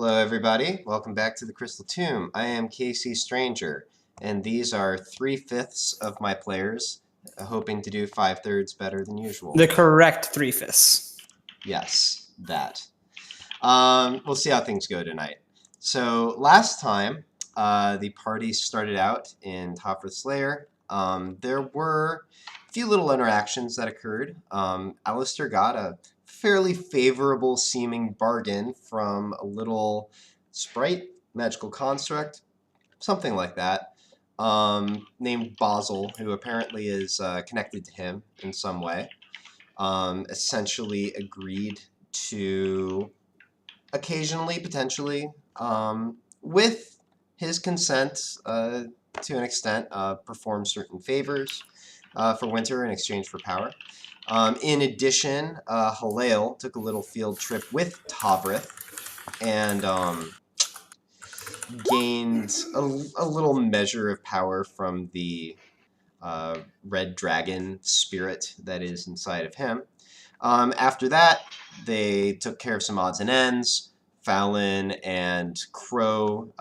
Hello everybody, welcome back to the Crystal Tomb. I am kcStranger, and these are 3/5 of my players, hoping to do 5/3 better than usual. The correct 3/5. Yes, that. We'll see how things go tonight. So last time, the party started out in Topforth's Lair. There were a few little interactions that occurred. Alistair got a fairly favorable seeming bargain from a little sprite, magical construct, something like that, named Basil, who apparently is connected to him in some way. Essentially agreed to occasionally, potentially, with his consent, to an extent, perform certain favors for Winter in exchange for power. In addition, Halil took a little field trip with Tovrith and gained a little measure of power from the red dragon spirit that is inside of him. After that, they took care of some odds and ends. Fallon and Crow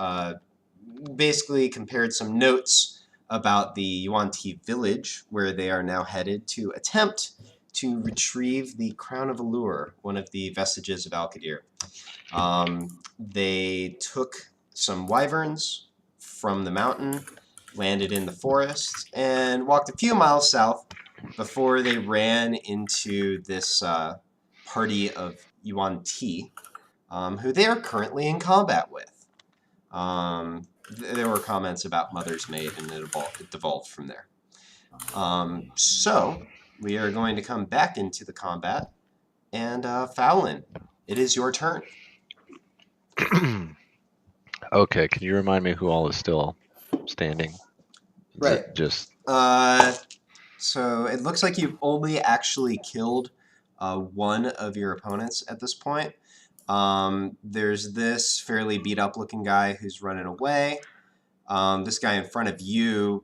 basically compared some notes about the Yuan-Ti village, where they are now headed to attempt to retrieve the Crown of Allure, one of the vestiges of Alkadir. They took some wyverns from the mountain, landed in the forest, and walked a few miles south before they ran into this party of Yuan-Ti, who they are currently in combat with. There were comments about Mother's Maid, and it devolved from there. So, we are going to come back into the combat, and Fallon, it is your turn. Okay, can you remind me who all is still standing? Right. Just so it looks like you've only actually killed one of your opponents at this point. There's this fairly beat up looking guy who's running away. This guy in front of you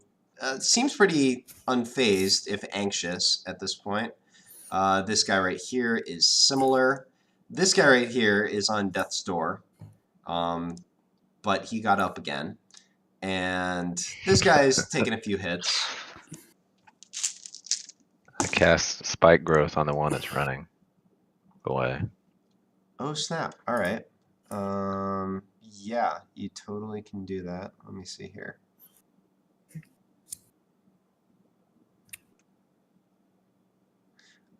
seems pretty unfazed, if anxious, at this point. This guy right here is similar. This guy right here is on death's door, but he got up again. And this guy's taking a few hits. I cast Spike Growth on the one that's running away. Oh, snap. All right. Yeah, you totally can do that. Let me see here.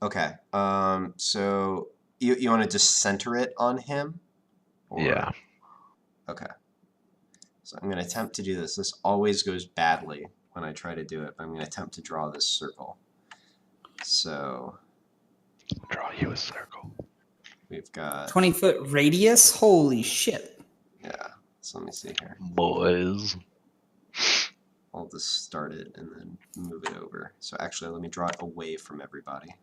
Okay. So you want to just center it on him? Or... Yeah. Okay. So I'm going to attempt to do this. This always goes badly when I try to do it, but I'm going to attempt to draw this circle. So... Draw you a circle. We've got... 20-foot radius? Holy shit. Yeah. So let me see here. Boys. I'll just start it and then move it over. So actually, let me draw it away from everybody.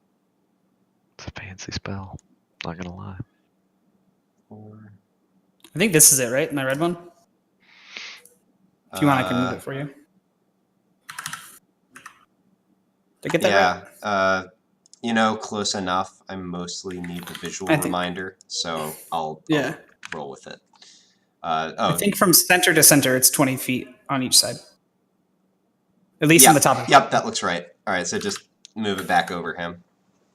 It's a fancy spell. Not going to lie. 4... I think this is it, right? My red one? If you want, I can move it for you. Did I get that right? You know, close enough. I mostly need the visual reminder, so I'll roll with it. I think from center to center, it's 20 feet on each side. At least on the top of it. Yep, that looks right. All right, so just move it back over him.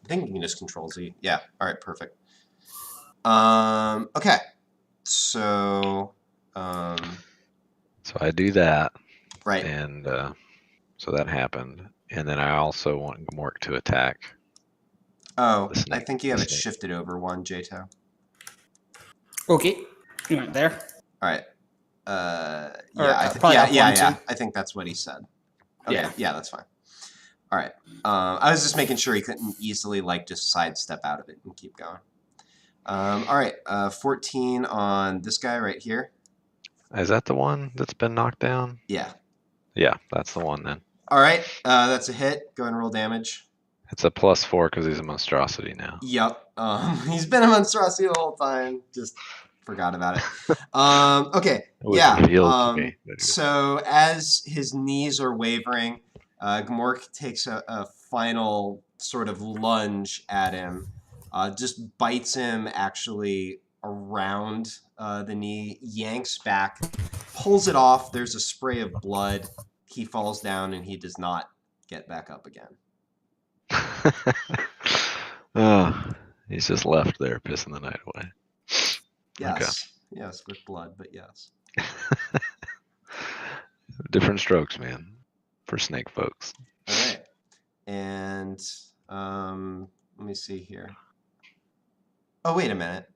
I think you can just Control Z. Yeah, all right, perfect. Okay, so... So I do that. Right. And so that happened. And then I also want Gmork to attack. Oh, I think you have it shifted over one, Jato. Okay. You went there. All right. Yeah. I think that's what he said. Okay. Yeah, that's fine. All right. I was just making sure he couldn't easily just sidestep out of it and keep going. All right. 14 on this guy right here. Is that the one that's been knocked down? Yeah. Yeah, that's the one then. All right. That's a hit. Go ahead and roll damage. It's a +4 because he's a monstrosity now. Yep. He's been a monstrosity the whole time. Just forgot about it. Okay. Yeah. So as his knees are wavering, Gmork takes a final sort of lunge at him. Just bites him actually around the knee, yanks back, pulls it off. There's a spray of blood. He falls down and he does not get back up again. Oh, he's just left there, pissing the night away. Yes, yes, with blood, but yes. Different strokes, man, for snake folks. All right, and let me see here. Oh, wait a minute.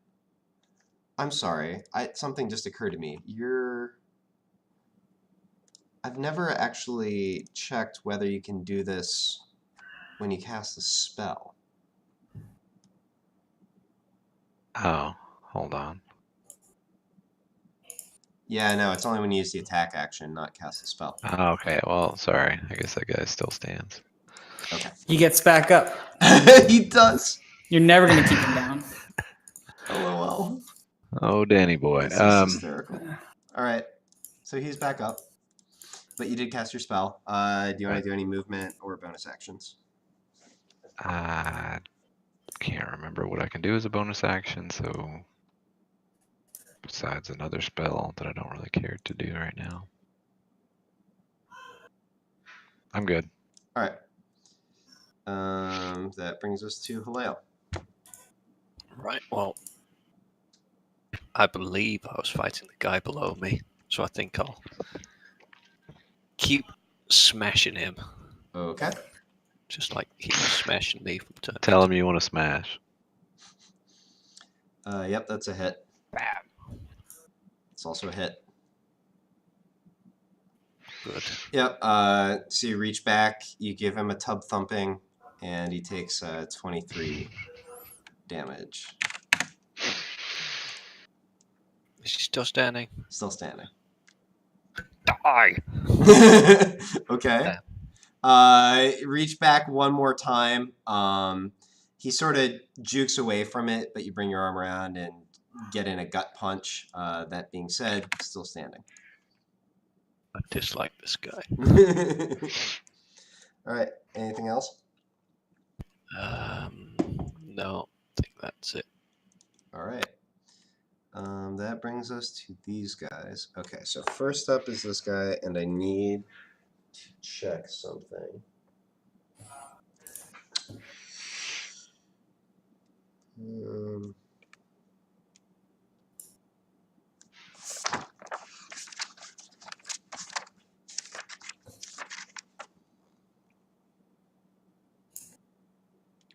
I'm sorry. Something just occurred to me. I've never actually checked whether you can do this when you cast a spell. Oh, hold on. Yeah, no, it's only when you use the attack action, not cast a spell. Oh, okay, well, sorry. I guess that guy still stands. Okay. He gets back up. He does. You're never going to keep him down. LOL. Oh, Danny boy. This is hysterical. All right, so he's back up, but you did cast your spell. Do you want to do any movement or bonus actions? I can't remember what I can do as a bonus action, so besides another spell that I don't really care to do right now. I'm good. All right. That brings us to Haleo. Right, well, I believe I was fighting the guy below me, so I think I'll keep smashing him. Okay. Just like he was smashing me from turn. Tell him you want to smash. Yep, that's a hit. Bam. It's also a hit. Good. Yep. So you reach back, you give him a tub thumping, and he takes 23 damage. Is he still standing? Still standing. Die! Okay. Reach back one more time. He sort of jukes away from it, but you bring your arm around and get in a gut punch. That being said, still standing. I dislike this guy. All right. Anything else? No, I think that's it. All right. That brings us to these guys. Okay, so first up is this guy, and I need to check something.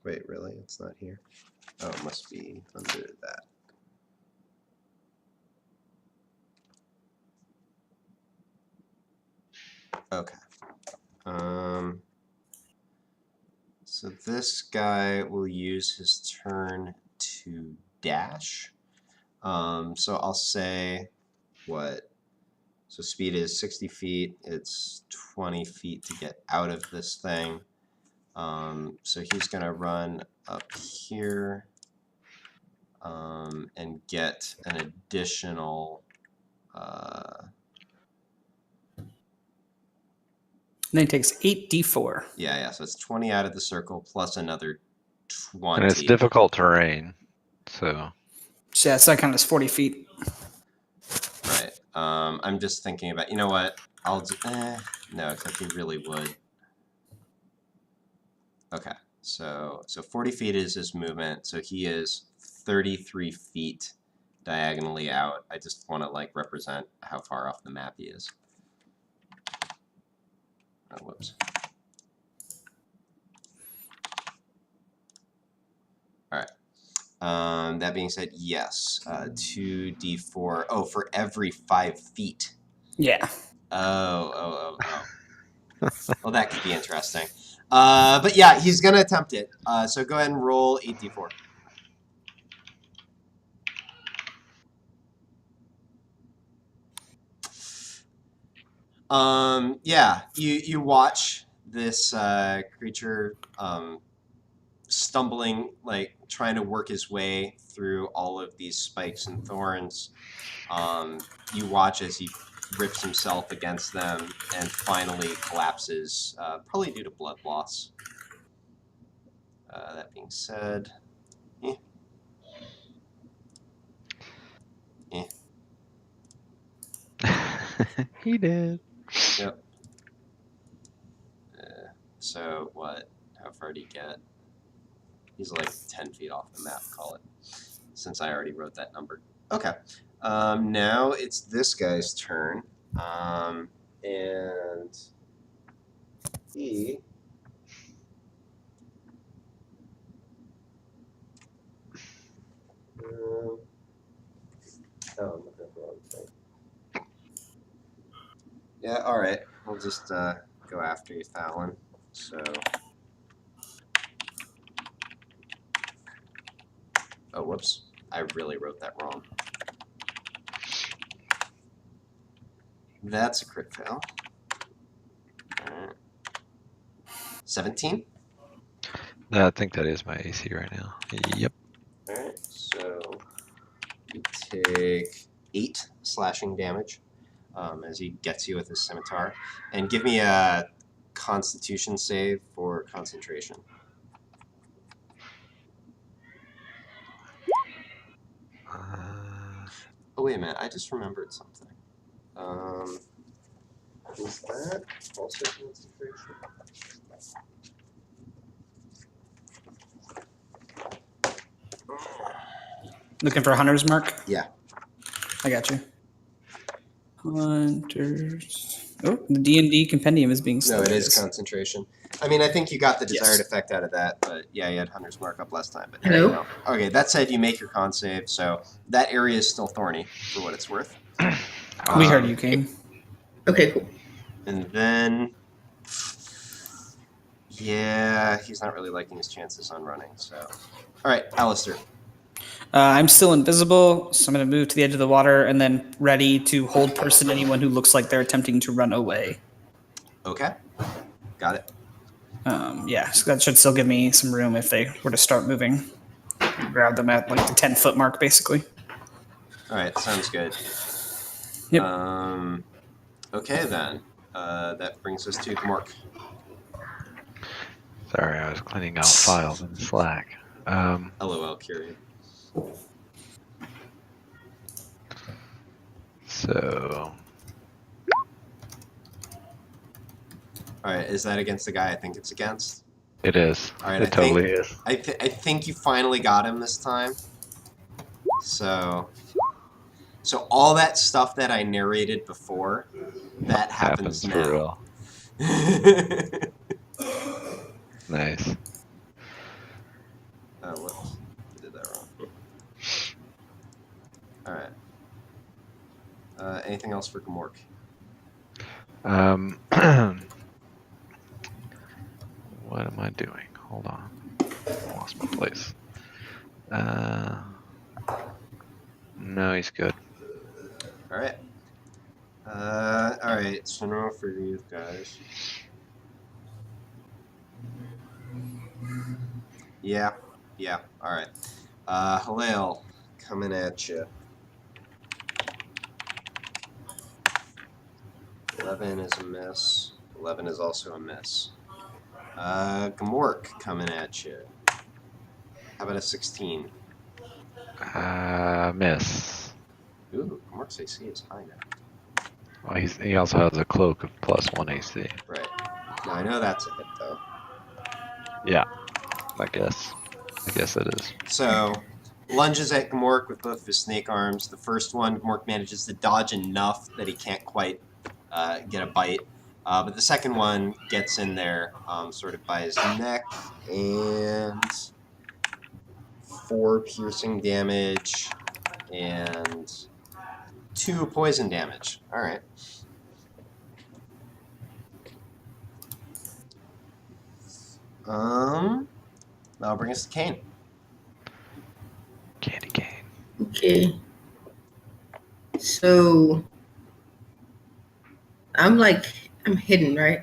Wait, really? It's not here? Oh, it must be under that. Okay. So this guy will use his turn to dash. So I'll say what? So speed is 60 feet. It's 20 feet to get out of this thing. So he's going to run up here and get an additional... And then he takes 8d4. Yeah, so it's 20 out of the circle plus another 20. And it's difficult terrain, so... So yeah, so that counts as 40 feet. Right. I'm just thinking about, you know what? I'll just, no, except he really would. Okay, so 40 feet is his movement, so he is 33 feet diagonally out. I just want to like represent how far off the map he is. Oh, whoops. All right. That being said, yes, 2d4. Oh, for every 5 feet. Yeah. Oh. Well, that could be interesting. But yeah, he's going to attempt it. So go ahead and roll 8d4. Yeah, you watch this creature stumbling, like trying to work his way through all of these spikes and thorns. You watch as he rips himself against them and finally collapses, probably due to blood loss. That being said, He did. Yep. So what? How far do you get? He's like 10 feet off the map, call it. Since I already wrote that number. Okay. Now it's this guy's turn. And he... oh, I'm looking at the wrong thing. Yeah, alright. We'll just go after you, Fallon. So... oh, whoops. I really wrote that wrong. That's a crit fail. Alright. 17? I think that is my AC right now. Yep. Alright, so you take 8 slashing damage as he gets you with his scimitar. And give me a constitution save for concentration. Oh, wait a minute. I just remembered something. Is that also concentration? Looking for Hunter's Mark? Yeah. I got you. Hunters. Oh, the D&D compendium is being No, slow. it is concentration. I mean, I think you got the desired effect out of that, but yeah, you had Hunter's Mark up last time. But yeah, Hello? you know. Okay, that said, you make your con save, so that area is still thorny, for what it's worth. We heard you, Kane. Okay, cool. And then... yeah, he's not really liking his chances on running, so... Alright, Alistair. I'm still invisible, so I'm going to move to the edge of the water and then ready to hold person anyone who looks like they're attempting to run away. Okay. Got it. Yeah, so that should still give me some room if they were to start moving. Grab them at like the 10-foot mark, basically. Alright, sounds good. Yep. Okay, then. That brings us to Gmork. Sorry, I was cleaning out files in Slack. LOL, Kyrian. So Alright, is that against the guy I think it's against? it is. All right, It totally is. I think you finally got him this time. So all that stuff that I narrated before, that happens for now. real. Nice. Oh, whoops. I did that wrong. Alright. Anything else for Gmork? What am I doing? Hold on. I lost my place. No, he's good. Alright. Alright, so now for you guys. Yeah, alright. Halil, coming at you. 11 is a miss. 11 is also a miss. Gmork coming at you. How about a 16? Miss. Ooh, Gmork's AC is high now. Well, he also has a cloak of +1 AC. Right. Now I know that's a hit though. Yeah, I guess it is. So, lunges at Gmork with both of his snake arms. The first one, Gmork manages to dodge enough that he can't quite get a bite. But the second one gets in there, sort of by his neck, and 4 piercing damage and 2 poison damage. All right. That'll bring us to Kane. Candy cane. Okay. So I'm hidden, right?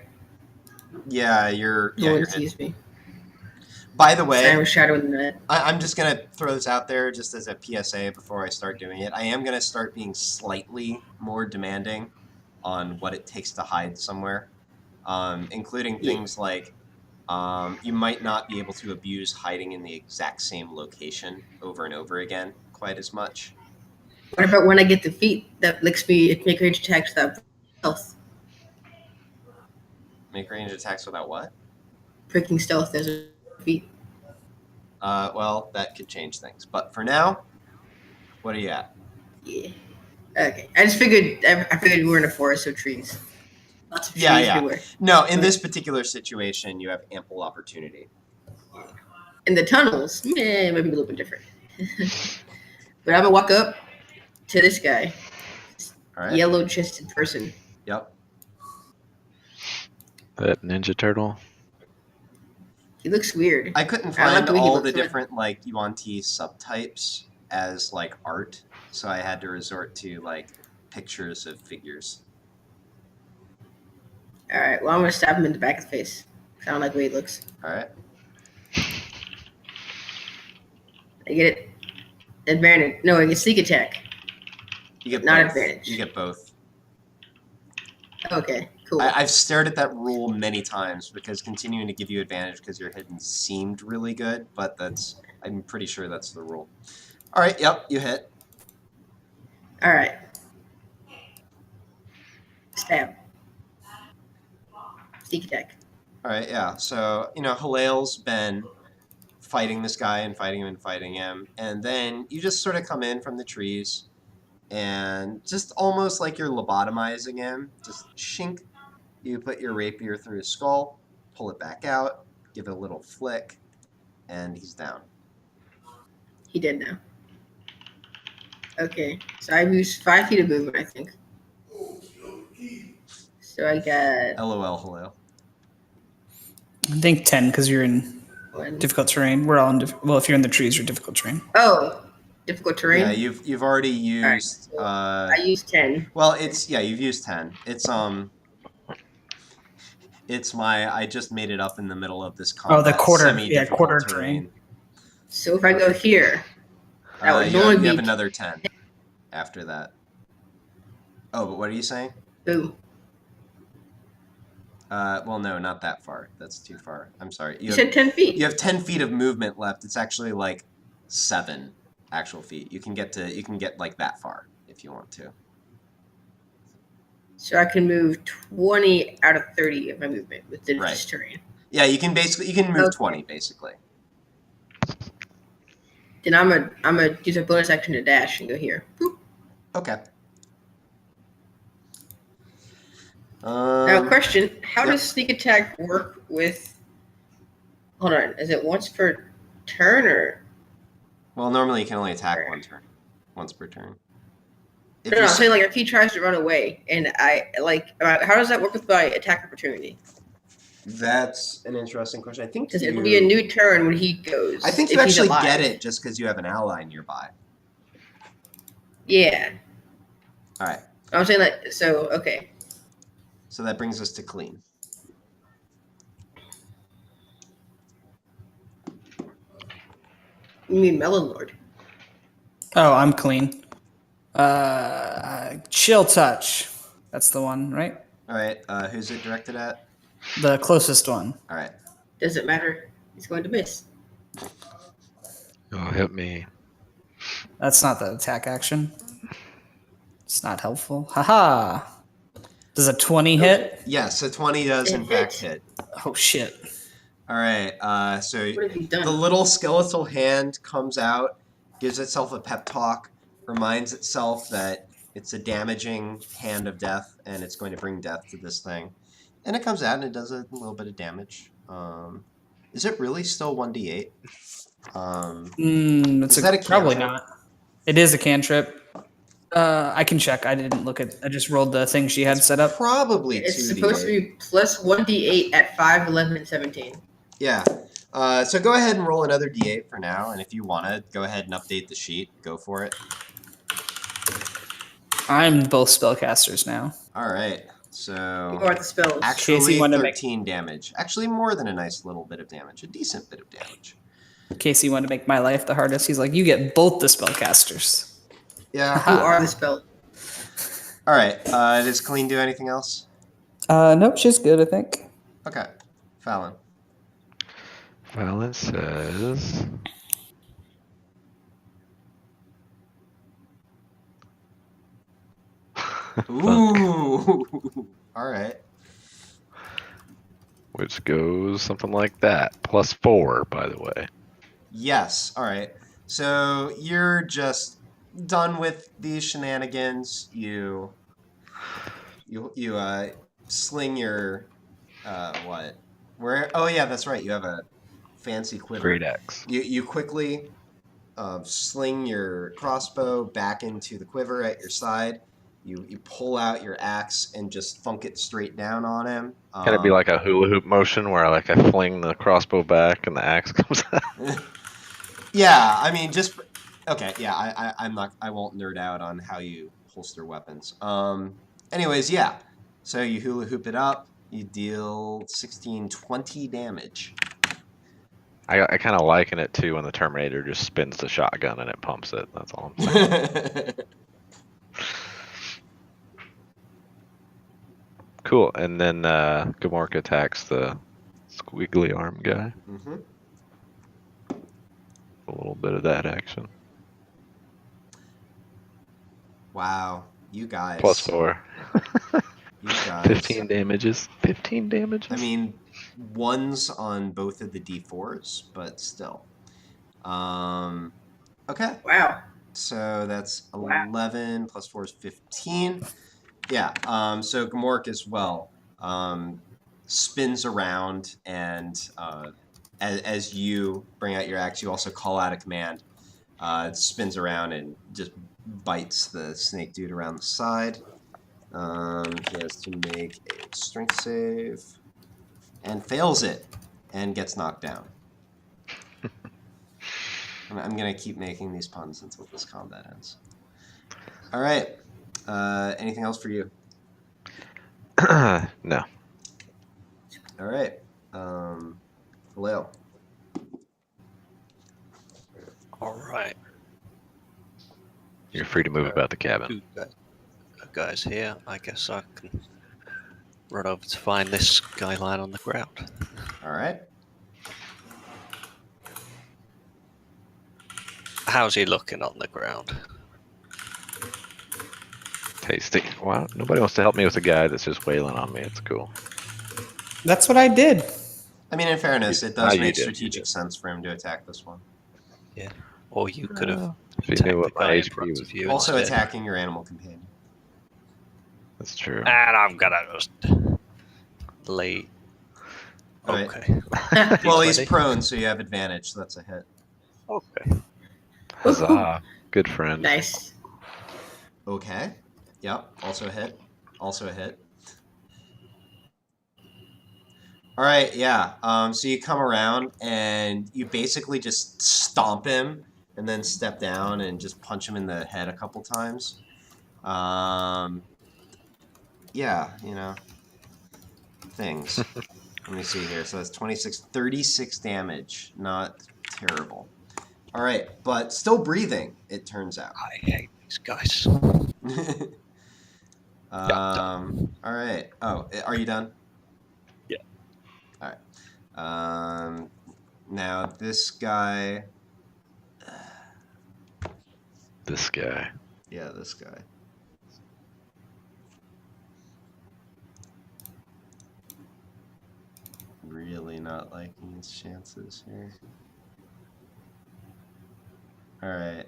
Yeah, you're No one hidden. sees me. By the way, I was shadow in the net. I'm just going to throw this out there just as a PSA before I start doing it. I am going to start being slightly more demanding on what it takes to hide somewhere, including things like you might not be able to abuse hiding in the exact same location over and over again quite as much. What about when I get the feat that lets me make range attacks without stealth? Make range attacks without what? Breaking stealth as a feat. Well, that could change things. But for now, what are you at? Yeah. Okay. I just figured. I figured we were in a forest of trees. Lots of trees Yeah, yeah. everywhere. No, in this particular situation, you have ample opportunity. In the tunnels, maybe a little bit different. But I'm gonna walk up to this guy, All right. yellow-chested person. Yep. That Ninja Turtle. He looks weird. I couldn't I like find the way he all looks. the different like Yuan-Ti subtypes as like art, so I had to resort to like pictures of figures. All right. Well, I'm gonna stab him in the back of the face. I don't like the way he looks. All right. I get it. Advantage. No, I get sneak attack. You get Not both. advantage. You get both. Okay. Cool. I've stared at that rule many times because continuing to give you advantage because you're hidden seemed really good, but I'm pretty sure that's the rule. All right. Yep. You hit. All right. Stab. Sneak attack. All right. Yeah. So Halail's been fighting this guy and fighting him and fighting him, and then you just sort of come in from the trees and just almost like you're lobotomizing him, just shink, you put your rapier through his skull, pull it back out, give it a little flick, and he's down. He did now. Okay, so I've used 5 feet of movement, I think. So I got LOL, Halail. I think 10 because you're in 1. difficult terrain. We're all in well, if you're in the trees, you're difficult terrain. Oh, difficult terrain. Yeah, you've already used. so I used 10. Well, you've used 10. It's I just made it up in the middle of this combat. Oh, the quarter, semi-difficult quarter terrain. So if I go here, that would you normally be have another 10 after that. Oh, but what are you saying? boom. Well, no, not that far. That's too far. I'm sorry. You said 10 feet. You have 10 feet of movement left. It's actually like 7 actual feet. You can get like that far if you want to. So I can move 20 out of 30 of my movement within Right. this terrain. Yeah, you can move Okay. 20 basically. Then I'm gonna use a bonus action to dash and go here. Boop. Okay. Now, question: how does sneak attack work with? Hold on, is it once per turn or? Well, normally you can only attack once per turn. If No, you I'm s- saying like if he tries to run away, and I like, how does that work with my attack opportunity? That's an interesting question. I think Because it'll be a new turn when he goes. I think you if he's actually alive. get it just because you have an ally nearby. Yeah, All right. I'm saying that. So okay, So that brings us to clean. you mean Melon Lord? Oh, I'm clean. Chill touch. That's the one, right? All right. Who's it directed at? The closest one. All right. Does it matter? He's going to miss. Oh, hit me. That's not the attack action. It's not helpful. Haha. Does a 20 hit? Yes, so 20 does It in fact hits. hit. Oh shit. All right. So What have you done? the little skeletal hand comes out, gives itself a pep talk, reminds itself that it's a damaging hand of death, and it's going to bring death to this thing. And it comes out and it does a little bit of damage. Is it really still 1d8? It's Is that a probably cantrip? not. It is a cantrip. I can check. I didn't look at. I just rolled the thing she had set up. Probably 2d8. It's supposed to be plus 1d8 at 5, 11, and 17. Yeah. So go ahead and roll another d8 for now, and if you want to, go ahead and update the sheet. Go for it. I'm both spellcasters now. All right. Go So at the spells. actually Casey wanted to make- 13 damage. Actually more than a nice little bit of damage. A decent bit of damage. Casey wanted to make my life the hardest. He's like, you get both the spellcasters. Yeah. You are the spell. All right. Does Colleen do anything else? Nope, she's good, I think. Okay. Fallon. Well, it says Ooh. All right. Which goes something like that. +4, by the way. Yes. All right. So you're just done with these shenanigans. You sling your what? Where? Oh yeah, that's right. You have a fancy quiver. Great X. You quickly sling your crossbow back into the quiver at your side. You pull out your axe and just thunk it straight down on him. Can it be like a hula hoop motion where I fling the crossbow back and the axe comes out? Yeah, I mean, just okay. Yeah, I'm not. I won't nerd out on how you holster weapons. Anyways, yeah. So you hula hoop it up. You deal 20 damage. I kind of liken it to when the Terminator just spins the shotgun and it pumps it. That's all I'm saying. Cool. And then Gamork attacks the squiggly arm guy. Mm-hmm. A little bit of that action. Wow, you guys. +4. You guys. 15 damages. 15 damages. I mean, ones on both of the D4s, but still. Okay. Wow. So that's 11 plus 4 is 15. Yeah. So Gamork as well spins around, and as you bring out your axe, you also call out a command. It spins around and just bites the snake dude around the side. He has to make a strength save and fails it and gets knocked down. I'm going to keep making these puns until this combat ends. All right. Anything else for you? No. All right. Leo. All right. You're free to move about the cabin. Two guys here. I guess I can run over to find this guy lying on the ground. All right. How's he looking on the ground? Tasty. Wow. Nobody wants to help me with a guy that's just wailing on me. It's cool. That's what I did. I mean, in fairness, it does you make did, you strategic did. sense for him to attack this one. Yeah. Or you could have If you attacked knew the what my guy in HP front was. of you Also instead. attacking your animal companion. That's true. And I'm gonna just lay. All right. Okay. Well, he's ready? prone, so you have advantage, so that's a hit. Okay. Huzzah. Good friend. Nice. Okay. Yep. Also a hit. Also a hit. All right. Yeah. So you come around and you basically just stomp him and then step down and just punch him in the head a couple times. Yeah. You know. Things. Let me see here. So that's 36 damage. Not terrible. All right, but still breathing, it turns out. I hate these guys. All right. Oh, are you done? Yeah. All right. Now this guy. This guy. Yeah, this guy. Really not liking his chances here. All right.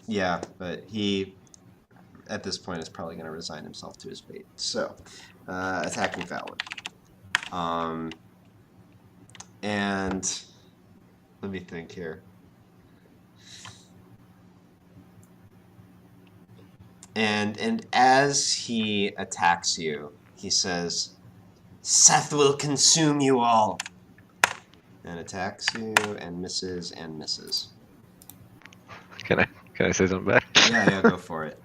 Yeah, but he, at this point, is probably going to resign himself to his fate. So, attacking Fallon. And let me think here. And as he attacks you, he says, "Seth will consume you all." And attacks you and misses and misses. Can I say something back? Yeah, go for it.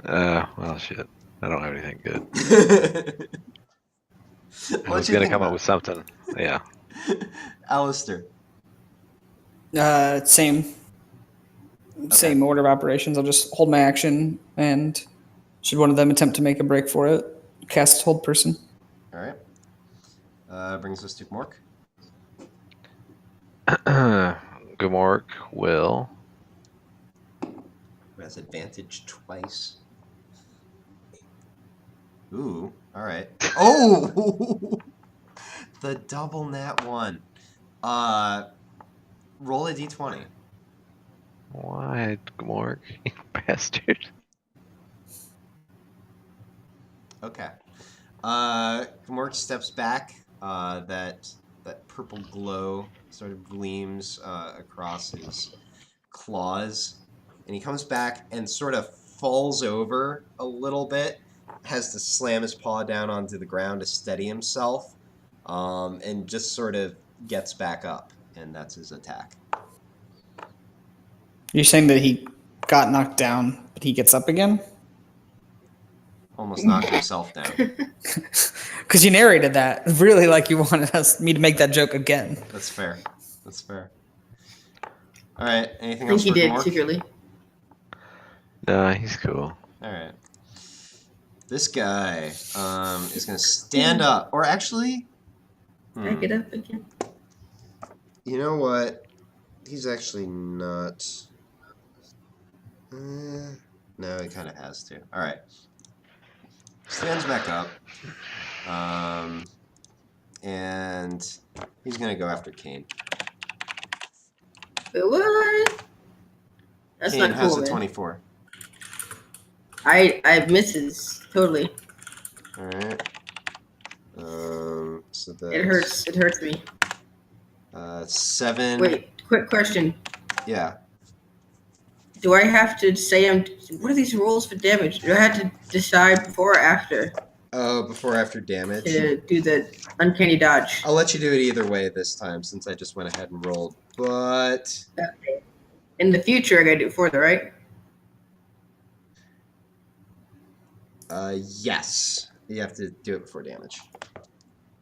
Well, shit. I don't have anything good. I was gonna come up with something. Yeah. Alistair. Same order of operations. I'll just hold my action, and should one of them attempt to make a break for it, cast Hold Person. All right. Brings us to Mork. Gamork will. Has advantage twice. Ooh, all right. Oh, the double nat 1. Roll a d20. Why, Gamork, you bastard? Okay. Gamork steps back. That purple glow sort of gleams across his claws, and he comes back and sort of falls over a little bit. Has to slam his paw down onto the ground to steady himself, and just sort of gets back up, and that's his attack. You're saying that he got knocked down, but he gets up again? Almost knocked himself down. Because you narrated that really like you wanted me to make that joke again. That's fair. That's fair. All right. Anything I else think for he did Gamork? secretly. Nah, he's cool. All right. This guy is going to stand up, or actually, Back it up again. you know what? He's actually not. No, he kind of has to. All right. Stands back up. And he's going to go after Kane. Wait, what? That's Kane not has cool, a man. 24. I misses totally. All right. So that's, It hurts. It hurts me. 7. Wait, quick question. Yeah. Do I have to say what are these rolls for damage? Do I have to decide before or after Oh, before or after damage? to do the uncanny dodge? I'll let you do it either way this time since I just went ahead and rolled. But Okay. In the future, I gotta do it further, right? yes. You have to do it before damage.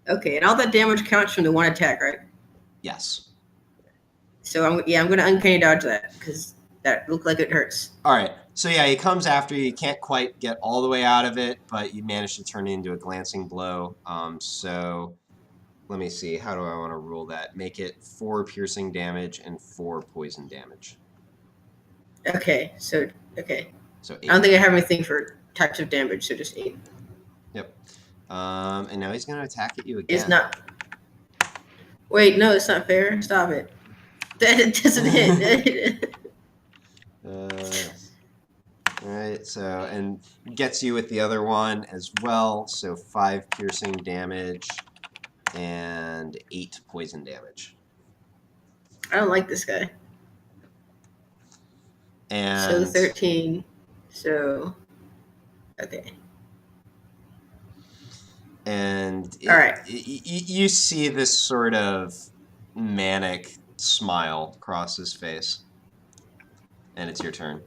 Okay, and all that damage counts from the one attack, right? Yes. So I'm gonna uncanny dodge that because that looked like it hurts. All right. So yeah, he comes after you. You can't quite get all the way out of it, but you manage to turn it into a glancing blow. So let me see. How do I want to rule that? Make it 4 piercing damage and 4 poison damage. Okay, so okay. So 8. I don't think I have anything for types of damage, so just 8. Yep. And now he's going to attack at you again. It's not. Wait, no, it's not fair. Stop it. That doesn't hit. All right, so, and gets you with the other one as well, so 5 piercing damage and 8 poison damage. I don't like this guy. And So 13. So, okay. And all right. You see this sort of manic smile cross his face, and it's your turn.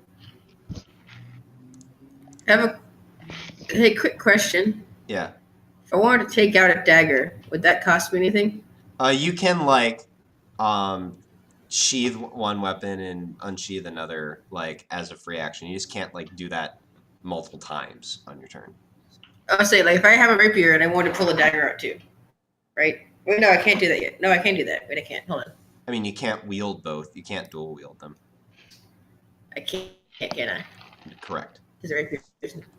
I have a quick question. Yeah. If I wanted to take out a dagger, would that cost me anything? You can sheath one weapon and unsheath another as a free action. You just can't do that multiple times on your turn. I would say if I have a rapier and I want to pull a dagger out too, right? Wait, no, I can't do that yet. No, I can't do that. Wait, I can't. Hold on. I mean, you can't wield both. You can't dual wield them. I can't, can I? Correct. Because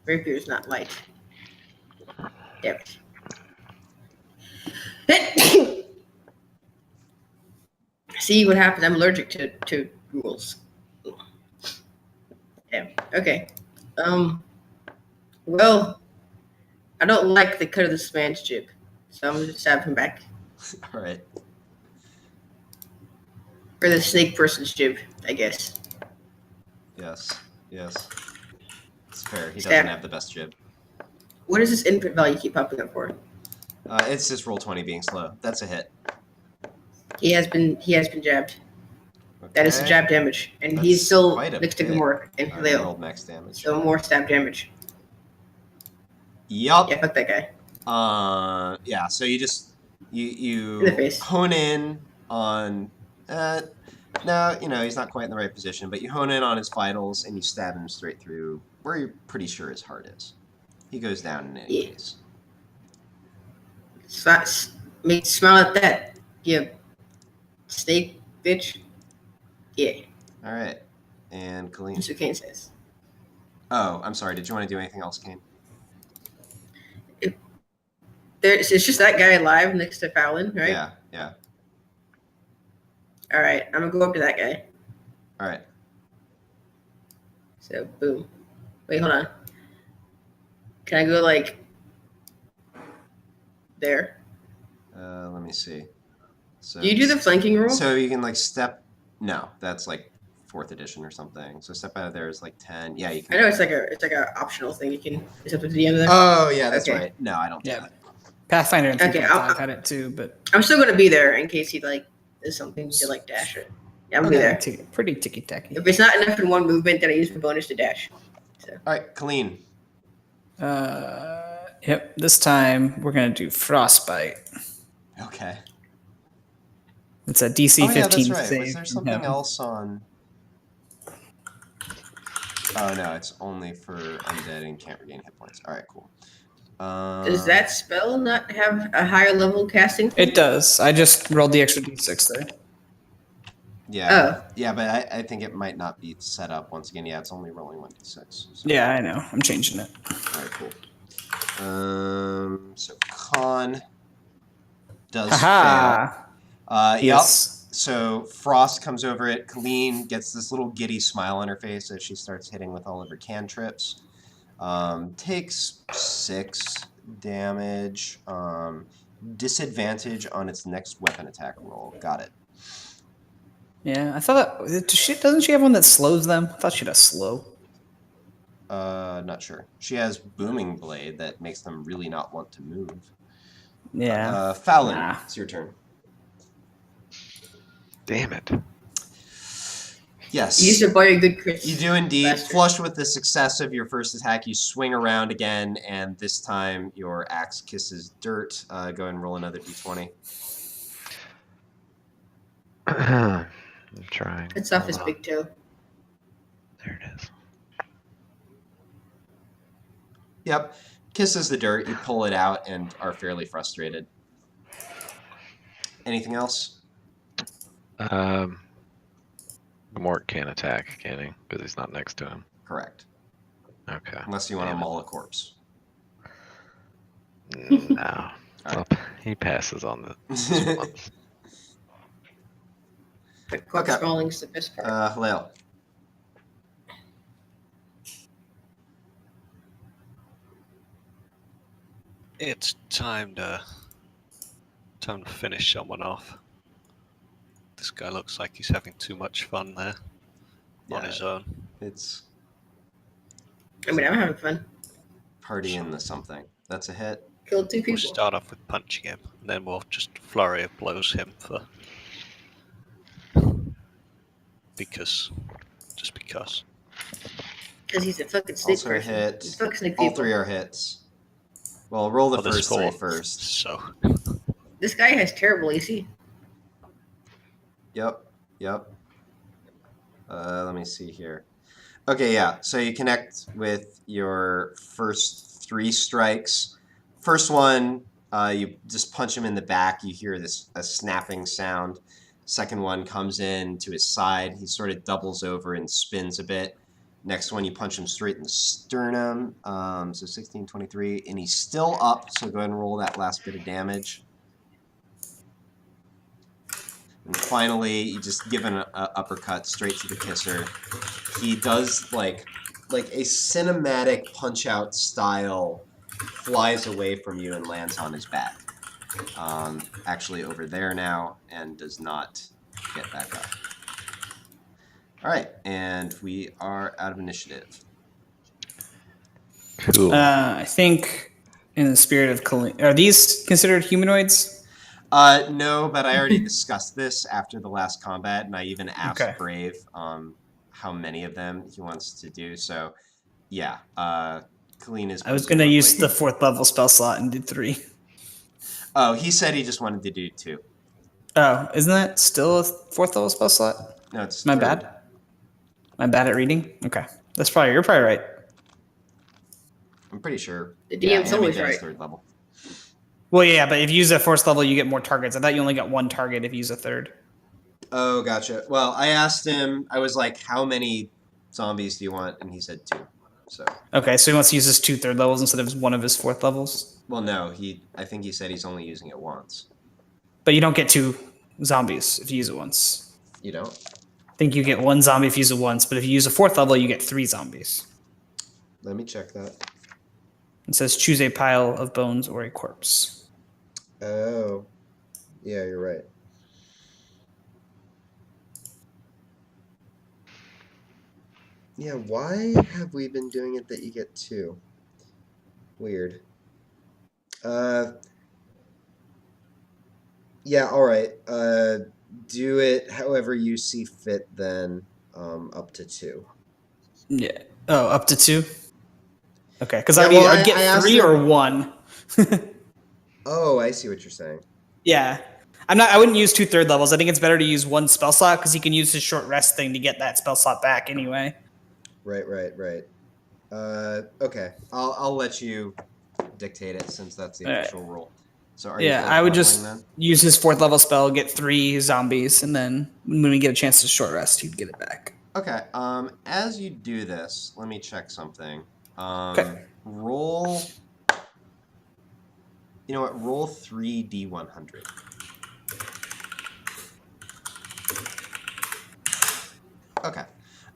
rapier is not light. Damn it. See what happens. I'm allergic to rules. Yeah. Okay. Well, I don't like the cut of this man's jib, so I'm gonna stab him back. All right. Or the snake person's jib, I guess. Yes. Yes. It's fair. He Stab. doesn't have the best jib. What does this input value keep popping up for? It's just roll 20 being slow. That's a hit. He has been jabbed. Okay. That is the jab damage, and That's he's still quite a next to bit. Gamork and I Halil. rolled max damage. So more stab damage. Yup. Yeah, fuck that guy. Yeah. So you just you In the face. hone in on. No, he's not quite in the right position, but you hone in on his vitals and you stab him straight through where you're pretty sure his heart is. He goes down in any case. Smile at that, you snake bitch. Yeah, All right. And Colleen. that's what Kane says. Oh, I'm sorry. Did you want to do anything else, Kane? It's just that guy alive next to Fallon, right? Yeah, yeah. All right, I'm gonna go up to that guy. All right. So boom. Wait, hold on. Can I go like there? Let me see. So Do you do the flanking rule? So you can like step. No, that's like 4th edition or something. So step out of there is like 10. Yeah, you can. I know it's like a optional thing. You can. It's up to the end of there. Oh yeah, that's Okay. right. No, I don't do Yeah. that. Pathfinder and Okay, 3.5 had it too, but I'm still gonna be there in case he like does something to like dash it. Yeah, I'm gonna be there. pretty ticky tacky. If it's not enough in one movement, then I use the bonus to dash. So All right, Colleen. Yep. This time we're gonna do frostbite. Okay. It's a DC Oh yeah, 15 that's right. save. Was there something else on? Oh no, it's only for undead and can't regain hit points. All right, cool. does that spell not have a higher level casting? It does. I just rolled the extra D6 there. Yeah. Yeah, but I think it might not be set up once again. Yeah, it's only rolling 1d6. So. Yeah, I know. I'm changing it. All right, cool. So con does Haha. fail. Yes. Yep. So Frost comes over it. Colleen gets this little giddy smile on her face as she starts hitting with all of her cantrips. Takes 6 damage. Disadvantage on its next weapon attack roll. Got it. Yeah, I thought doesn't she have one that slows them? I thought she had a slow. Not sure. She has Booming Blade that makes them really not want to move. Yeah. Fallon, Nah. it's your turn. Damn it. Yes. You used to buy a good crit. You do indeed. Bastard. Flush with the success of your first attack, you swing around again, and this time your axe kisses dirt. Go ahead and roll another d20. I'm trying. It's off Hold his on. big toe. There it is. Yep. Kisses the dirt, you pull it out, and are fairly frustrated. Anything else? Mort can't attack, can he? Because he's not next to him. Correct. Okay. Unless you want to Damn it. maul a corpse. No. Alright. Well, he passes on the ones. The corpse Okay. crawling's the best part. Halil. It's time to finish someone off. This guy looks like he's having too much fun there on Yeah. his own. It's I mean, I'm having fun. party in the something. That's a hit. Killed 2 We'll people. start off with punching him, and then we'll just flurry of blows him for because. Because he's a fucking snake Also a person. hit. He's fucking snake All people. 3 are hits. Well, roll the Oh, there's first 3 4. first. So This guy has terrible AC. Yep. Let me see here. Okay, yeah. So you connect with your first 3 strikes. First one, you just punch him in the back. You hear a snapping sound. Second one comes in to his side. He sort of doubles over and spins a bit. Next one, you punch him straight in the sternum. So 16, 23, and he's still up. So go ahead and roll that last bit of damage. And finally, you just give an uppercut straight to the kisser. He does like a cinematic punch-out style, flies away from you and lands on his back. Actually over there now, and does not get back up. All right, and we are out of initiative. Cool. I think in the spirit of Colleen, are these considered humanoids? No, but I already discussed this after the last combat, and I even asked Okay. Brave how many of them he wants to do. So, yeah, Colleen is. I was going to use the presumably- 4th level spell slot and do 3. Oh, he said he just wanted to do 2. Oh, isn't that still a 4th level spell slot? No, it's My 3rd. bad. I'm bad at reading? Okay. You're probably right. I'm pretty sure. The DM's yeah, always Hammy does right. 3rd level. Well, yeah, but if you use a 4th level, you get more targets. I thought you only got 1 target if you use a 3rd. Oh, gotcha. Well, I asked him. I was like, "How many zombies do you want?" And he said 2. So. Okay, so he wants to use his 2 third levels instead of one of his 4th levels. Well, no. I think he said he's only using it once. But you don't get 2 zombies if you use it once. You don't? I think you get 1 zombie if you use it once, but if you use a 4th level, you get 3 zombies. Let me check that. It says choose a pile of bones or a corpse. Oh. Yeah, you're right. Yeah, why have we been doing it that you get 2? Weird. Yeah, all right. Do it however you see fit then, up to 2. Yeah. Oh, up to 2? Okay, because Yeah, I'd get 3 or 1. Oh, I see what you're saying. Yeah. I wouldn't use 2 third levels. I think it's better to use 1 spell slot because he can use his short rest thing to get that spell slot back anyway. Right. Okay. I'll let you dictate it since that's the official rule. So are you I would just then? use his 4th level spell, get 3 zombies, and then when we get a chance to short rest, he'd get it back. Okay. As you do this, let me check something. Okay. Roll. You know what? Roll 3d100. Okay.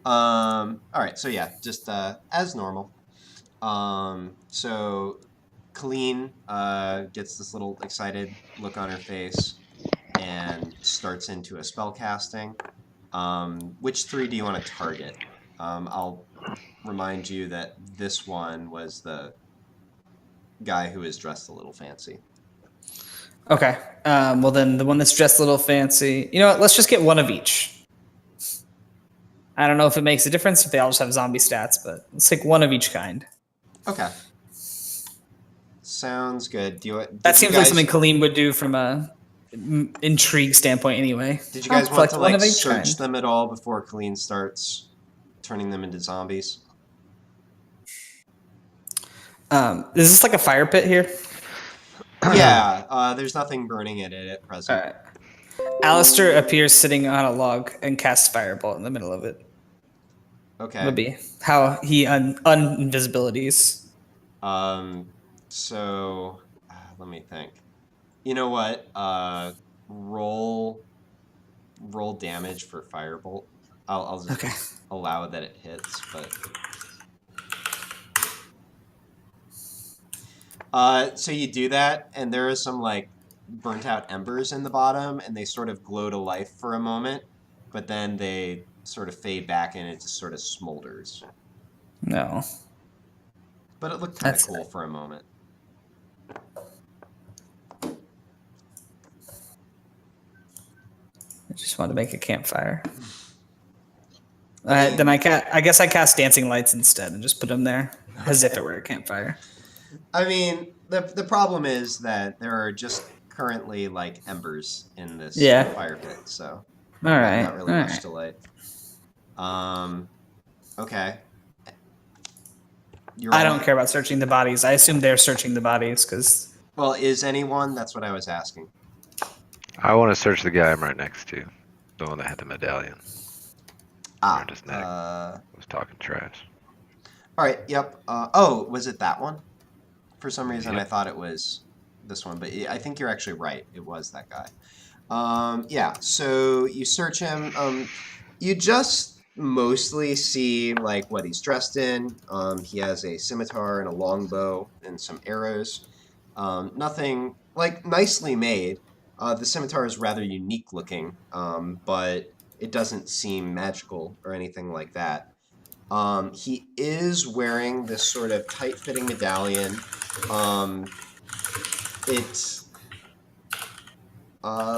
All right. So yeah, just as normal. So Colleen gets this little excited look on her face and starts into a spell casting. Which 3 do you want to target? I'll remind you that this one was the guy who is dressed a little fancy. Okay. Well, then the one that's dressed a little fancy. You know what? Let's just get 1 of each. I don't know if it makes a difference if they all just have zombie stats, but let's take 1 of each kind. Okay. Sounds good. That seems like something Colleen would do from a intrigue standpoint anyway. Did you guys want to like search them at all before Colleen starts turning them into zombies? Is this like a fire pit here? Yeah, there's nothing burning it at present. All right. Alistair appears sitting on a log and casts Firebolt in the middle of it. Okay. Would be how he un-invisibilities. So let me think. You know what? Roll damage for Firebolt. I'll just allow that it hits, but so you do that, and there are some like burnt out embers in the bottom, and they sort of glow to life for a moment, but then they sort of fade back and it just sort of smolders. No. But it looked kind of cool for a moment. I just wanted to make a campfire. Then I guess I cast Dancing Lights instead and just put them there as if it were a campfire. I mean, the problem is that there are just currently like embers in this fire pit, so not really much to light. Okay. I don't care about searching the bodies. I assume they're searching the bodies because. Well, is anyone? That's what I was asking. I want to search the guy I'm right next to, the one that had the medallion. His neck. Was talking trash. All right. Yep. Oh, was it that one? For some reason, I thought it was this one, but I think you're actually right. It was that guy. Yeah. So you search him. You just mostly see like what he's dressed in. He has a scimitar and a longbow and some arrows. Nothing like nicely made. The scimitar is rather unique looking, but it doesn't seem magical or anything like that. He is wearing this sort of tight-fitting medallion.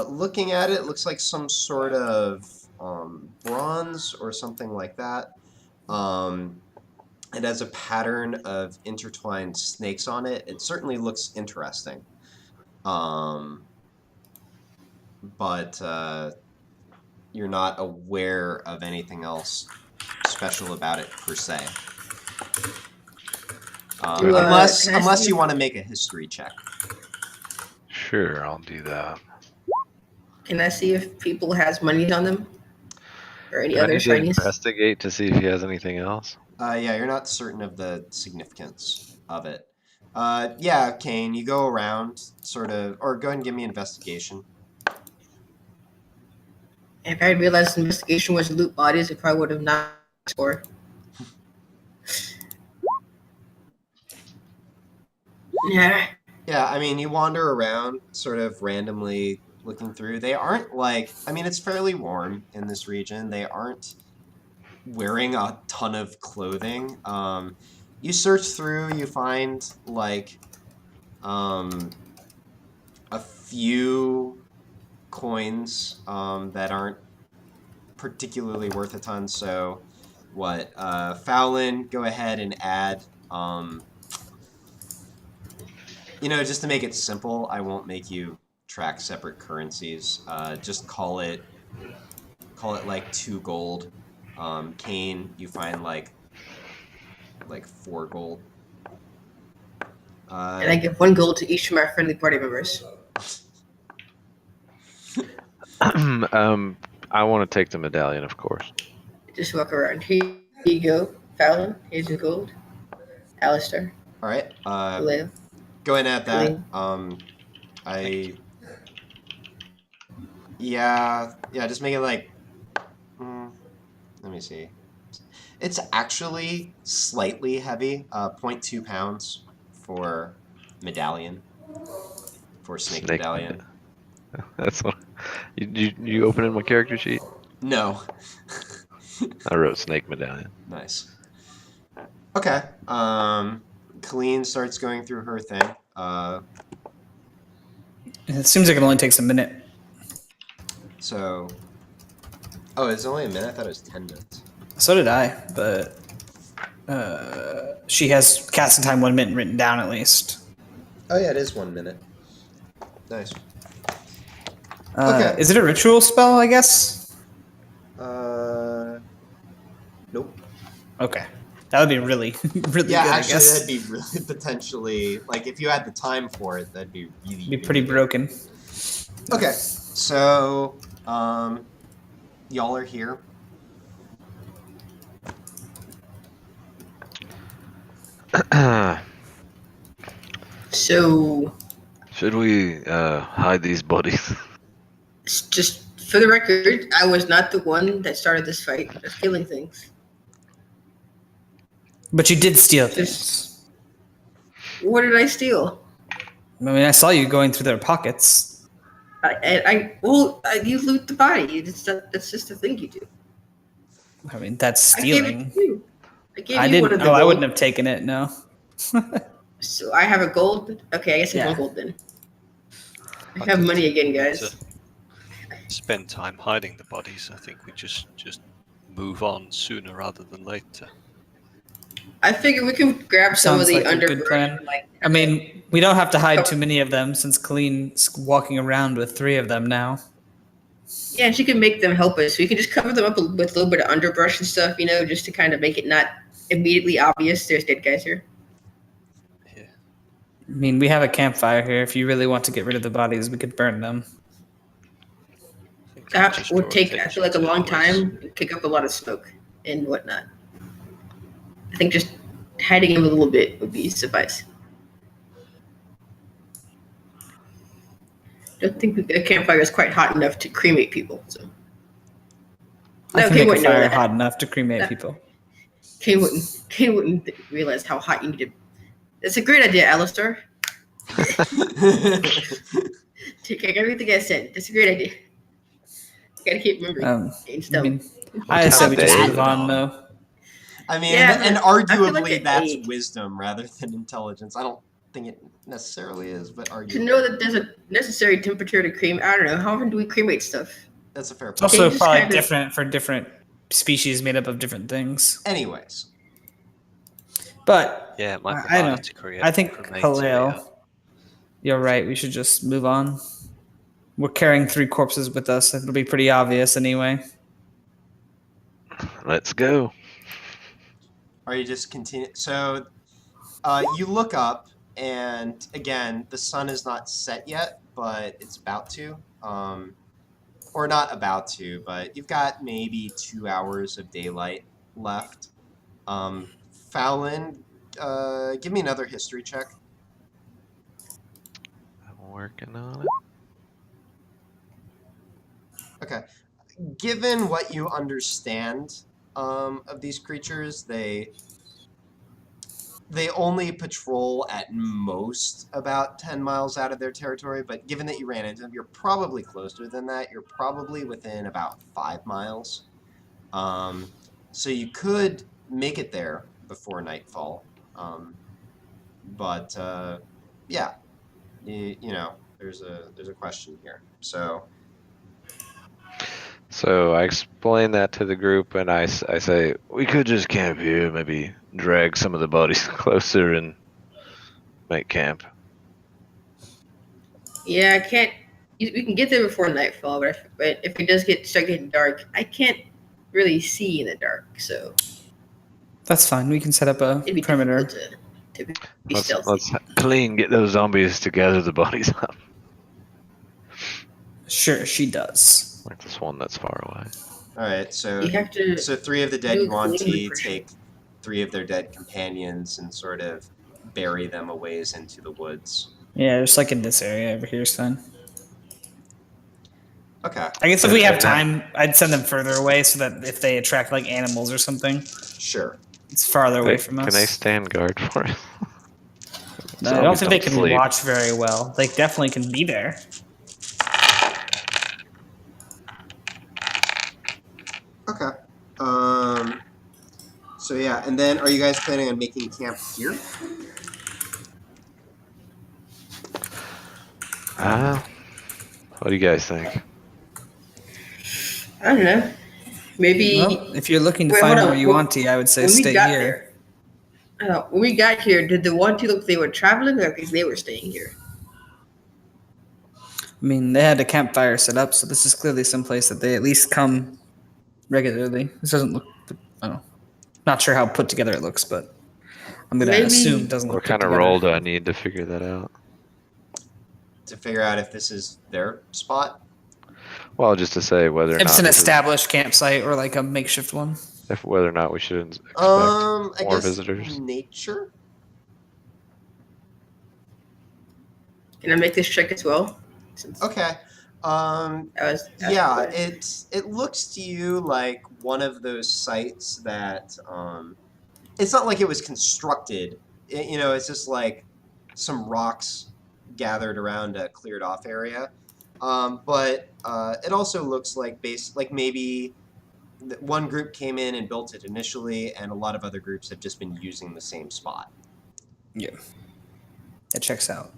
Looking at it, looks like some sort of bronze or something like that. It has a pattern of intertwined snakes on it. It certainly looks interesting. But you're not aware of anything else special about it per se. Unless you want to make a history check. Sure, I'll do that. Can I see if people has monies on them? Or any Do I other need to shinies? investigate to see if he has anything else? Yeah, you're not certain of the significance of it. Yeah, Kane, you go around, sort of, or go ahead and give me an investigation. If I had realized investigation was loot bodies, I probably would have not scored. Yeah. Yeah, I mean, you wander around, sort of randomly looking through. They aren't like, I mean, it's fairly warm in this region. They aren't wearing a ton of clothing. You search through, you find like a few coins that aren't particularly worth a ton. So, what? Fowlin, go ahead and add. Just to make it simple, I won't make you track separate currencies. Just call it like 2 gold. Kane, you find like 4 gold. And I give 1 gold to each of my friendly party members. I want to take the medallion, of course. Just walk around. Here you go, Fallon. Here's your gold. Alistair. All right. Leo. Go ahead and add that. Yeah, just make it like. Let me see. It's actually slightly heavy. 0.2 pounds for medallion. For snake medallion. That's what you open in my character sheet. No. I wrote snake medallion. Nice. Okay. Colleen starts going through her thing. It seems like it only takes a minute. So. Oh, it's only a minute? I thought it was 10 minutes. So did I, but she has casting time 1 minute written down at least. Oh yeah, it is 1 minute. Nice. Okay. Is it a ritual spell, I guess? Nope. Okay. That would be really, really Yeah, good, actually, I guess. that'd be really potentially, like, if you had the time for it, that'd be really, Be pretty broken. Okay, so, y'all are here. So, should we hide these bodies? just for the record, I was not the one that started this fight. Just killing things. But you did steal things. What did I steal? I mean, I saw you going through their pockets. You loot the body. That's just a thing you do. I mean, that's stealing. I gave you one of the I gold. wouldn't have taken it, no. So I have a gold. Okay, I guess it's 1 gold then. I have money again, guys. Spend time hiding the bodies. I think we just move on sooner rather than later. I figure we can grab some of Sounds the like a good underground. plan. I mean, we don't have to hide too many of them since Colleen's walking around with 3 of them now. Yeah, and she can make them help us. We can just cover them up with a little bit of underbrush and stuff, just to kind of make it not immediately obvious there's dead guys here. Yeah. I mean, we have a campfire here. If you really want to get rid of the bodies, we could burn them. That would take, I feel like, a long time and kick up a lot of smoke and whatnot. I think just hiding them a little bit would be suffice. I don't think the campfire is quite hot enough to cremate people. So I can make a fire hot enough to cremate people. Kane wouldn't realize how hot you need to. It's a great idea, Alistair. Take everything I said. That's a great idea. Gotta keep remembering. I said we just move on, though. I mean, and arguably like that's wisdom rather than intelligence. I don't think it necessarily is, but arguably. To know that there's a necessary temperature to cremate, I don't know. How often do we cremate stuff? That's a fair point. It's also probably different for different species made up of different things. Anyways. But yeah, it might be I don't know. to create I think Halil, you're right. We should just move on. We're carrying 3 corpses with us. It'll be pretty obvious anyway. Let's go. Are you just continue? So, you look up, and again, the sun is not set yet, but it's about to. or not about to, but you've got maybe 2 hours of daylight left. Fallon, give me another history check. I'm working on it. Okay. Given what you understand of these creatures, they only patrol at most about 10 miles out of their territory, but given that you ran into them, you're probably closer than that. You're probably within about 5 miles. So you could make it there before nightfall. But yeah, you know, there's a question here. So I explain that to the group, and I say, we could just camp here, maybe drag some of the bodies closer and make camp. Yeah, I can't. We can get there before nightfall, but if it does start getting dark, I can't really see in the dark, so That's fine. We can set up a it'd be perimeter. difficult to be stealthy. Let's clean, get those zombies to gather the bodies up. Sure, she does. Like this one that's far away. all right, so You have to. so 3 of the dead do Yuan-Ti clean take 3 of their dead companions and sort of bury them a ways into the woods. Yeah, just like in this area over here is fine. Okay, I guess if we have time, I'd send them further away so that if they attract like animals or something, sure. it's farther away from us. Can they stand guard for us? No, I don't think they can sleep. watch very well. They definitely can be there. Okay. So yeah, and then are you guys planning on making camp here? What do you guys think? I don't know. Maybe Well, if you're looking to Wait, find hold more on. Yuan-Ti, I would say when we stay got here. when we got here, did the one two look like they were traveling or like they were staying here? I mean, they had a campfire set up, so this is clearly someplace that they at least come regularly. This doesn't look, I don't know. Not sure how put together it looks, but I'm going to Maybe- assume it doesn't look What put kind of together. roll do I need to figure that out? To figure out if this is their spot? Well, just to say whether or If it's not an this is- established campsite or like a makeshift one. if whether or not we should expect I more guess visitors. nature? Can I make this check as well? Since Okay. I was Yeah, it looks to you like one of those sites that it's not like it was constructed. You know, it's just like some rocks gathered around a cleared off area. But it also looks like maybe one group came in and built it initially, and a lot of other groups have just been using the same spot. Yeah. It checks out.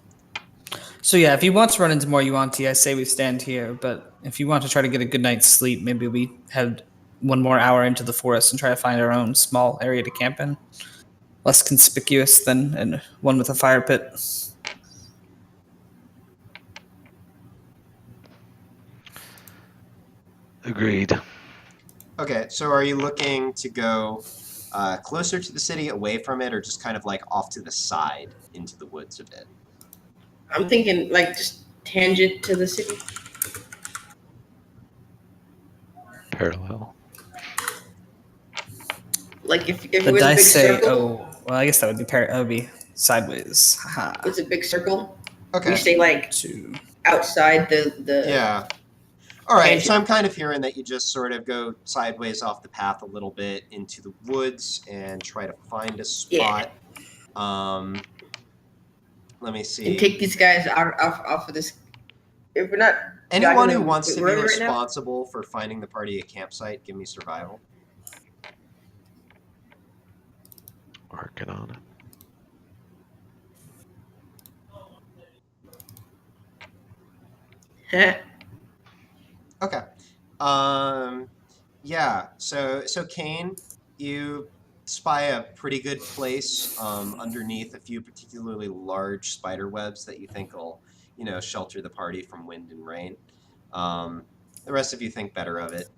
So yeah, if you want to run into more Yuan-Ti, I say we stand here. But if you want to try to get a good night's sleep, maybe we head one more hour into the forest and try to find our own small area to camp in. Less conspicuous than one with a fire pit. Agreed. Okay, so are you looking to go closer to the city, away from it, or just kind of like off to the side into the woods a bit? I'm thinking like just tangent to the city. Parallel. Like if The it was a big dice say, circle, "Oh, well, I guess that would be sideways." Haha. it's a big circle. Okay. We stay like 2. outside the Yeah. All right, so tangent. I'm kind of hearing that you just sort of go sideways off the path a little bit into the woods and try to find a spot. Let me see. and take these guys off of this. If we're not Anyone guiding who them, wants to be where are they right now? responsible for finding the party a campsite, give me survival. Working on it. Okay. Yeah. So Kane, you spy a pretty good place underneath a few particularly large spider webs that you think will, shelter the party from wind and rain. The rest of you think better of it.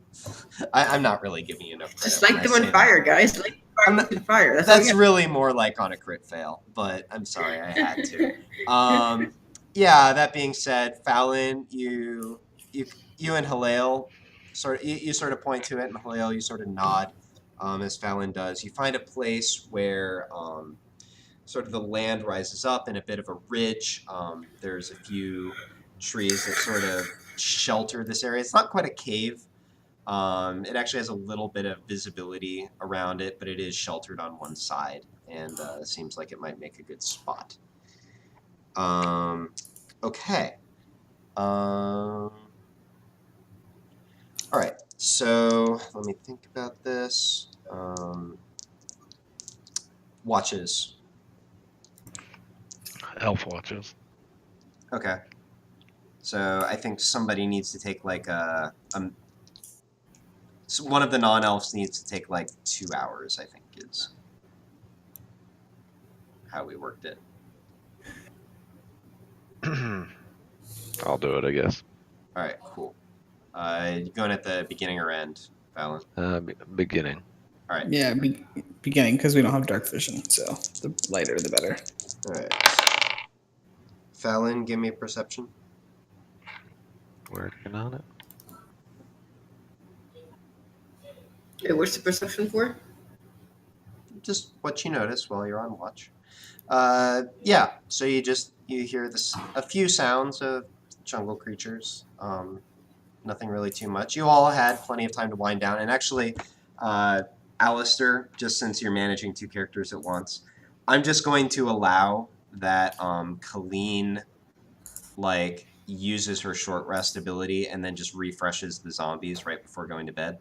I'm not really giving you enough credit. Just when light I them say on that. fire, guys. Light I'm them not- on fire. That's all That's we got. really more like on a crit fail, but I'm sorry, I had to. Yeah, that being said, Fallon, you you and Halil you sort of point to it, and Halil, you sort of nod, as Fallon does. You find a place where sort of the land rises up in a bit of a ridge. There's a few trees that sort of shelter this area. It's not quite a cave. It actually has a little bit of visibility around it, but it is sheltered on one side, and seems like it might make a good spot. Okay. All right. So let me think about this. Watches. Elf watches. Okay. So I think somebody needs to take like so one of the non-elves needs to take like 2 hours, I think, is how we worked it. I'll do it, I guess. All right, cool. You going at the beginning or end, Fallon? Beginning. All right. Yeah, beginning, because we don't have dark vision, so the lighter the better. All right. Fallon, give me a perception. Working on it. Hey, what's the perception for? Just what you notice while you're on watch. Yeah. So you hear a few sounds of jungle creatures. Nothing really too much. You all had plenty of time to wind down, and actually, Alistair, just since you're managing 2 characters at once, I'm just going to allow that Colleen uses her short rest ability and then just refreshes the zombies right before going to bed.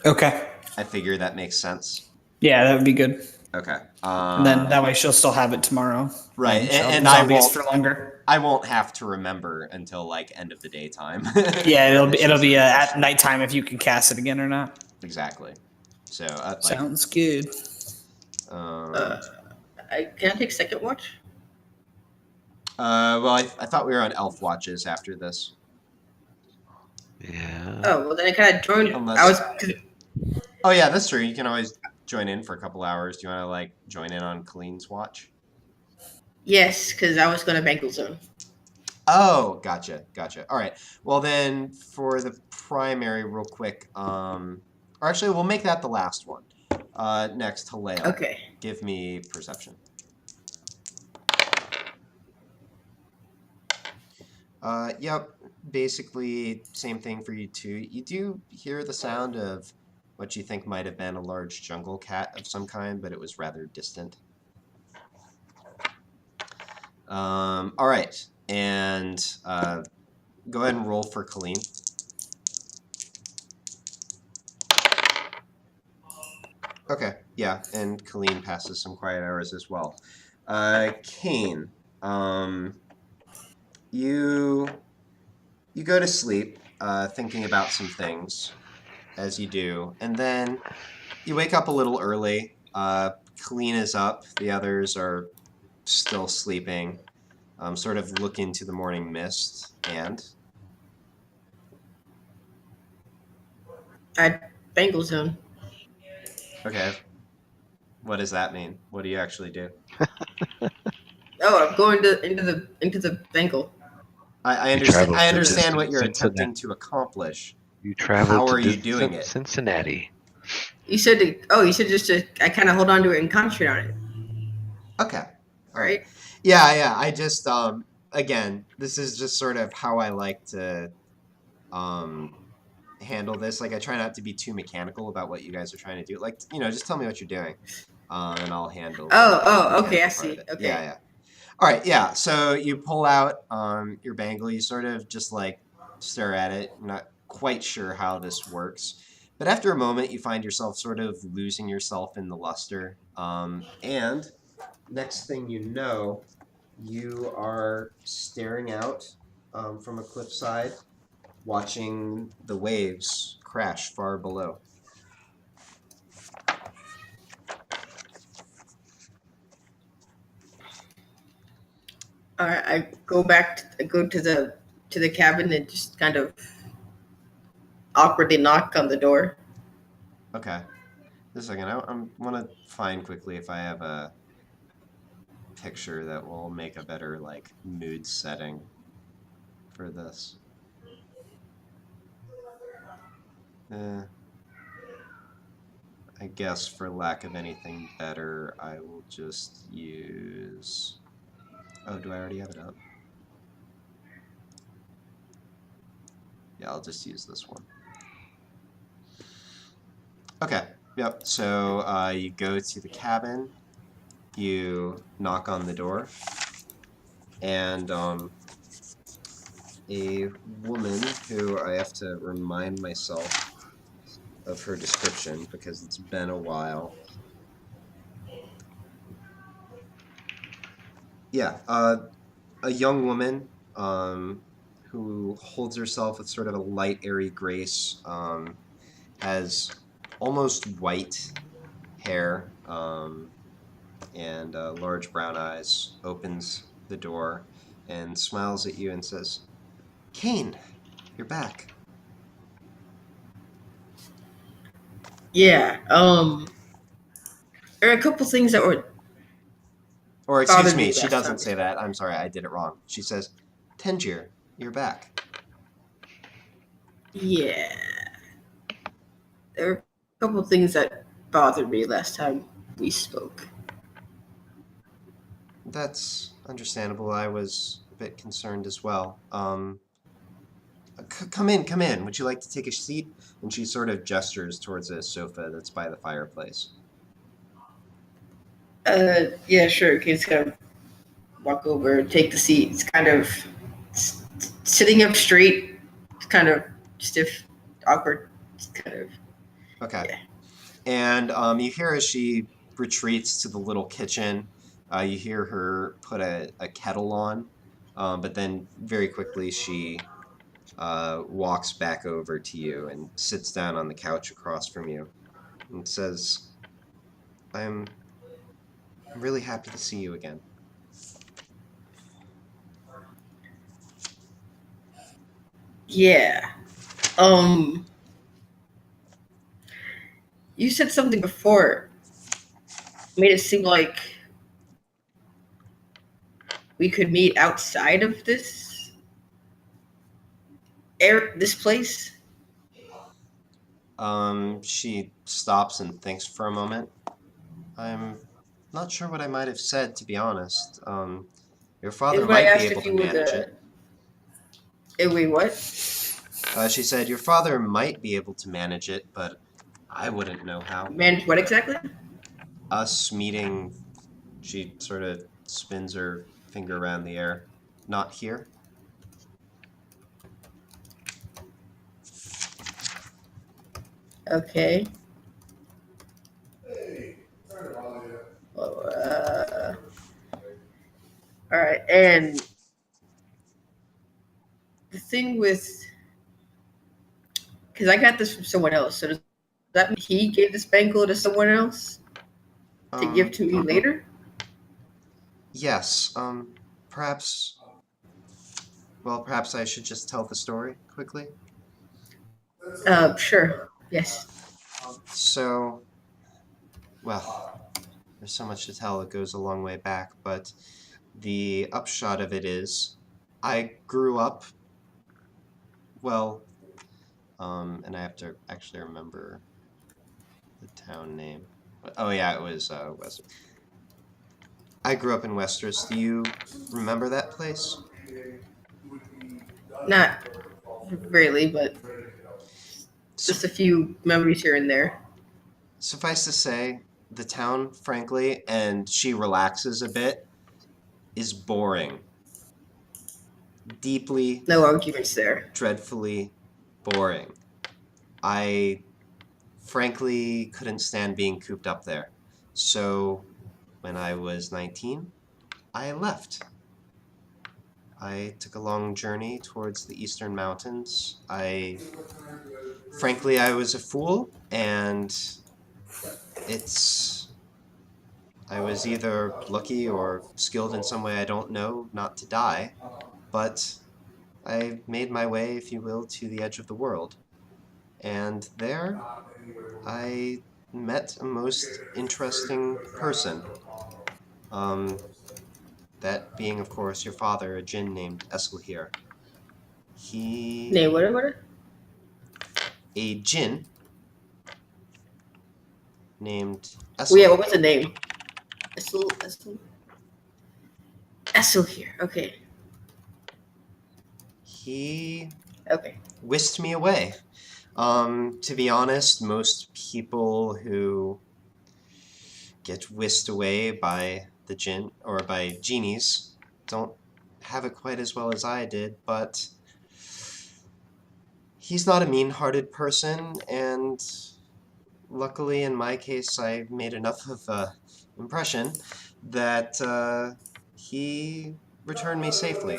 Okay. I figure that makes sense. Yeah, that would be good. Okay. And then that way she'll still have it tomorrow. Right, and zombies for longer. I won't have to remember until end of the day time. Yeah, it'll be at nighttime if you can cast it again or not. Exactly. So sounds good. Can I take second watch? Well, I thought we were on elf watches after this. Yeah. Oh, well then I kind of joined. Oh yeah, that's true. You can always join in for a couple hours. Do you want to join in on Colleen's watch? Yes, because I was going to Bangle Zone. Oh, gotcha. All right. Well then, for the primary, real quick. Or actually, we'll make that the last one. Next, Halil. Okay. Give me perception. Yep. Basically, same thing for you two. You do hear the sound of what you think might have been a large jungle cat of some kind, but it was rather distant. All right. And go ahead and roll for Colleen. Okay, yeah, and Colleen passes some quiet hours as well. Kane, you go to sleep thinking about some things, as you do, and then you wake up a little early. Colleen is up, the others are still sleeping. Sort of look into the morning mist, and At Bangle Zone. okay, what does that mean? What do you actually do? Oh, I'm going into the Bangle. I understand what you're attempting to accomplish. You travel. How are you doing it? Cincinnati. You said just to I kind of hold on to it and concentrate on it. Okay. All right. Yeah. I just again, this is just sort of how I like to handle this. I try not to be too mechanical about what you guys are trying to do. Just tell me what you're doing, and I'll handle. Okay, I see. Okay. Yeah. All right, yeah. So you pull out your bangle. You sort of just stare at it, not quite sure how this works. But after a moment, you find yourself sort of losing yourself in the luster. And next thing you know, you are staring out from a cliffside, watching the waves crash far below. All right. I go to the cabin and just kind of awkwardly knock on the door. Okay. Just a second. I want to find quickly if I have a picture that will make a better mood setting for this. I guess for lack of anything better, I will just use... Oh, do I already have it up? Yeah, I'll just use this one. Okay, yep, so you go to the cabin, you knock on the door, and a woman who I have to remind myself of her description because it's been a while. Yeah, a young woman who holds herself with sort of a light, airy grace, has almost white hair and large brown eyes, opens the door and smiles at you and says, "Kane, you're back." Yeah. There are a couple things that were Or excuse bothered me, me she last time. doesn't say that. I'm sorry, I did it wrong. She says, "Tangier, you're back." Yeah. There were a couple things that bothered me last time we spoke. That's understandable. I was a bit concerned as well. Come in, come in. Would you like to take a seat? And she sort of gestures towards a sofa that's by the fireplace. Yeah, sure. Kids kind of walk over, take the seat. It's kind of sitting up straight. It's kind of stiff, awkward. It's kind of Okay. yeah. And you hear as she retreats to the little kitchen, you hear her put a kettle on, but then very quickly she walks back over to you and sits down on the couch across from you and says, I'm really happy to see you again. Yeah. You said something before. Made it seem like we could meet outside of this place. She stops and thinks for a moment. I'm not sure what I might have said, to be honest. Your father And when I might be asked able if to you would, manage it. wait, what? She said, your father might be able to manage it, but I wouldn't know how. Manage what exactly? Us meeting, she sort of spins her finger around the air. Not here. Okay. Well, all right. And the thing with, because I got this from someone else, so does that mean he gave this bangle to someone else to give to me later? Yes. Perhaps. Well, perhaps I should just tell the story quickly. Sure. Yes. So, well, there's so much to tell. It goes a long way back, but the upshot of it is, I grew up. Well, and I have to actually remember the town name. Oh yeah, it was West. I grew up in Westeros. Do you remember that place? Not really, but just a few memories here and there. Suffice to say, the town, frankly, and she relaxes a bit, is boring. Deeply, No arguments there. dreadfully boring. I frankly couldn't stand being cooped up there. So when I was 19, I left. I took a long journey towards the Eastern Mountains. Frankly, I was a fool, and I was either lucky or skilled in some way I don't know not to die, but I made my way, if you will, to the edge of the world. And there, I met a most interesting person. That being, of course, your father, a djinn named Eskelhir. He... Nay, what? a djinn named Oh Essel. yeah, what was the name? Essel here. Okay. He Okay. whisked me away. To be honest, most people who get whisked away by the djinn or by genies don't have it quite as well as I did, but he's not a mean-hearted person, and luckily in my case I made enough of an impression that he returned me safely.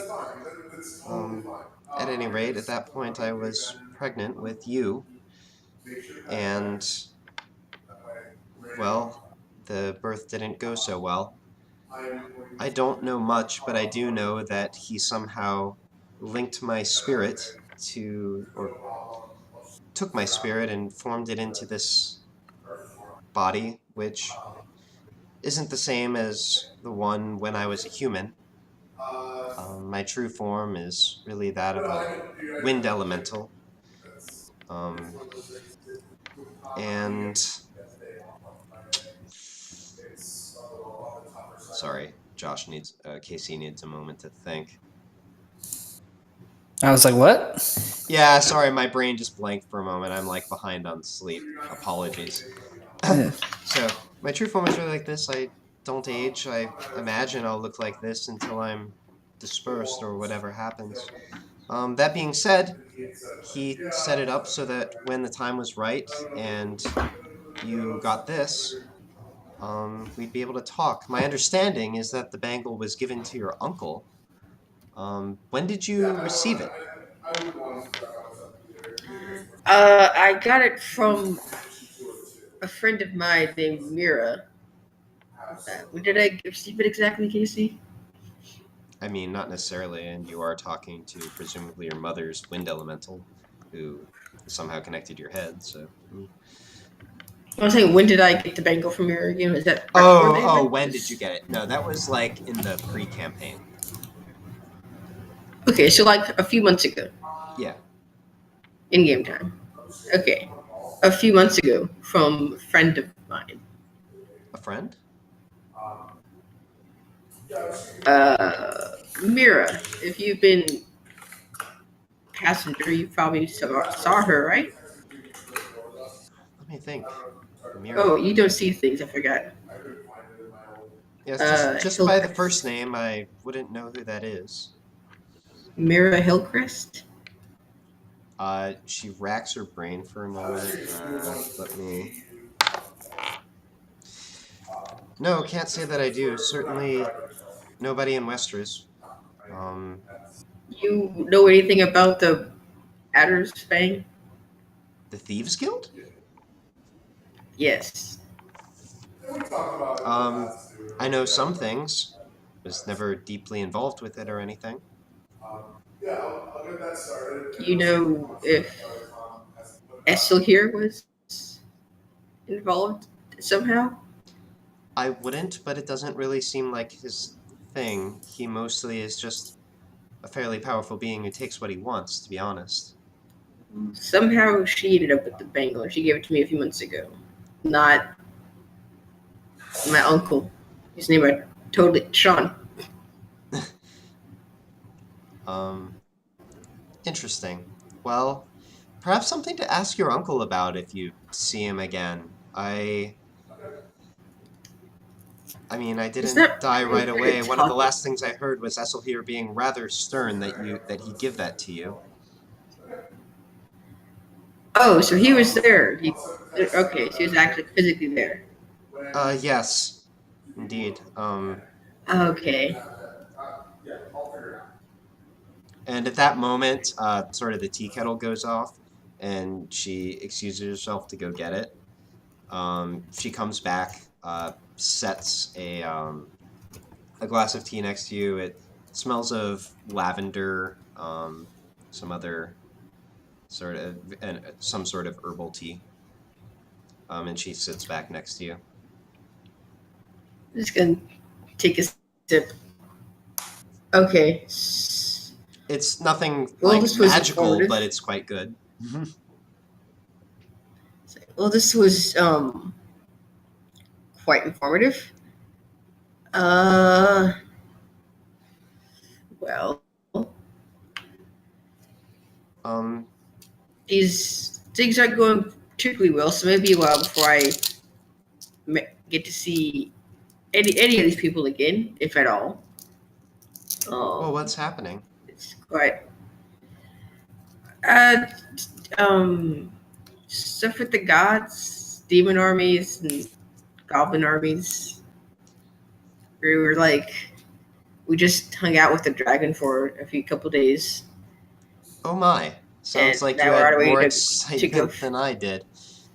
At any rate, at that point I was pregnant with you, and, well, the birth didn't go so well. I don't know much, but I do know that he somehow linked my spirit to, or took my spirit and formed it into this body, which isn't the same as the one when I was a human. My true form is really that of a wind elemental. And sorry, Casey needs a moment to think. I was like, what? Yeah, sorry, my brain just blanked for a moment. I'm like behind on sleep. Apologies. Yeah. So, my true form is really like this. I don't age. I imagine I'll look like this until I'm dispersed or whatever happens. That being said, he set it up so that when the time was right and you got this, we'd be able to talk. My understanding is that the bangle was given to your uncle. When did you receive it? I got it from a friend of mine named Mira. When did I receive it exactly, Casey? I mean, not necessarily, and you are talking to presumably your mother's wind elemental, who somehow connected your head, so... I was saying, when did I get the bangle from Mira again? Was that before the event? When did you get it? No, that was like in the pre-campaign. Okay, so like a few months ago. Yeah. In game time. Okay. A few months ago from a friend of mine. A friend? Mira, if you've been passenger, you probably saw her, right? Let me think. Mira. Oh, you don't see things, I forgot. Yes, just by the first name, I wouldn't know who that is. Mira Hillcrest? She racks her brain for a moment. Let me... No, can't say that I do. Certainly nobody in Westeros. You know anything about the Adder's Fang? The Thieves Guild? Yes. I know some things. Was never deeply involved with it or anything. You know if Essel here was involved somehow? I wouldn't, but it doesn't really seem like his thing. He mostly is just a fairly powerful being who takes what he wants, to be honest. Somehow she ended up with the bangle, and she gave it to me a few months ago. Not my uncle. His name I totally Sean. Interesting. Well, perhaps something to ask your uncle about if you see him again. I mean, I didn't die right away. One of the last things I heard was Esselhir being rather stern that he give that to you. Oh, so he was there. Okay, so he was actually physically there. Yes, indeed. Okay. And at that moment, sort of the tea kettle goes off, and she excuses herself to go get it. She comes back, sets a glass of tea next to you. It smells of lavender, some other sort of, and some sort of herbal tea. And she sits back next to you. I'm just gonna take a sip. Okay. It's nothing Well, like this was magical, informative. but it's quite good. Well, this was quite informative. Well, these things aren't going particularly well, so maybe a while before I get to see any of these people again, if at all. Well, what's happening? It's quite stuff with the gods, demon armies, and goblin armies. We just hung out with the dragon for a couple days. Oh my. Sounds And like now you we're on had our way more to excitement than I did.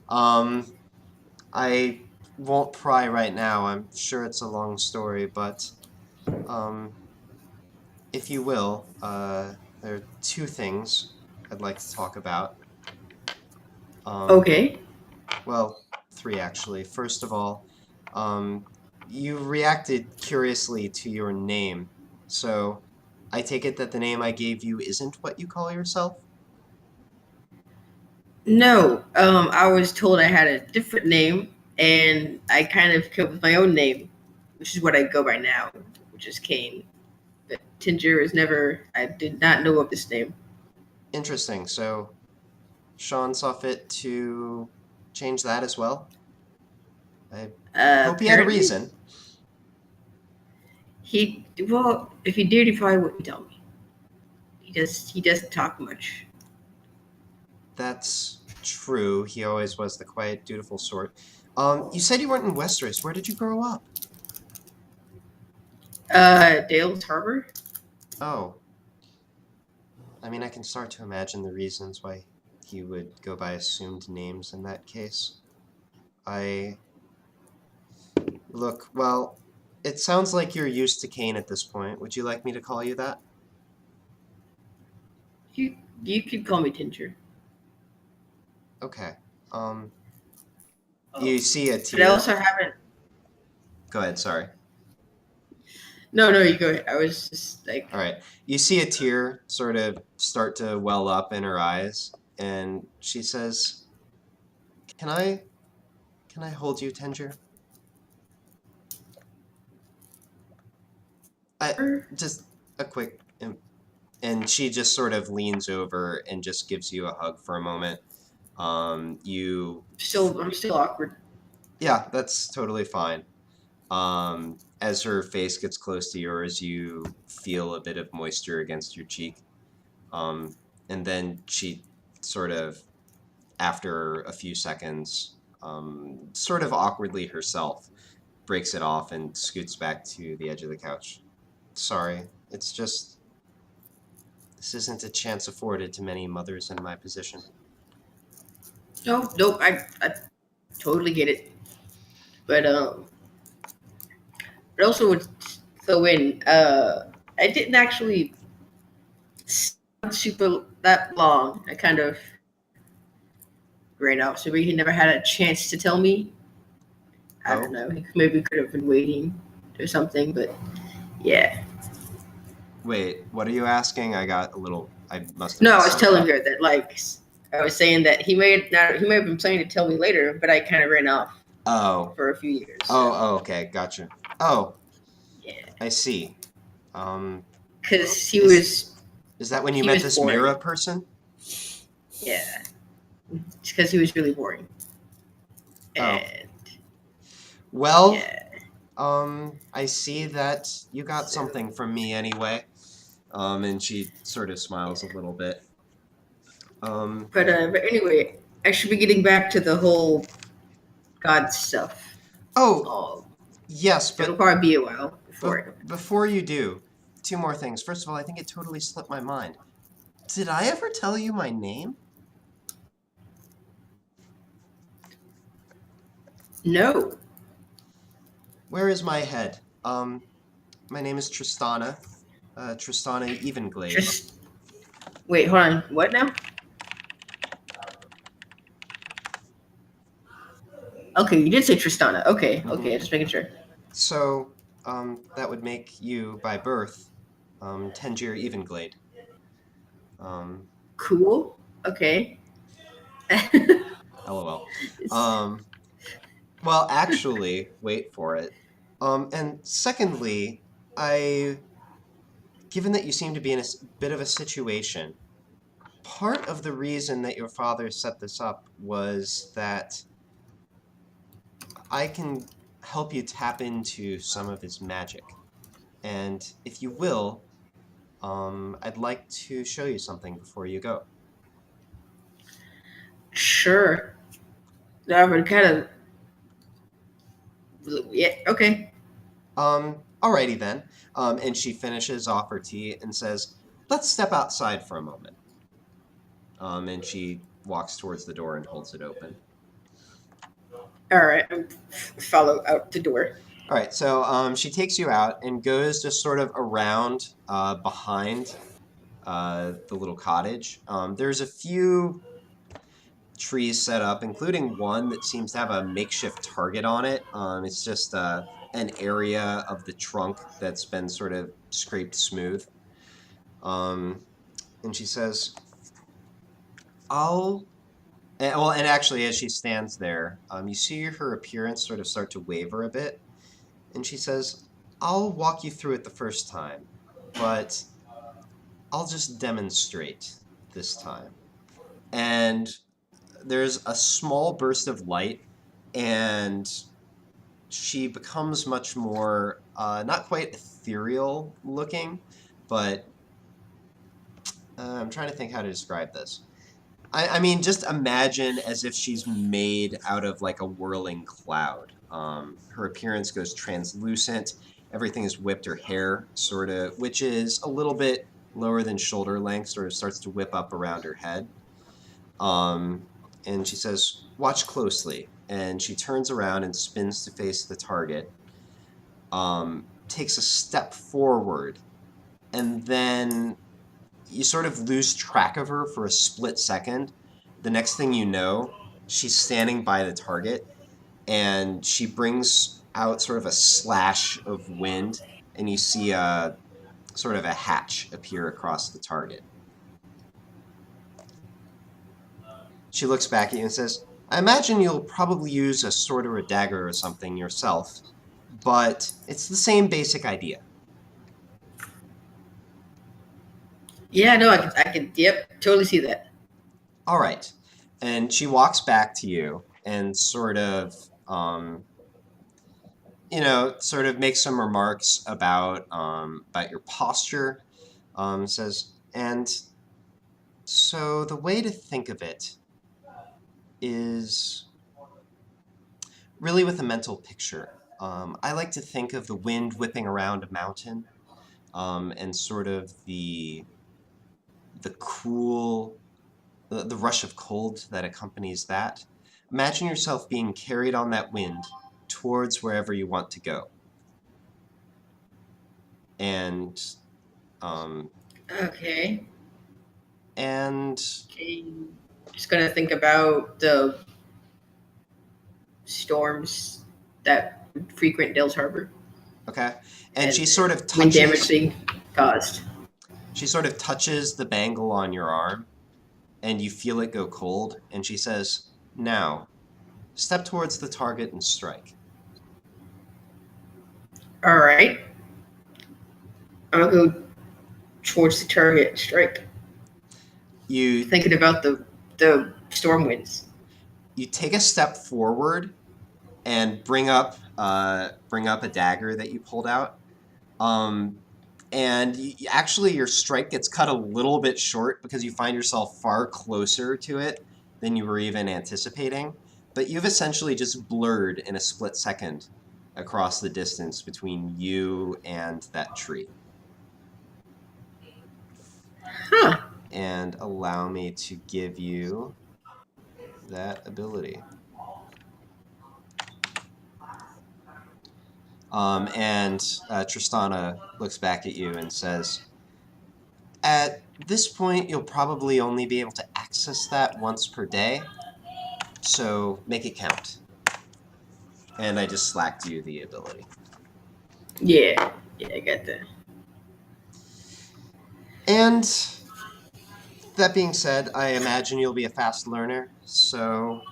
I won't pry right now. I'm sure it's a long story, but if you will, there are two things I'd like to talk about. Okay. Well, three actually. First of all, you reacted curiously to your name, so I take it that the name I gave you isn't what you call yourself? No, I was told I had a different name, and I kind of came up with my own name, which is what I go by now, which is Kane. But Tinger is never. I did not know of this name. Interesting. So Sean saw fit to change that as well? I hope he had a Apparently, reason. if he did, he probably wouldn't tell me. He doesn't talk much. That's true. He always was the quiet, dutiful sort. You said you weren't in Westeros. Where did you grow up? Dale's Harbor. Oh. I mean, I can start to imagine the reasons why he would go by assumed names in that case. Look, well, it sounds like you're used to Kane at this point. Would you like me to call you that? You could call me Tinger. Okay. You see a But I tear. also haven't. Go ahead, sorry. No, you go ahead. I was just like. All right. You see a tear sort of start to well up in her eyes, and she says, Can I hold you, Tinger? Just a quick, and she just sort of leans over and just gives you a hug for a moment. I'm still awkward. Yeah, that's totally fine. As her face gets close to yours, you feel a bit of moisture against your cheek. And then she sort of, after a few seconds, sort of awkwardly herself, breaks it off and scoots back to the edge of the couch. Sorry, it's just, this isn't a chance afforded to many mothers in my position. Nope. I totally get it. But also would throw in. I didn't actually sound super that long. I kind of ran out, so he never had a chance to tell me. I don't know. He maybe could have been waiting or something, but yeah. Wait, what are you asking? I got a little. I must have. No, I was telling her that I was saying that he may have been planning to tell me later, but I kind of ran off. Oh. For a few years. Oh, okay, gotcha. Oh. Yeah. I see. Because he was. Is that when you met this boring. Mira person? Yeah. Because he was really boring. And. Well. Yeah. I see that you got something from me anyway. And she sort of smiles a little bit. But anyway, I should be getting back to the whole God stuff. Oh, yes, but it'll probably be a while before you do, two more things. First of all, I think it totally slipped my mind. Did I ever tell you my name? No. Where is my head? My name is Tristana. Tristana Evenglade. Wait, hold on. What now? Okay, you did say Tristana. Okay, just making sure. So, that would make you, by birth, Tinger Evenglade. Cool. Okay. LOL. Well, actually, wait for it. And secondly, given that you seem to be in a bit of a situation, part of the reason that your father set this up was that I can help you tap into some of his magic. And if you will, I'd like to show you something before you go. Sure. That would kind of. Yeah. Okay. Alrighty then. And she finishes off her tea and says, "Let's step outside for a moment." And she walks towards the door and holds it open. All right. Follow out the door. All right, so she takes you out and goes just sort of around behind the little cottage. There's a few trees set up, including one that seems to have a makeshift target on it. It's just an area of the trunk that's been sort of scraped smooth. And she says, and actually, as she stands there, you see her appearance sort of start to waver a bit. And she says, "I'll walk you through it the first time, but I'll just demonstrate this time." And there's a small burst of light, and she becomes much more, not quite ethereal looking, but I'm trying to think how to describe this. I mean, just imagine as if she's made out of like a whirling cloud. Her appearance goes translucent. Everything is whipped. Her hair sort of, which is a little bit lower than shoulder length, sort of starts to whip up around her head. And she says, "Watch closely." And she turns around and spins to face the target. Takes a step forward, and then you sort of lose track of her for a split second. The next thing you know, she's standing by the target, and she brings out sort of a slash of wind, and you see a sort of a hatch appear across the target. She looks back at you and says, "I imagine you'll probably use a sword or a dagger or something yourself, but it's the same basic idea." Yeah. No. I can. Yep. Totally see that. All right. And she walks back to you and sort of, sort of makes some remarks about your posture. Says, and so the way to think of it is really with a mental picture. I like to think of the wind whipping around a mountain, and sort of the cool, the rush of cold that accompanies that. Imagine yourself being carried on that wind towards wherever you want to go. And Okay. and Just gonna think about the storms that frequent Dale's Harbor. okay. And she sort of Wind damage touches being caused. the bangle on your arm, and you feel it go cold, and she says, "Now, step towards the target and strike." All right. I'll go towards the target and strike. You Thinking about the storm winds. you take a step forward and bring up a dagger that you pulled out. And actually your strike gets cut a little bit short because you find yourself far closer to it than you were even anticipating. But you've essentially just blurred in a split second across the distance between you and that tree. Huh. And allow me to give you that ability. And Tristana looks back at you and says, "At this point, you'll probably only be able to access that once per day, so make it count." And I just slacked you the ability. Yeah, I got that. And that being said, I imagine you'll be a fast learner, so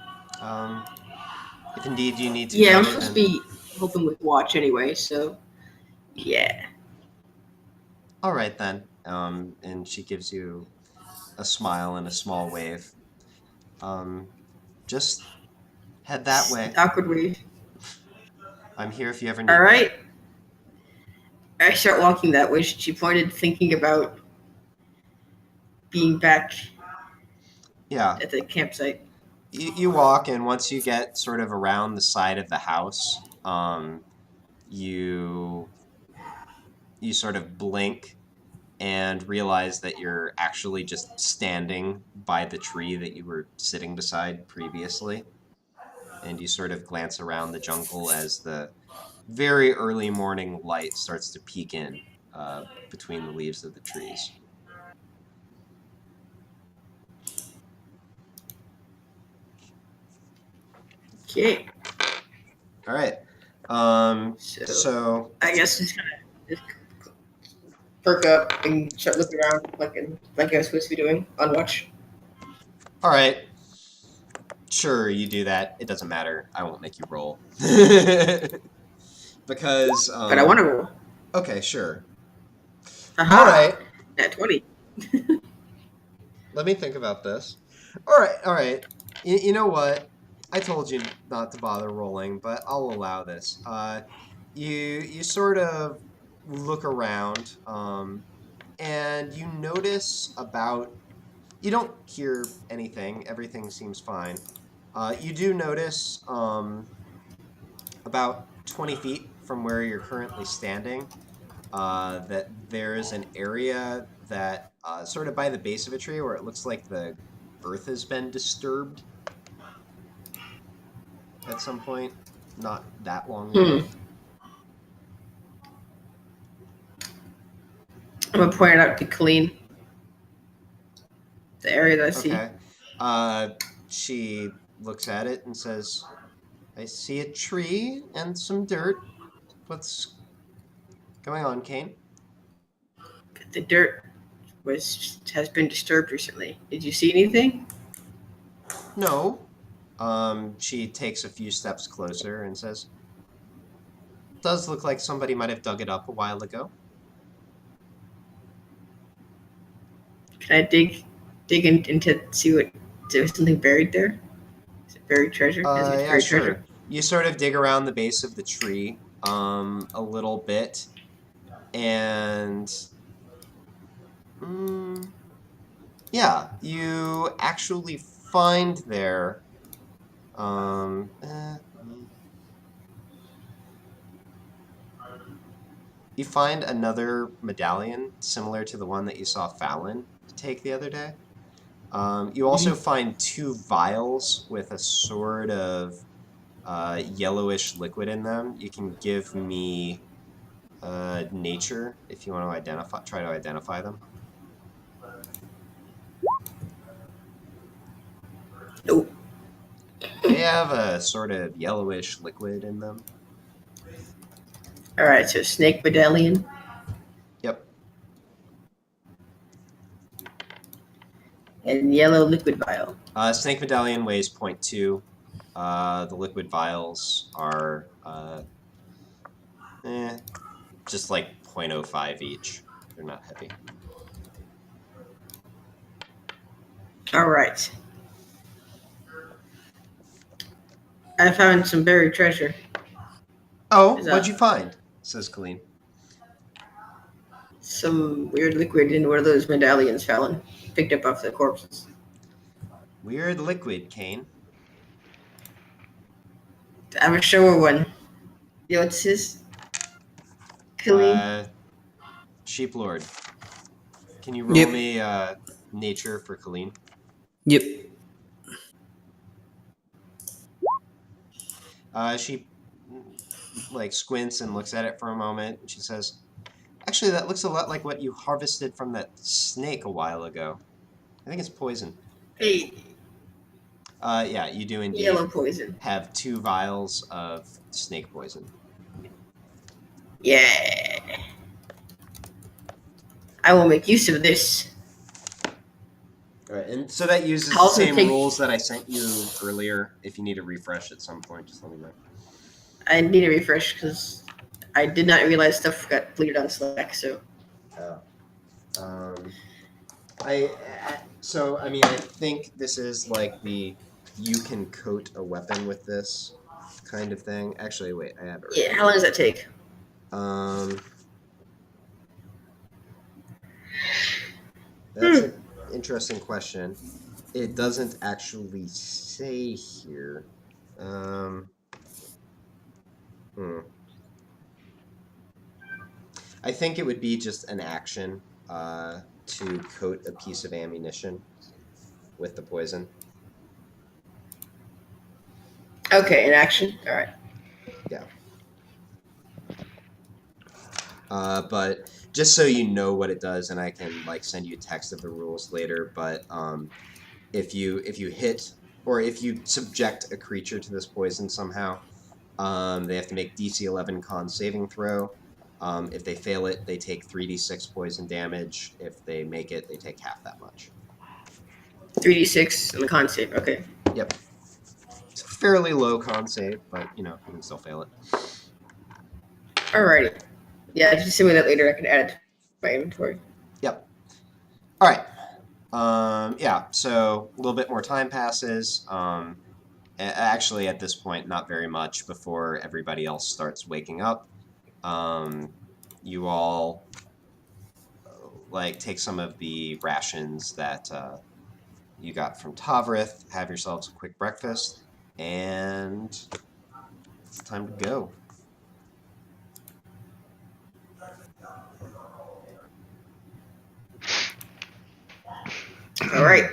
If indeed you need to Yeah, I'm judge it, supposed to then be helping with watch anyway, so yeah. all right then. And she gives you a smile and a small wave. Just head that way. Awkward wave. I'm here if you ever All need me. right. I start walking that way. She pointed, thinking about being back Yeah. at the campsite. You walk, and once you get sort of around the side of the house, you you sort of blink and realize that you're actually just standing by the tree that you were sitting beside previously. And you sort of glance around the jungle as the very early morning light starts to peek in between the leaves of the trees. Okay. All right. So So I guess just kind of just perk up and start looking around like I was supposed to be doing on watch. all right. Sure, you do that. It doesn't matter. I won't make you roll. Because, But I want to roll. okay, sure. Aha! All right. At 20. Let me think about this. All right. You know what? I told you not to bother rolling, but I'll allow this. You sort of look around, and you notice about. You don't hear anything. Everything seems fine. You do notice about 20 feet from where you're currently standing that there's an area that sort of by the base of a tree where it looks like the earth has been disturbed at some point, not that long ago. I'm gonna point it out to Colleen. The area that I see. Okay. She looks at it and says, I see a tree and some dirt. What's going on, Kane? The dirt has been disturbed recently. Did you see anything? No. She takes a few steps closer and says, does look like somebody might have dug it up a while ago. Can I dig into see what there's something buried there? Is it buried treasure? Is it Yeah, buried sure. treasure? You sort of dig around the base of the tree a little bit, and yeah, you actually find there you find another medallion similar to the one that you saw Fallon take the other day. You also find two vials with a sort of yellowish liquid in them. You can give me nature if you want to try to identify them. Nope. They have a sort of yellowish liquid in them. All right, so snake medallion. Yep. And yellow liquid vial. Snake medallion weighs 0.2. The liquid vials are just like 0.05 each. They're not heavy. All right. I found some buried treasure. Oh, what'd you find? Says Colleen. Some weird liquid in one of those medallions, Fallon. Picked up off the corpses. Weird liquid, Kane. I'm gonna show her one. You know what's his? Colleen? Sheep Lord. Can you roll me nature for Colleen? Yep. She like squints and looks at it for a moment. And she says, actually, that looks a lot like what you harvested from that snake a while ago. I think it's poison. Hey. Yeah, you do indeed Yellow poison. have 2 vials of snake poison. Yeah. I will make use of this. All right, and so that uses the How's it same take- rules that I sent you earlier. If you need to refresh at some point, just let me know. I need a refresh because I did not realize stuff got deleted on Slack. So I mean, I think this is like the you can coat a weapon with this kind of thing. Actually, wait, I have it right yeah, how long does that take? That's an interesting question. It doesn't actually say here. I think it would be just an action to coat a piece of ammunition with the poison. Okay, in action. All right. Yeah. But just so you know what it does, and I can like send you a text of the rules later. But if you hit or if you subject a creature to this poison somehow, they have to make DC 11 con saving throw. If they fail it, they take 3d6 poison damage. If they make it, they take half that much. 3d6 and the con save. Okay. Yep. It's a fairly low con save, but you know you can still fail it. Alrighty. Yeah, just send me that later. I can add it to my inventory. Yep. All right. Yeah. So a little bit more time passes. Actually, at this point, not very much before everybody else starts waking up. You all like take some of the rations that you got from Tavrith, have yourselves a quick breakfast, and it's time to go. All right.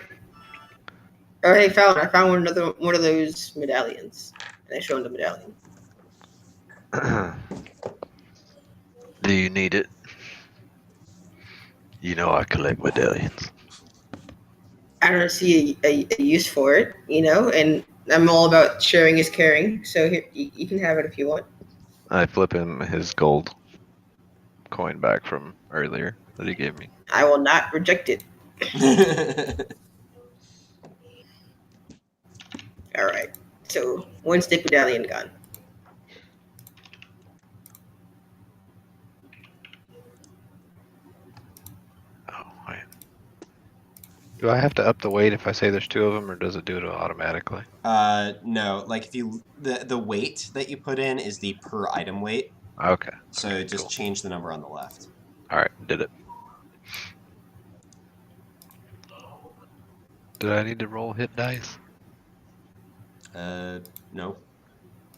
Oh, hey, I found one of those medallions, and I showed him the medallion. Do you need it? You know I collect medallions. I don't see a use for it, you know, and I'm all about sharing is caring. So here, you can have it if you want. I flip him his gold coin back from earlier that he gave me. I will not reject it. All right. So one stick medallion gone. Oh, wait. Do I have to up the weight if I say there's two of them, or does it do it automatically? No. Like if you the weight that you put in is the per item weight. Okay. So okay, just cool. change the number on the left. All right, did it. Did I need to roll hit dice? No.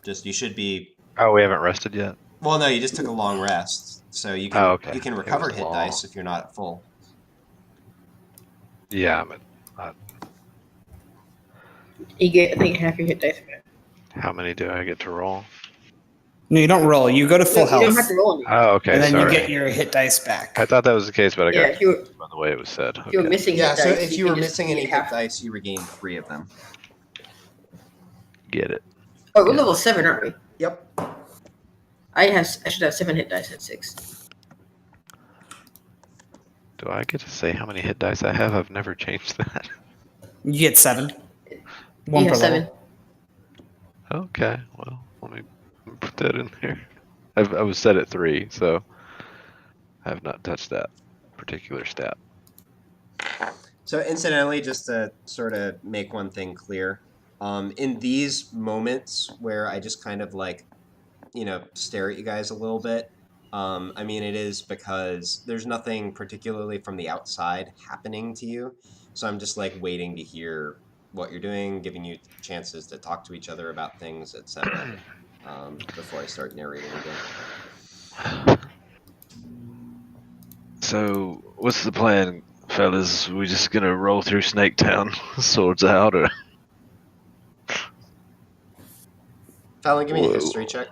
Just you should be. Oh, we haven't rested yet. Well, no, you just took a long rest, so you can Okay. you can It recover was hit long. dice if you're not at full. Yeah, You get, I think, half your hit dice back. how many do I get to roll? No, you don't roll. You go to full You health, don't have to roll anything. Oh, okay. and then sorry. you get your hit dice back. I thought that was the case, but I Yeah, got if you were, confused by the way it was said. if you were Okay. missing Yeah, hit so dice, if you were could just missing any get hit half. dice, you regain 3 of them. Get it. Oh, we're level 7, aren't we? Yep. I should have 7 hit dice at 6. Do I get to say how many hit dice I have? I've never changed that. You get 7. One You per have level. 7. Okay, well, let me put that in there. I was set at 3, so I have not touched that particular stat. So incidentally, just to sort of make one thing clear, in these moments where I just kind of like, stare at you guys a little bit, I mean, it is because there's nothing particularly from the outside happening to you. So I'm just like waiting to hear what you're doing, giving you chances to talk to each other about things, etc. Before I start narrating again. So, what's the plan, fellas? We just gonna roll through Snake Town, swords out, or? Fallon, give me a Whoa. history check.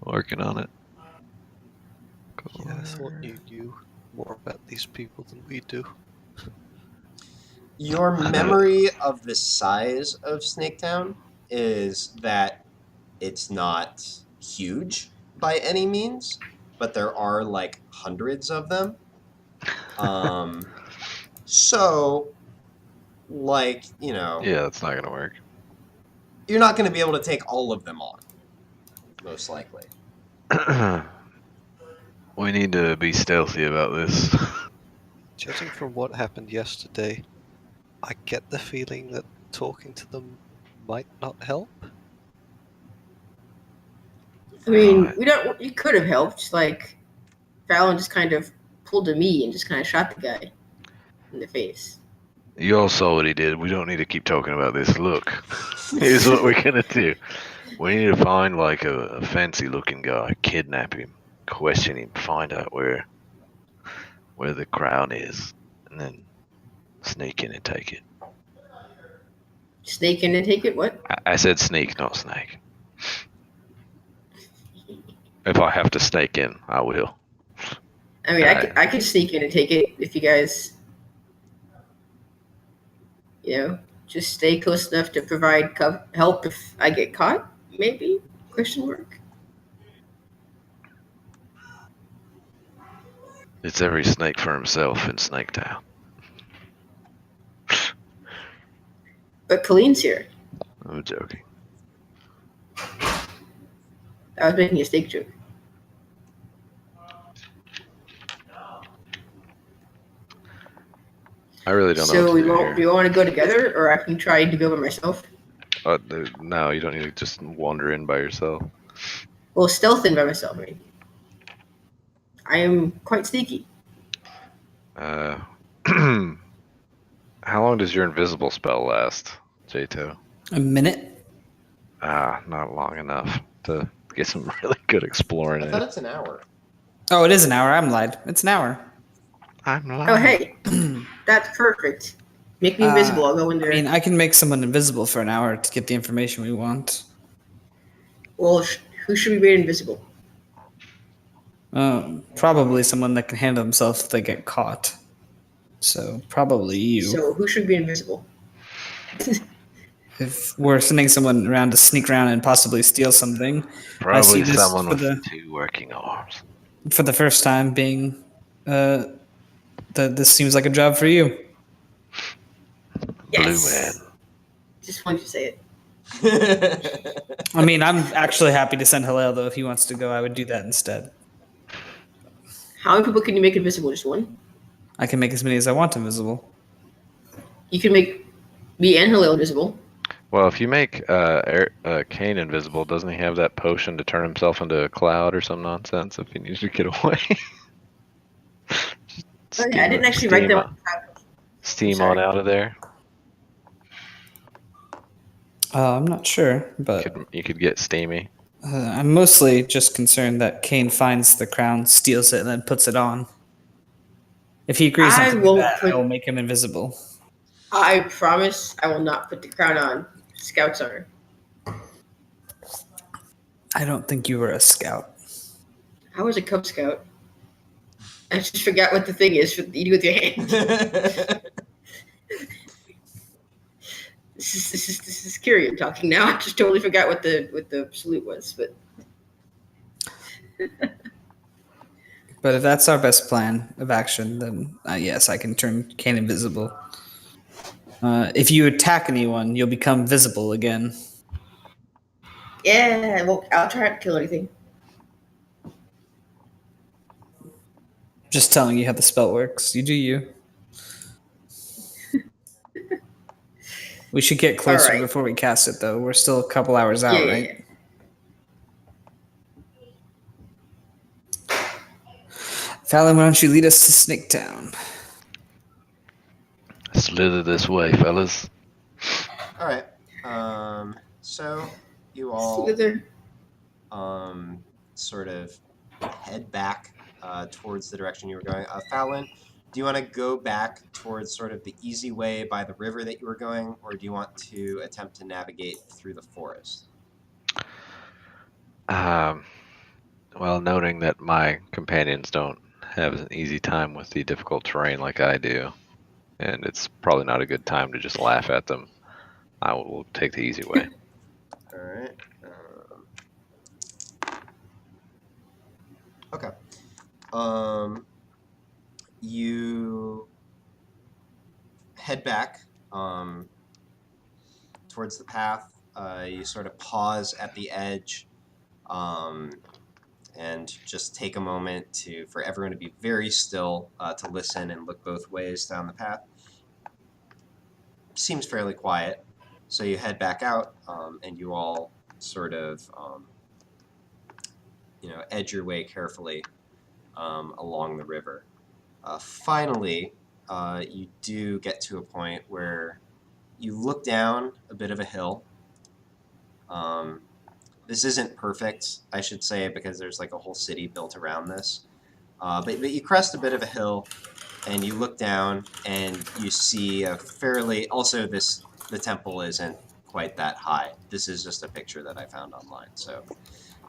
Working on it. Yeah, I thought you knew more about these people than we do. Your memory of the size of Snaketown is that it's not huge by any means, but there are like hundreds of them. So, like, you know, Yeah, that's not gonna work. you're not going to be able to take all of them on, most likely. We need to be stealthy about this. Judging from what happened yesterday, I get the feeling that talking to them might not help. I mean, Right. we don't. You could have helped. Like Fallon just kind of pulled a me and just kind of shot the guy in the face. You all saw what he did. We don't need to keep talking about this. Look, here's what we're gonna do. We need to find like a fancy-looking guy, kidnap him, question him, find out where the crown is, and then sneak in and take it. Snake in and take it. What? I said sneak, not snake. If I have to snake in, I will. I mean, I could sneak in and take it if you guys, just stay close enough to provide help if I get caught. Maybe? Question mark. It's every snake for himself in Snake Town. But Colleen's here. I'm joking. I was making a snake joke. I really don't know. So what to do do here. you want to go together, or I can try to go by myself? No, you don't need to just wander in by yourself. Well, stealth in by myself, right? I am quite sneaky. How long does your invisible spell last, Jato? A minute? Not long enough to get some really good exploring I in. thought it's an hour. Oh, it is an hour. I'm lied. It's an hour. I'm lying. Oh, hey, that's perfect. Make me invisible. I'll go in I there. mean, I can make someone invisible for an hour to get the information we want. Well, who should we make invisible? Probably someone that can handle themselves if they get caught. So probably you. So who should be invisible? If we're sending someone around to sneak around and possibly steal something, I see Probably this someone for with the 2 working arms. for the first time being that this seems like a job for you. Yes. Blue man. Just wanted to say it. I mean, I'm actually happy to send Halil, though. If he wants to go, I would do that instead. How many people can you make invisible? Just one? I can make as many as I want invisible. You can make me and Halil invisible. Well, if you make Kane invisible, doesn't he have that potion to turn himself into a cloud or some nonsense if he needs to get away? Oh, yeah, I didn't actually write that. Steam on out of there. I'm not sure, but You could get steamy. I'm mostly just concerned that Kane finds the crown, steals it, and then puts it on. If he agrees not to do that, I will make him invisible. I promise I will not put the crown on. Scout's honor. I don't think you were a scout. I was a Cub Scout. I just forgot what the thing is for you do with your hand. This is Kyrian talking now. I just totally forgot what the salute was, but. But if that's our best plan of action, then yes, I can turn Kane invisible. If you attack anyone, you'll become visible again. Yeah, well, I'll try not to kill anything. Just telling you how the spell works. You do you. We should get closer before we cast it, though. We're still a couple hours out, right? Yeah. Fallon, why don't you lead us to Snake Town? Slither this way, fellas. All right. So you all sort of head back towards the direction you were going. Fallon, do you want to go back towards sort of the easy way by the river that you were going, or do you want to attempt to navigate through the forest? Well, noting that my companions don't have an easy time with the difficult terrain like I do, and it's probably not a good time to just laugh at them, I will take the easy way. All right. Okay. You head back towards the path. You sort of pause at the edge and just take a moment for everyone to be very still to listen and look both ways down the path. Seems fairly quiet. So you head back out and you all sort of edge your way carefully along the river. Finally, you do get to a point where you look down a bit of a hill. This isn't perfect, I should say, because there's like a whole city built around this. But you crest a bit of a hill, and you look down, and you see a fairly... Also, the temple isn't quite that high. This is just a picture that I found online. So,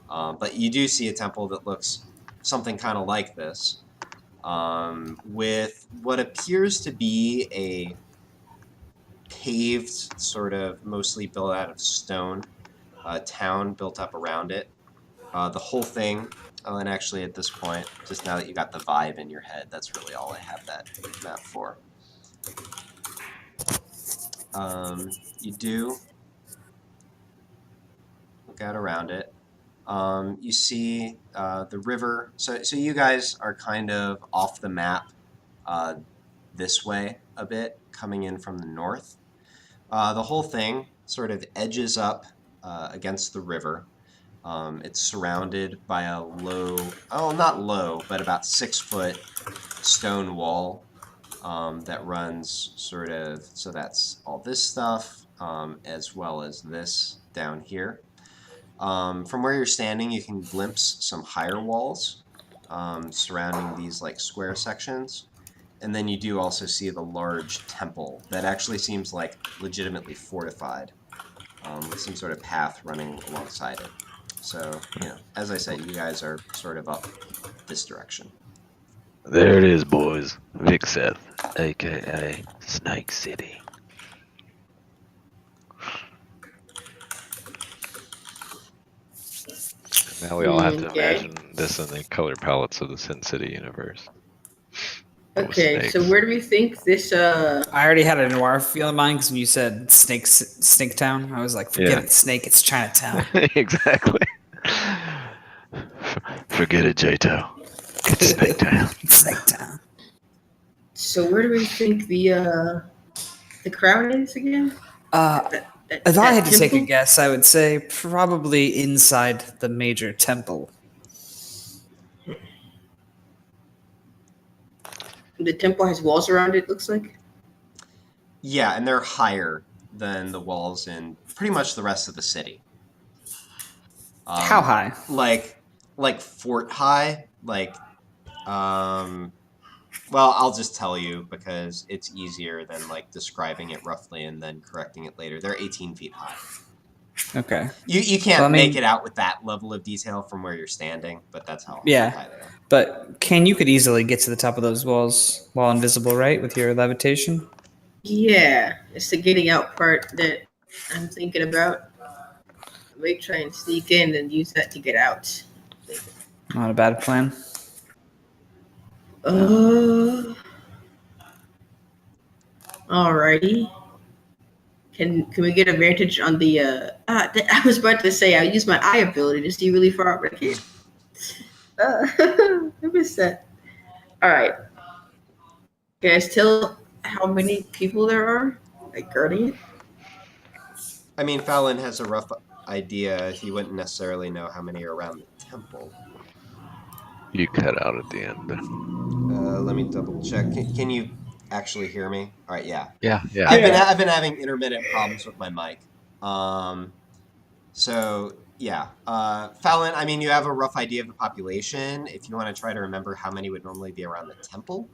but you do see a temple that looks something kind of like this, with what appears to be a paved, sort of mostly built out of stone, town built up around it. The whole thing, and actually at this point, just now that you got the vibe in your head, that's really all I have that map for. You do look out around it. You see the river. So you guys are kind of off the map this way a bit, coming in from the north. The whole thing sort of edges up against the river. It's surrounded by a low, not low, but about 6 foot stone wall that runs sort of, so that's all this stuff, as well as this down here. From where you're standing, you can glimpse some higher walls surrounding these like square sections. And then you do also see the large temple that actually seems like legitimately fortified, with some sort of path running alongside it. So, as I said, you guys are sort of up this direction. There it is, boys. Viksseth, a.k.a. Snake City. Now we all have to imagine this in the color palettes of the Sin City universe. Okay, so where do we think this... I already had a noir feel in mind because when you said Snake Town, I was like, forget it, Snake, it's Chinatown. Exactly. Forget it, Jato. It's Snake Town. Snake Town. So where do we think the crowd is again? If I had to take a guess, I would say probably inside the major temple. The temple has walls around it, looks like? Yeah, and they're higher than the walls in pretty much the rest of the city. How high? Like fort high. Well, I'll just tell you because it's easier than like describing it roughly and then correcting it later. They're 18 feet high. Okay. You can't make it out with that level of detail from where you're standing, but that's how high they are. But you could easily get to the top of those walls while invisible, right, with your levitation? Yeah, it's the getting out part that I'm thinking about. I may try and sneak in and use that to get out. Not a bad plan. Alrighty. Can we get advantage on the I was about to say I use my eye ability to see really far out, but I can't. I missed that. Alright. Guys, tell how many people there are, like, guarding it? I mean, Fallon has a rough idea. He wouldn't necessarily know how many are around the temple. You cut out at the end. Let me double check. Can you actually hear me? All right, yeah. Yeah. I've been having intermittent problems with my mic. So yeah, Fallon. I mean, you have a rough idea of the population. If you want to try to remember how many would normally be around the temple,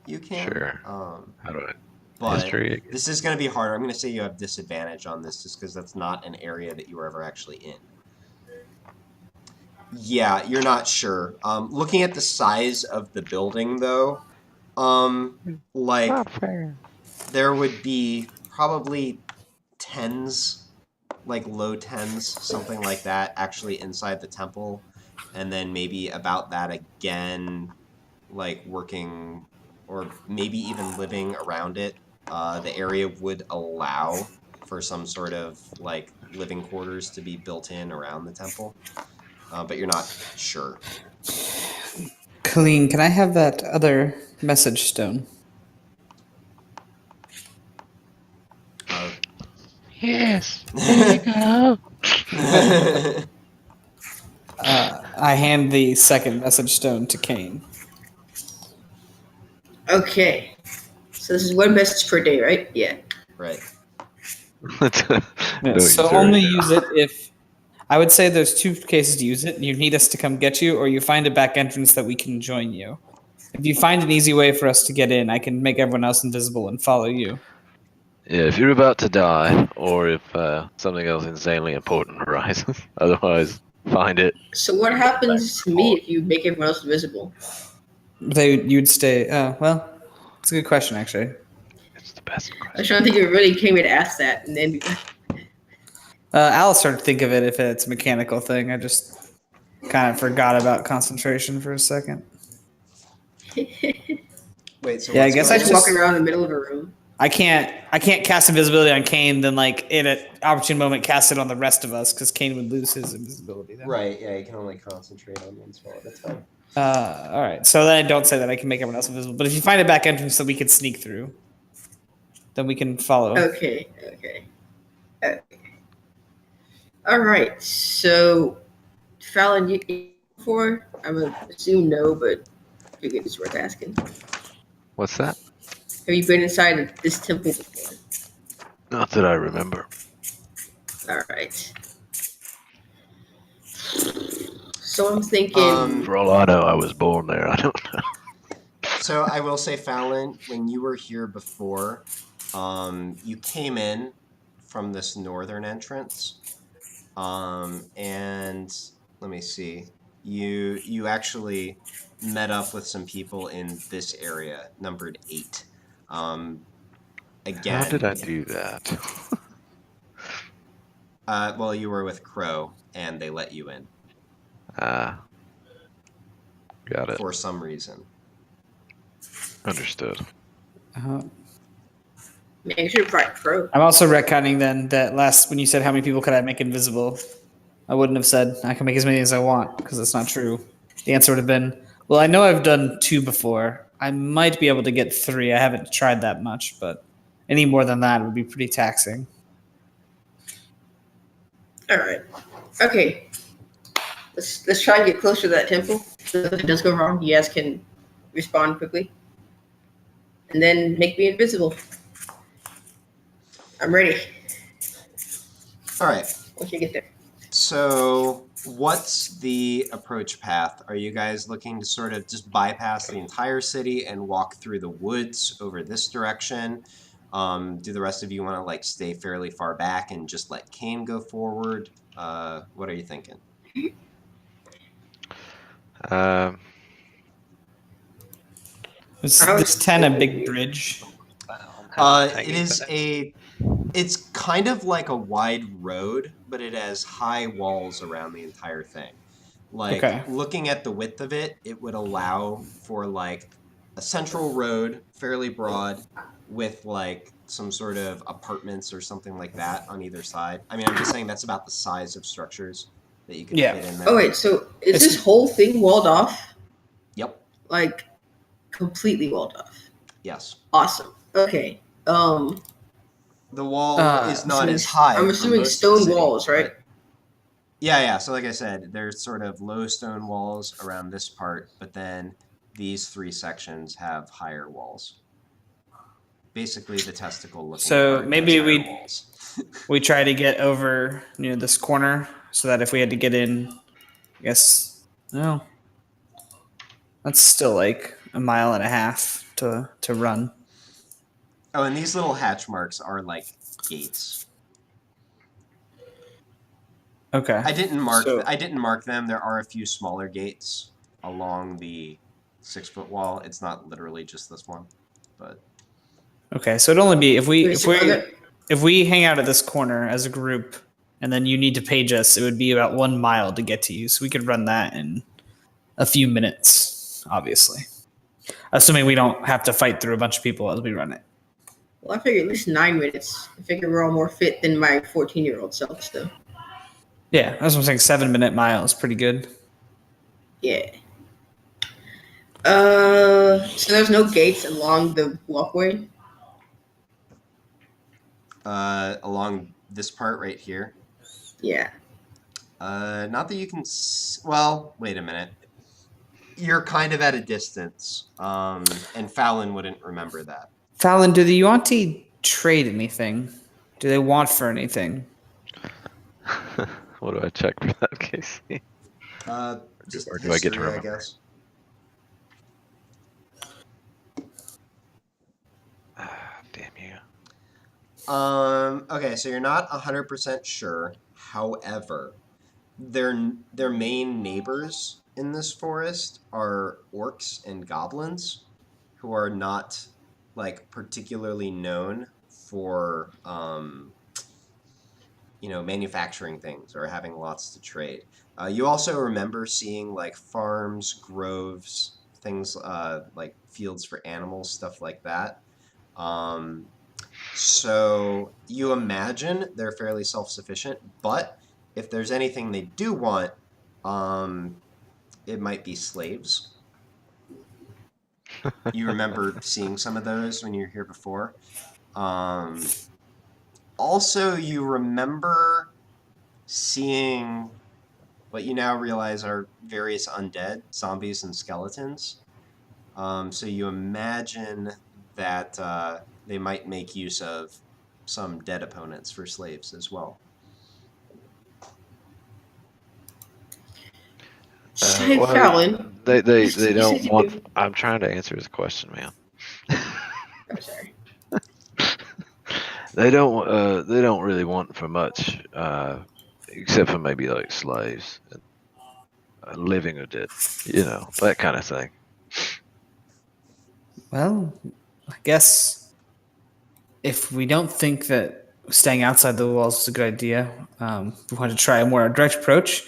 you can. Sure. How do I? But History. This is going to be harder. I'm going to say you have disadvantage on this just because that's not an area that you were ever actually in. Yeah, you're not sure. Looking at the size of the building, though, like, there would be probably tens, like low tens, something like that, actually inside the temple, and then maybe about that again, like working, or maybe even living around it, the area would allow for some sort of like living quarters to be built in around the temple, but you're not sure. Colleen, can I have that other message stone? Yes. There you go. I hand the second message stone to Kane. Okay. So this is one message per day, right? Yeah. Right. Yeah, so only use it if I would say there's two cases to use it. You need us to come get you, or you find a back entrance that we can join you. If you find an easy way for us to get in, I can make everyone else invisible and follow you. Yeah, if you're about to die, or if something else insanely important arises, otherwise, find it. So what happens to me if you make everyone else invisible? You'd stay. Well, it's a good question, actually. It's the best I question. was trying to think if it really came in to ask that, and then I'll start to think of it if it's a mechanical thing. I just kind of forgot about concentration for a second. Wait, so Yeah, I what's guess going I just on? walking around in the middle of a room. I can't cast invisibility on Kane, then like in an opportune moment cast it on the rest of us because Kane would lose his invisibility then. Right, yeah, you can only concentrate on one spell at a time. All right. So then I don't say that I can make everyone else invisible. But if you find a back entrance that we can sneak through, then we can follow. Okay. All right. So, Fallon, you before? I'm gonna assume no, but I figured it's worth asking. What's that? Have you been inside of this temple before? Not that I remember. All right. So I'm thinking. For all I know, I was born there. I don't know. So I will say, Fallon, when you were here before, you came in from this northern entrance, and let me see, you actually met up with some people in this area, numbered 8. Again, How did I do that? well, you were with Crow, and they let you in Got it. for some reason. Understood. Make sure Bright Crow. I'm also retconning then that when you said how many people could I make invisible, I wouldn't have said I can make as many as I want because that's not true. The answer would have been, well, I know I've done 2 before. I might be able to get 3. I haven't tried that much, but any more than that would be pretty taxing. All right. Okay. Let's try and get closer to that temple. So if it does go wrong, you guys can respond quickly, and then make me invisible. I'm ready. All right. Once you get there. So what's the approach path? Are you guys looking to sort of just bypass the entire city and walk through the woods over this direction? Do the rest of you want to like stay fairly far back and just let Kane go forward? What are you thinking? Is this 10 a big bridge? It's kind of like a wide road, but it has high walls around the entire thing. Like, Okay. looking at the width of it, it would allow for like a central road, fairly broad, with like some sort of apartments or something like that on either side. I mean, I'm just saying that's about the size of structures that you can fit in there. Oh wait, so is this whole thing walled off? Yep. Like completely walled off. Yes. Awesome. Okay. The wall is not so as high. I'm for assuming most of the stone city, walls, right? but- Yeah. So like I said, there's sort of low stone walls around this part, but then these 3 sections have higher walls. Basically, the testicle looking. So part maybe has higher we- walls. We try to get over this corner so that if we had to get in, I guess, no. That's still like a mile and a half to run. Oh, and these little hatch marks are like gates. Okay. I didn't mark. So- I didn't mark them. There are a few smaller gates along the 6-foot wall. It's not literally just this one, but Okay, so it'd only be if Wait, so if we hang out at this corner as a group, and then you need to page us, it would be about 1 mile to get to you. So we could run that in a few minutes, obviously, assuming we don't have to fight through a bunch of people as we run it. Well, I figure at least 9 minutes. I figure we're all more fit than my 14-year-old self still. Yeah, that's what I'm saying. 7-minute mile is pretty good. Yeah. So there's no gates along the walkway? Along this part right here. Yeah. Not that you can. Well, wait a minute. You're kind of at a distance, and Fallon wouldn't remember that. Fallon, do the Yuan-Ti trade anything? Do they want for anything? What do I check for that, Casey? Just Or do I get to history, I remember? guess. Damn you. Okay, so you're not 100% sure. However, their main neighbors in this forest are orcs and goblins, who are not like particularly known for manufacturing things or having lots to trade. You also remember seeing like farms, groves, things like fields for animals, stuff like that. So you imagine they're fairly self-sufficient, but if there's anything they do want, it might be slaves. You remember seeing some of those when you were here before. Also, you remember seeing what you now realize are various undead, zombies, and skeletons. So you imagine that they might make use of some dead opponents for slaves as well. Hey, Fallon. They You don't said you want. could- I'm trying to answer his question, man. I'm sorry. They don't really want for much, except for maybe like slaves, living or dead, that kind of thing. Well, I guess if we don't think that staying outside the walls is a good idea, we want to try a more direct approach.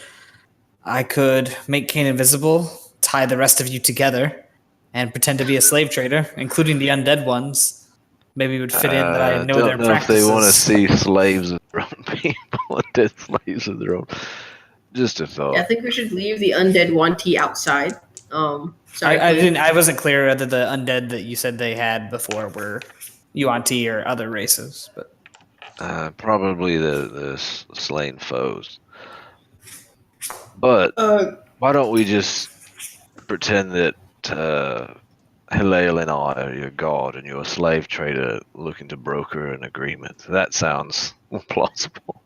I could make Kane invisible, tie the rest of you together, and pretend to be a slave trader, including the undead ones. Maybe it would fit in that I know their Don't know if practices. they want to see slaves of their own people, dead slaves of their own. Just a thought. Yeah, I think we should leave the undead Yuan-Ti outside. Sorry, I Kane. didn't. I wasn't clear whether the undead that you said they had before were Yuan-Ti or other races, but Probably the slain foes. But why don't we just pretend that Hillel and I are your god and you're a slave trader looking to broker an agreement? That sounds plausible.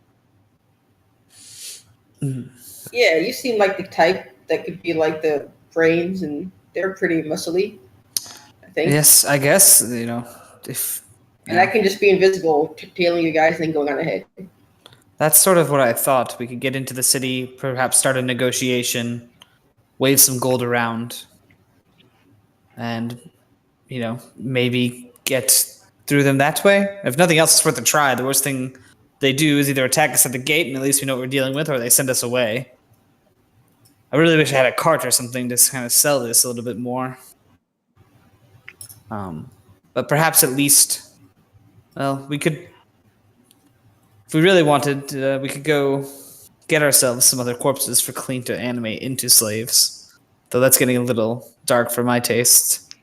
Yeah, you seem like the type that could be like the brains, and they're pretty muscly, I think. yes, I guess if And I can just be invisible, tailing you guys, and then going on ahead. that's sort of what I thought. We could get into the city, perhaps start a negotiation, wave some gold around, and maybe get through them that way. If nothing else, it's worth a try. The worst thing they do is either attack us at the gate, and at least we know what we're dealing with, or they send us away. I really wish I had a cart or something to kind of sell this a little bit more. But perhaps at least, well, we could, if we really wanted, we could go get ourselves some other corpses for clean to animate into slaves. Though that's getting a little dark for my taste.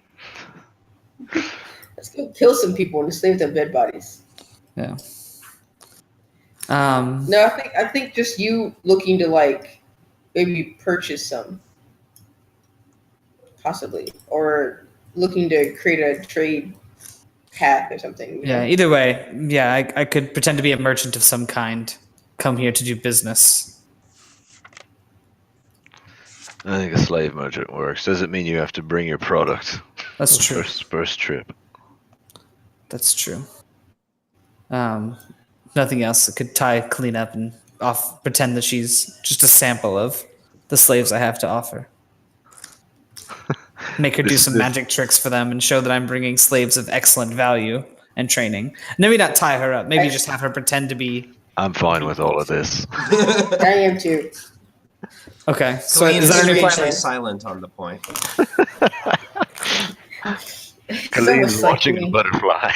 Let's go kill some people and enslave their dead bodies. Yeah. No, I think just you looking to maybe purchase some, possibly, or looking to create a trade path or something. Yeah, either way, yeah, I could pretend to be a merchant of some kind, come here to do business. I think a slave merchant works. Doesn't mean you have to bring your product. That's true. First trip. That's true. Nothing else. I could tie clean up and pretend that she's just a sample of the slaves I have to offer. Make her do some magic tricks for them and show that I'm bringing slaves of excellent value and training. Maybe not tie her up. Maybe just have her pretend to be. I'm fine with all of this. I am too. Okay, so Colleen is is that our new strangely plan? silent on the point. Colleen's watching the butterfly.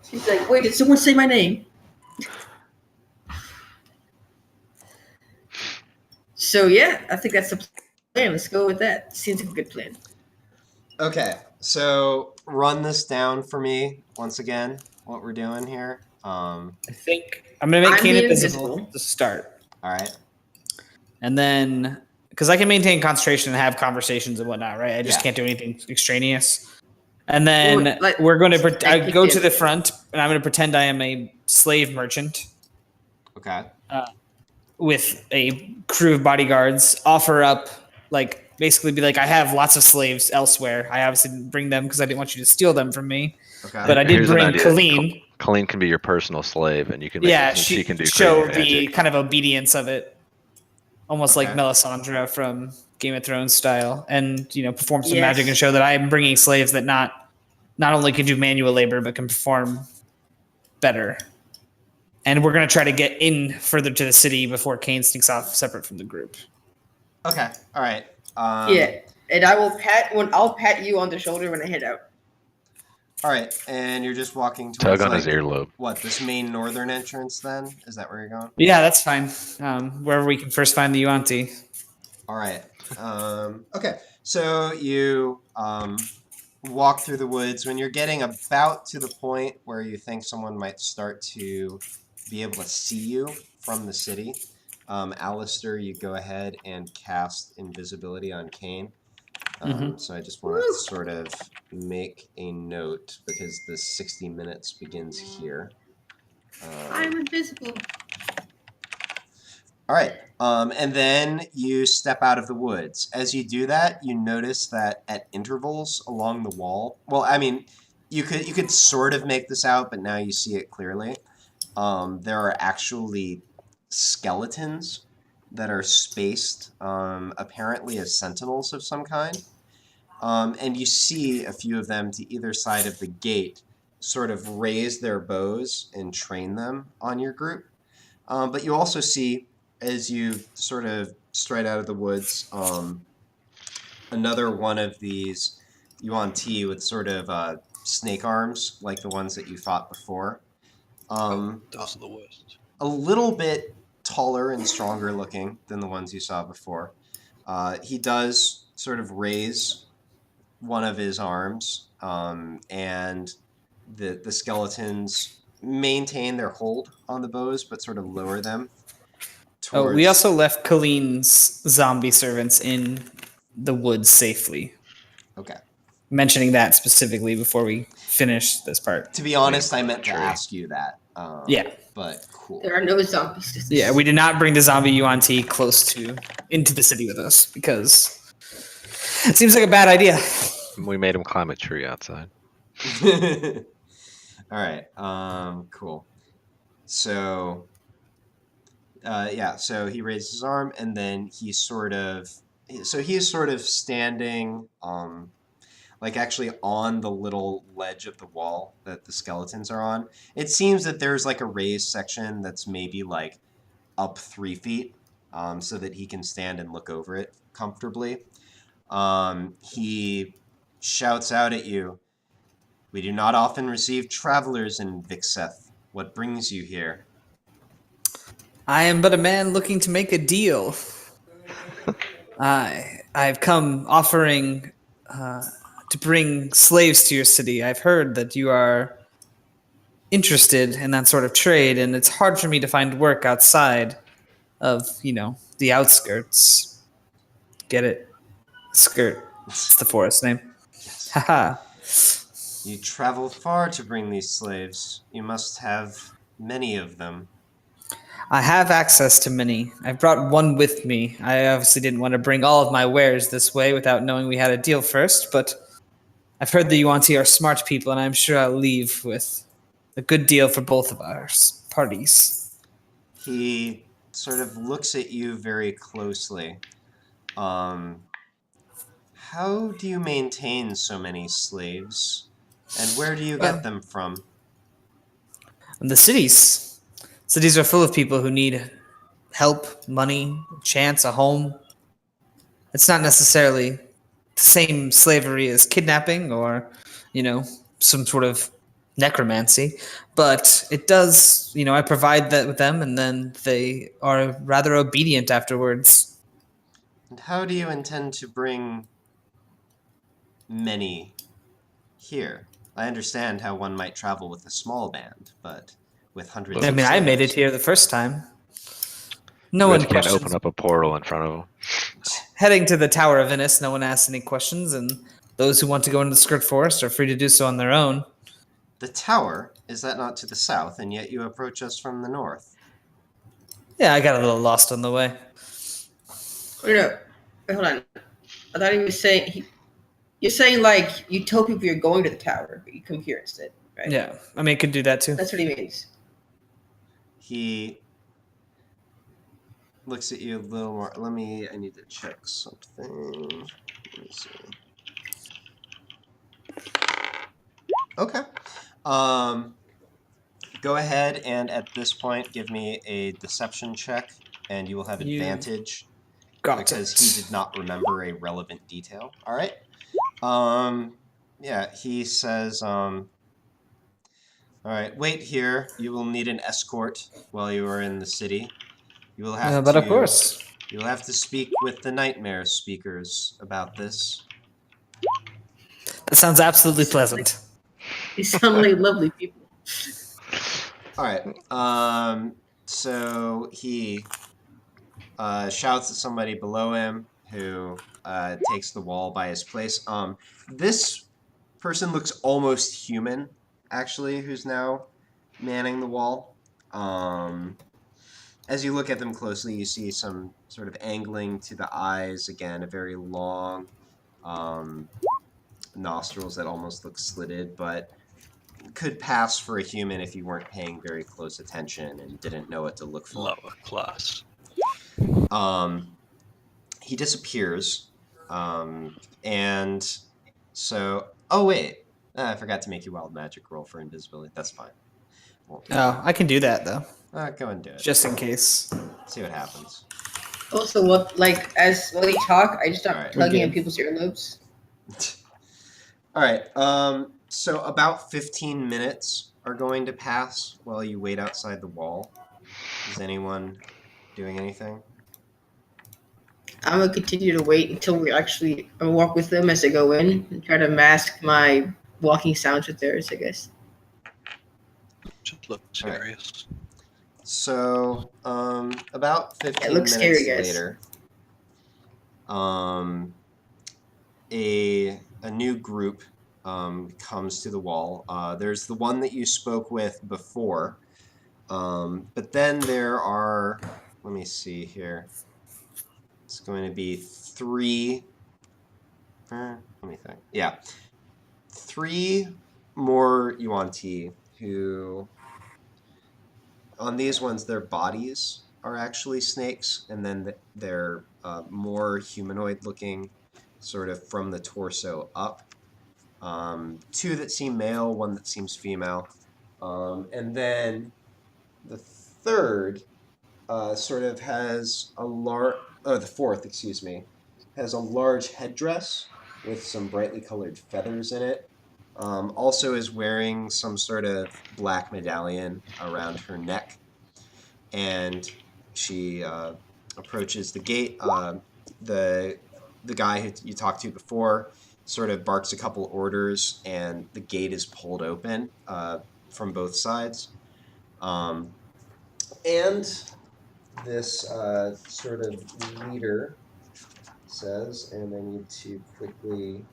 She's like, wait, did someone say my name? So yeah, I think that's the plan. Let's go with that. Seems like a good plan. Okay, so run this down for me once again. What we're doing here. I think I'm gonna make Kane invisible to start. All right. And then, because I can maintain concentration and have conversations and whatnot, right? I just can't do anything extraneous. And then we're going to I go to the front, and I'm going to pretend I am a slave merchant. Okay. With a crew of bodyguards, offer up, like, basically be like, I have lots of slaves elsewhere. I obviously didn't bring them because I didn't want you to steal them from me. Okay. But I did bring Colleen. Colleen can be your personal slave, and you can she can do show crazy the magic. kind of obedience of it, almost like Melisandre from Game of Thrones style, and perform some magic and show that I am bringing slaves that not only can do manual labor but can perform better. And we're gonna try to get in further to the city before Kane sneaks off separate from the group. Okay. All right. And I'll pat you on the shoulder when I head out. All right, and you're just walking towards Tug on his earlobe. What, this main northern entrance then? Is that where you're going? Yeah, that's fine. Wherever we can first find the Yuan-Ti. All right. Okay, so you walk through the woods. When you're getting about to the point where you think someone might start to be able to see you from the city, Alistair, you go ahead and cast invisibility on Kane. So I just want to sort of make a note because the 60 minutes begins here. I'm invisible. All right. And then you step out of the woods. As you do that, you notice that at intervals along the wall, well, I mean, you could sort of make this out, but now you see it clearly. There are actually skeletons that are spaced, apparently as sentinels of some kind. And you see a few of them to either side of the gate sort of raise their bows and train them on your group. But you also see, as you sort of stride out of the woods, another one of these Yuan-Ti with sort of snake arms, like the ones that you fought before. Those are the worst. A little bit taller and stronger looking than the ones you saw before. He does sort of raise one of his arms, and the skeletons maintain their hold on the bows, but sort of lower them. We also left Colleen's zombie servants in the woods safely. Okay. Mentioning that specifically before we finish this part. To be honest, I meant to ask you that. Yeah. But cool. There are no zombies. Yeah, we did not bring the zombie Yuan-Ti into the city with us because it seems like a bad idea. We made him climb a tree outside. All right. Cool. So, so he raises his arm, and then he is sort of standing, like actually on the little ledge of the wall that the skeletons are on. It seems that there's like a raised section that's maybe like up 3 feet, so that he can stand and look over it comfortably. He shouts out at you, "We do not often receive travelers in Viksseth. What brings you here?" I am but a man looking to make a deal. I've come offering to bring slaves to your city. I've heard that you are interested in that sort of trade, and it's hard for me to find work outside of, the outskirts. Get it? Skirt. It's the forest name. Yes. Haha. You travel far to bring these slaves. You must have many of them. I have access to many. I've brought one with me. I obviously didn't want to bring all of my wares this way without knowing we had a deal first, but I've heard the Yuan-Ti are smart people, and I'm sure I'll leave with a good deal for both of our parties. He sort of looks at you very closely. How do you maintain so many slaves? And where do you get them from? The cities. Cities are full of people who need help, money, a chance, a home. It's not necessarily the same slavery as kidnapping or, some sort of necromancy, but it does, I provide that with them, and then they are rather obedient afterwards. And how do you intend to bring many here? I understand how one might travel with a small band, but with hundreds I of mean, I made it slaves. here the first time. No We one just can't questions. open up a portal in front of them. Heading to the Tower of Venice, no one asks any questions, and those who want to go into the Skirt Forest are free to do so on their own. The tower, is that not to the south, and yet you approach us from the north? Yeah, I got a little lost on the way. Wait, no. Wait, hold on. I thought he was saying you're saying like you told people you're going to the tower, but you come here instead, right? Yeah, I mean, it could do that too. That's what he means. He looks at you a little more. I need to check something. Let me see. Okay. Go ahead and at this point give me a deception check, and you will have advantage because he did not remember a relevant detail. All right. Yeah, he says, all right, wait here. You will need an escort while you are in the city. You will have But to. of course. You will have to speak with the nightmare speakers about this. That sounds absolutely pleasant. You sound like lovely people. All right. So he shouts at somebody below him who takes the wall by his place. This person looks almost human, actually, who's now manning the wall. As you look at them closely, you see some sort of angling to the eyes. Again, a very long nostrils that almost look slitted, but could pass for a human if you weren't paying very close attention and didn't know what to look for. Lower class. He disappears, and so. Oh wait, I forgot to make you wild magic roll for invisibility. That's fine. Won't do Oh, I can do that though, that. Go and do it. just in case. See what happens. Also, while you talk, I just start Alright. tugging at people's earlobes. All right. So about 15 minutes are going to pass while you wait outside the wall. Is anyone doing anything? I'm gonna continue to wait until I walk with them as they go in and try to mask my walking sounds with theirs, I guess. Just look All right. serious. So, about 15 It looks minutes scary, guys. later, a new group comes to the wall. There's the one that you spoke with before, but then there are, let me see here. It's going to be three. Let me think. Yeah, 3 more Yuan-Ti who. On these ones, their bodies are actually snakes, and then they're more humanoid-looking, sort of from the torso up. 2 that seem male, 1 that seems female, and then the third sort of has a the fourth, excuse me, has a large headdress with some brightly colored feathers in it. Also is wearing some sort of black medallion around her neck, and she approaches the gate. The guy who you talked to before sort of barks a couple orders, and the gate is pulled open from both sides. And this sort of leader says, and I need to quickly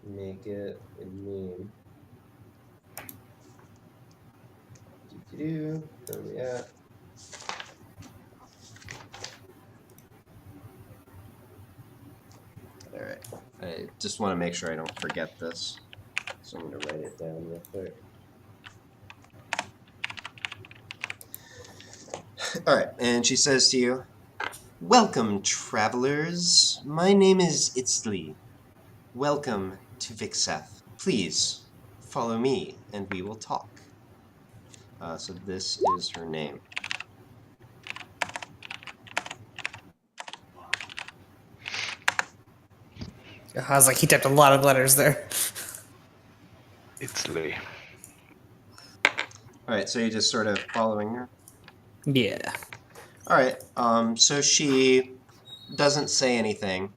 make it a meme. Where are we at? All right. I just want to make sure I don't forget this, so I'm going to write it down real quick. All right, and she says to you, "Welcome, travelers. My name is Itzli. Welcome to Viksseth. Please follow me, and we will talk." So this is her name. I was like, he typed a lot of letters there. It's Lee. All right, so you're just sort of following her. Yeah. All right. So she doesn't say anything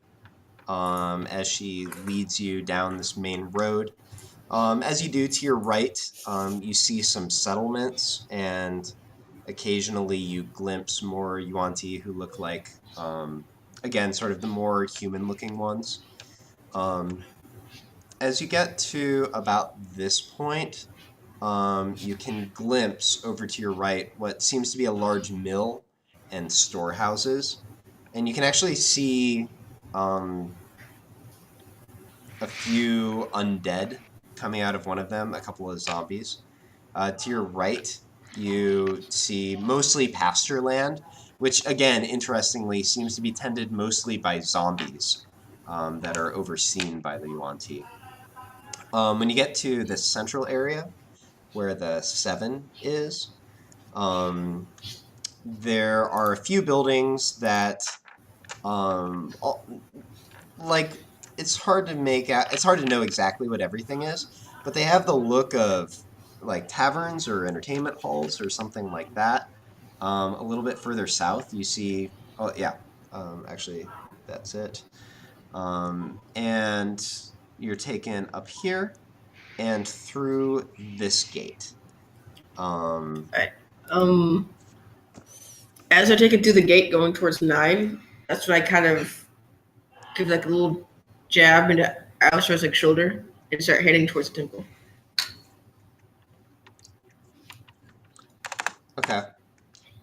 as she leads you down this main road. As you do, to your right, you see some settlements, and occasionally you glimpse more Yuan-ti who look like, again, sort of the more human-looking ones. As you get to about this point, you can glimpse over to your right what seems to be a large mill and storehouses. And you can actually see a few undead coming out of one of them, a couple of zombies. To your right, you see mostly pasture land, which, again, interestingly, seems to be tended mostly by zombies that are overseen by the Yuan-ti. When you get to the central area, where the 7 is, there are a few buildings that, like, it's hard to make out, it's hard to know exactly what everything is, but they have the look of like taverns or entertainment halls or something like that. A little bit further south, you see, oh yeah, actually, that's it. And you're taken up here and through this gate. Alright. As I take it through the gate going towards 9, that's when I kind of give like a little jab into Alistair's like shoulder and start heading towards the temple. Okay.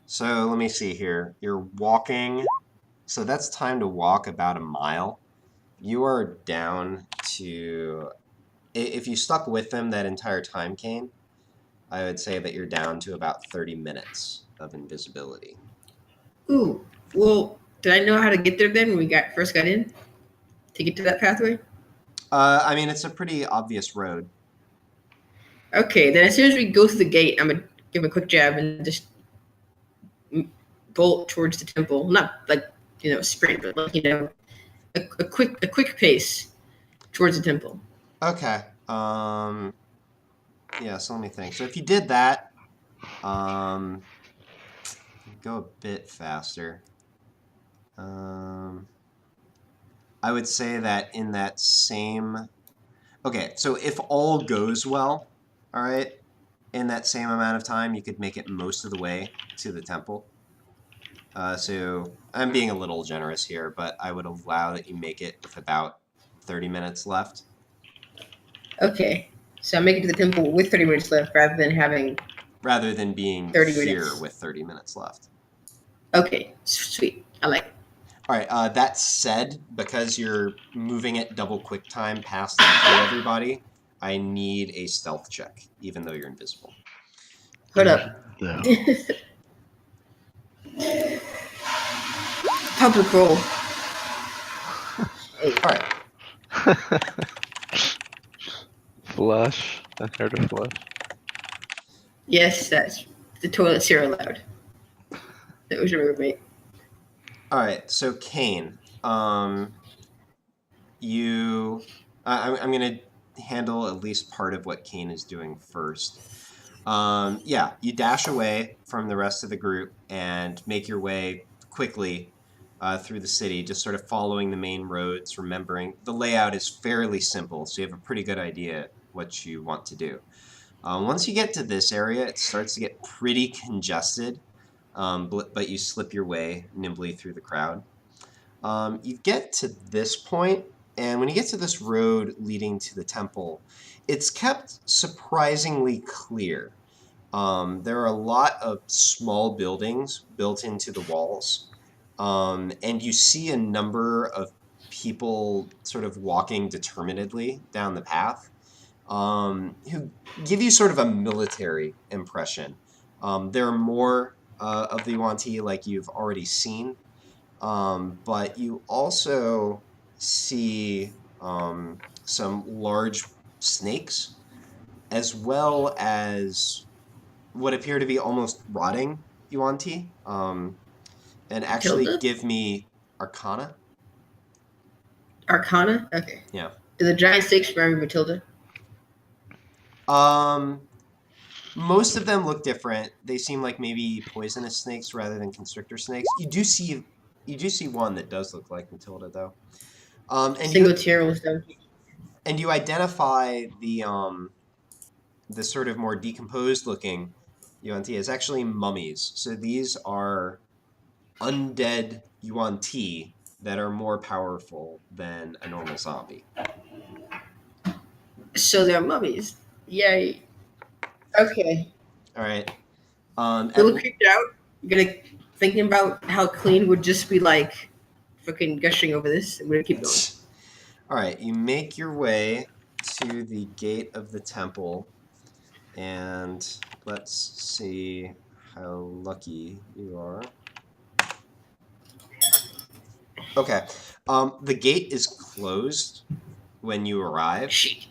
So let me see here. You're walking. So that's time to walk about a mile. You are down to, if you stuck with them that entire time, Kane, I would say that you're down to about 30 minutes of invisibility. Ooh, well, did I know how to get there then when we first got in to get to that pathway? I mean, it's a pretty obvious road. Okay, then as soon as we go through the gate, I'm gonna give a quick jab and just bolt towards the temple. Not like sprint, but like a quick pace towards the temple. Okay. Yeah, so let me think. So if you did that, go a bit faster. I would say that in that same... Okay, so if all goes well, all right, in that same amount of time, you could make it most of the way to the temple. So I'm being a little generous here, but I would allow that you make it with about 30 minutes left. Okay, so I'm making it to the temple with 30 minutes left rather than being 30 here minutes with 30 minutes left. Okay, sweet. I like it. All right, that said, because you're moving at double quick time past and through everybody, I need a stealth check, even though you're invisible. Hold up. No. Public roll. All right. Flush. I heard a flush. Yes, that's the toilets here allowed. That was your roommate. All right, so Kane, I'm going to handle at least part of what Kane is doing first. Yeah, you dash away from the rest of the group and make your way quickly through the city, just sort of following the main roads, remembering the layout is fairly simple, so you have a pretty good idea what you want to do. Once you get to this area, it starts to get pretty congested, but you slip your way nimbly through the crowd. You get to this point, and when you get to this road leading to the temple, it's kept surprisingly clear. There are a lot of small buildings built into the walls, and you see a number of people sort of walking determinedly down the path, who give you sort of a military impression. There are more of the Yuan-ti like you've already seen, but you also see some large snakes, as well as what appear to be almost rotting Yuan-ti. And actually Tilda? give me Arcana. Arcana? Okay. Yeah. Do the giant snakes remember Matilda? Most of them look different. They seem like maybe poisonous snakes rather than constrictor snakes. You do see one that does look like Matilda though. And Single tier was done. you identify the sort of more decomposed looking Yuan-Ti as actually mummies. So these are undead Yuan-Ti that are more powerful than a normal zombie. So they're mummies. Yay. Okay. All right. A little creeped out. You're gonna thinking about how clean would just be like fucking gushing over this. I'm gonna keep going. All right. You make your way to the gate of the temple, and let's see how lucky you are. Okay. The gate is closed when you arrive, Shit.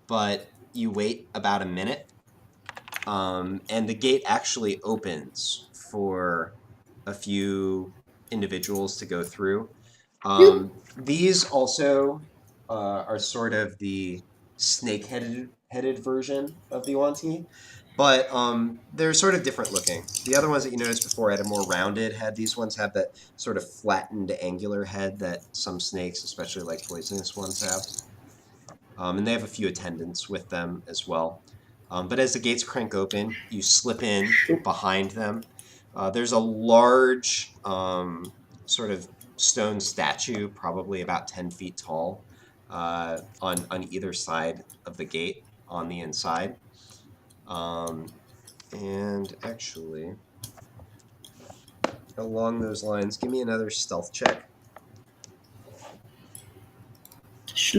but you wait about a minute, and the gate actually opens for a few individuals to go through. These also are sort of the snake-headed version of the Yuan-Ti, but they're sort of different looking. The other ones that you noticed before had a more rounded head. These ones have that sort of flattened, angular head that some snakes, especially like poisonous ones, have. And they have a few attendants with them as well. But as the gates crank open, you slip in behind them. There's a large sort of stone statue, probably about 10 feet tall, on either side of the gate on the inside. And actually, along those lines, give me another stealth check. I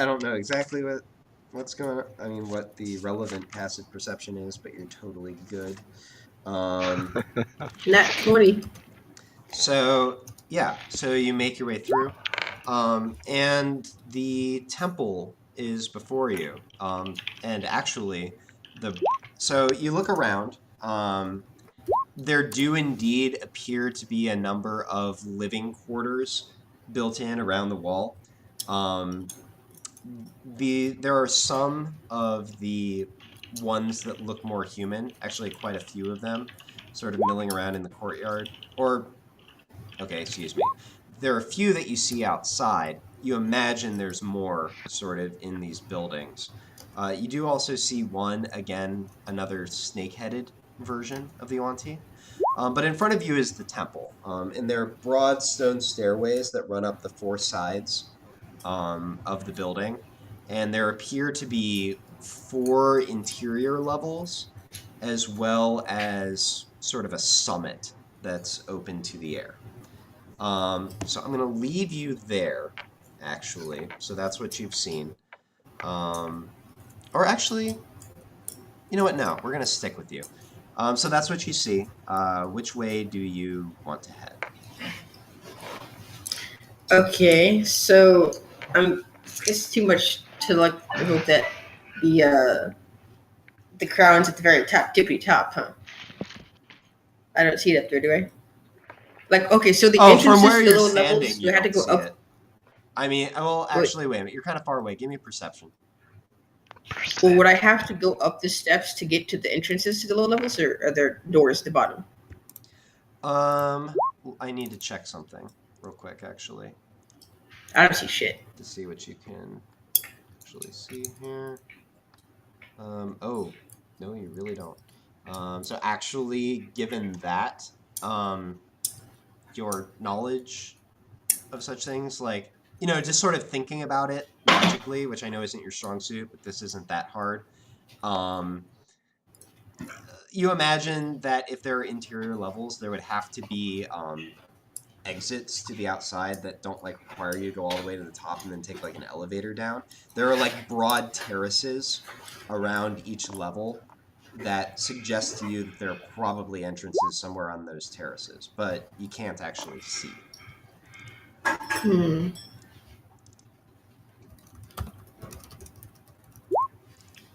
don't know exactly what's going on. I mean, what the relevant passive perception is, but you're totally good. Nat 20. So yeah, so you make your way through, and the temple is before you. And actually, so you look around. There do indeed appear to be a number of living quarters built in around the wall. There are some of the ones that look more human, actually quite a few of them, sort of milling around in the courtyard. Okay, excuse me. There are a few that you see outside. You imagine there's more sort of in these buildings. You do also see one, again, another snake-headed version of the Yuan-Ti. But in front of you is the temple, and there are broad stone stairways that run up the four sides of the building, and there appear to be 4 interior levels, as well as sort of a summit that's open to the air. So I'm going to leave you there, actually. So that's what you've seen. Or actually, you know what? No, we're going to stick with you. So that's what you see. Which way do you want to head? Okay, so it's too much to like hope that the crown's at the very top, tippy top, huh? I don't see it up there, do I? Like, okay, so the entrances from where to the you're lower standing, levels, you we had to don't go see up. it. I mean, well, actually, wait a minute. You're kind of far away. Give me a perception. Well, would I have to go up the steps to get to the entrances to the lower levels, or are there doors at the bottom? I need to check something real quick, actually, I don't see shit. to see what you can actually see here. Oh, no, you really don't. So actually, given that, your knowledge of such things, like, just sort of thinking about it logically, which I know isn't your strong suit, but this isn't that hard. You imagine that if there are interior levels, there would have to be exits to the outside that don't require you to go all the way to the top and then take an elevator down. There are broad terraces around each level that suggest to you that there are probably entrances somewhere on those terraces, but you can't actually see.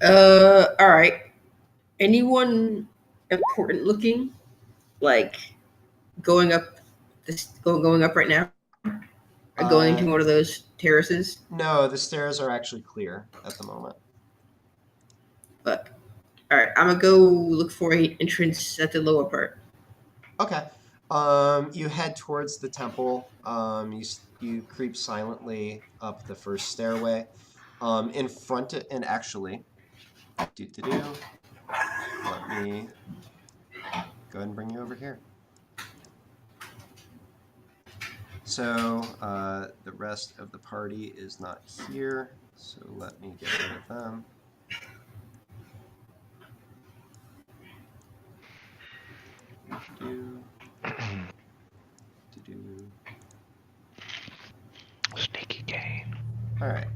All right. Anyone important looking, like going up going up right now, or going into one of those terraces? No, the stairs are actually clear at the moment. But all right, I'm gonna go look for an entrance at the lower part. Okay. You head towards the temple. You creep silently up the first stairway. In front of, and actually, let me go ahead and bring you over here. So the rest of the party is not here, so let me get rid of them. Sneaky game. All right.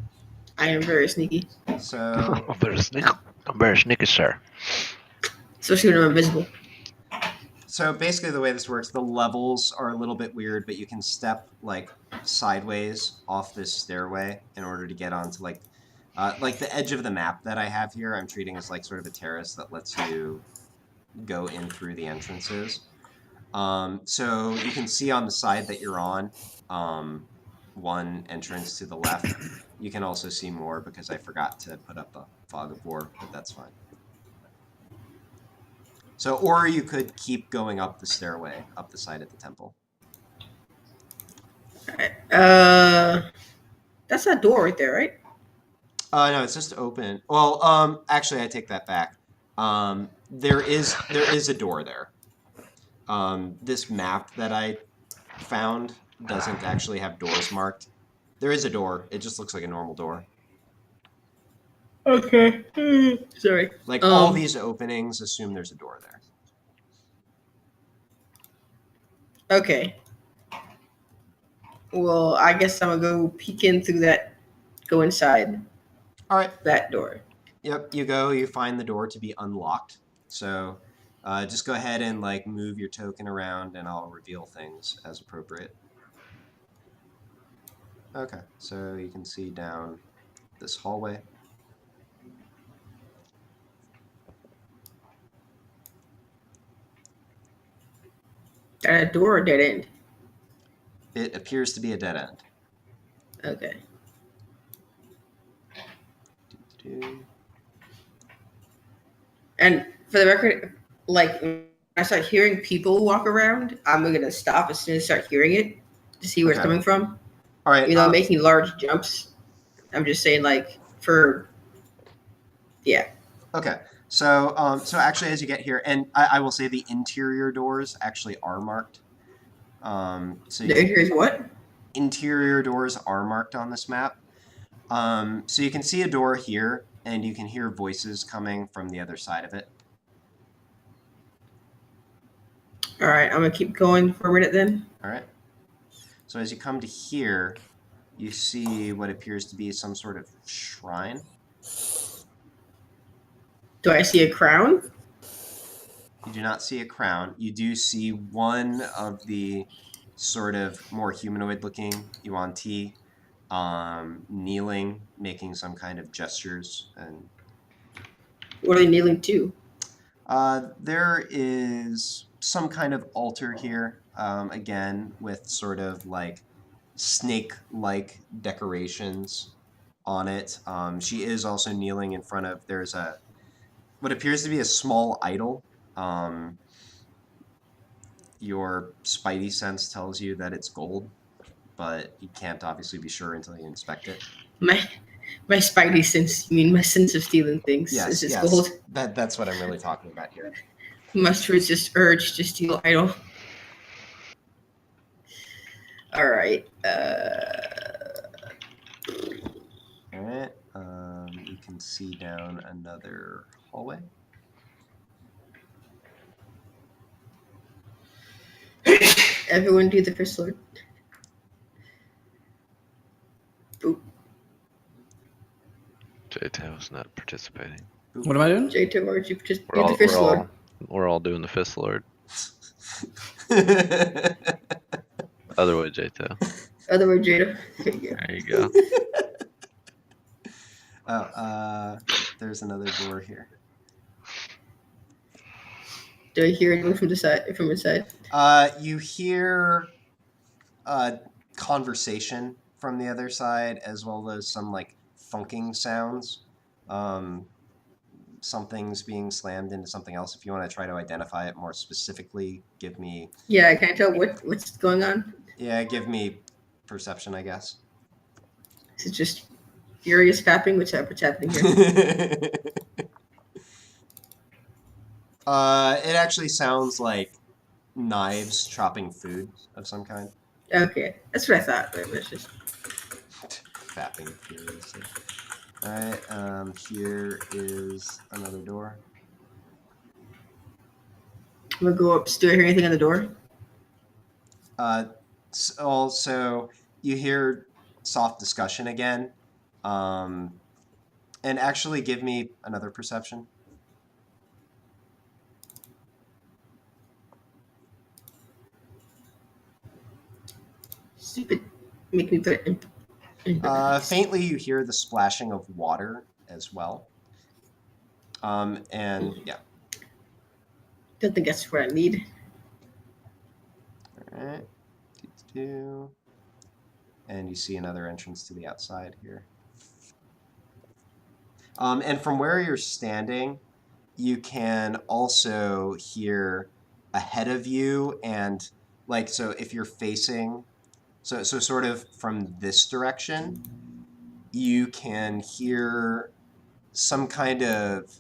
I am very sneaky, So I'm very sneaky, sir. especially when I'm invisible. So basically the way this works, the levels are a little bit weird, but you can step like sideways off this stairway in order to get onto like the edge of the map that I have here. I'm treating as like sort of a terrace that lets you go in through the entrances. So you can see on the side that you're on, one entrance to the left. You can also see more because I forgot to put up a fog of war, but that's fine. So, or you could keep going up the stairway, up the side of the temple. That's that door right there, right? No, it's just open. Well, actually, I take that back. There is a door there. This map that I found doesn't actually have doors marked. There is a door. It just looks like a normal door. Okay. Sorry. Like all these openings assume there's a door there. Okay. Well, I guess I'm gonna go peek in through that. Go inside. All right. That door. Yep. You go. You find the door to be unlocked. So, just go ahead and like move your token around, and I'll reveal things as appropriate. Okay. So you can see down this hallway. That a door or dead end? It appears to be a dead end. Okay. And for the record, like when I start hearing people walk around, I'm gonna stop as soon as I start hearing it to see where it's coming from. All right. I'm making large jumps. I'm just saying, like, yeah. Okay. So, actually, as you get here, and I will say the interior doors actually are marked. So the interior is what? Interior doors are marked on this map. So you can see a door here, and you can hear voices coming from the other side of it. All right, I'm gonna keep going for a minute then. All right. So as you come to here, you see what appears to be some sort of shrine. Do I see a crown? You do not see a crown. You do see one of the sort of more humanoid-looking Yuan Ti kneeling, making some kind of gestures. And what are they kneeling to? there is some kind of altar here, again, with sort of like snake-like decorations on it. She is also kneeling in front of, there's what appears to be a small idol. Your spidey sense tells you that it's gold, but you can't obviously be sure until you inspect it. My spidey sense, you mean my sense of stealing things? Yes, is gold? That's what I'm really talking about here. Must resist urge to steal idol. All right. All right. You can see down another hallway. Everyone do the first sword. Boop. Jato's not participating. What am I doing? Jato, aren't you just do the first sword? We're all doing the fist lord. Other way, Jato. Other way, Jato. There you go. There you go. there's another door here. Do I hear anyone from the side? From inside? You hear conversation from the other side, as well as some like thunking sounds. Something's being slammed into something else. If you want to try to identify it more specifically, give me. Yeah, I can't tell what's going on. Yeah, give me perception, I guess. Is it just furious fapping? What's happening here? It actually sounds like knives chopping food of some kind. Okay, that's what I thought. But it's just Fapping furiously. Alright, here is another door. I'm gonna go up. Do I hear anything on the door? Also, you hear soft discussion again. And actually give me another perception. Stupid. Make me put it in. Faintly, you hear the splashing of water as well. And yeah. Don't think that's what I need. All right. And you see another entrance to the outside here. And from where you're standing, you can also hear ahead of you, and like, so if you're facing, so sort of from this direction, you can hear some kind of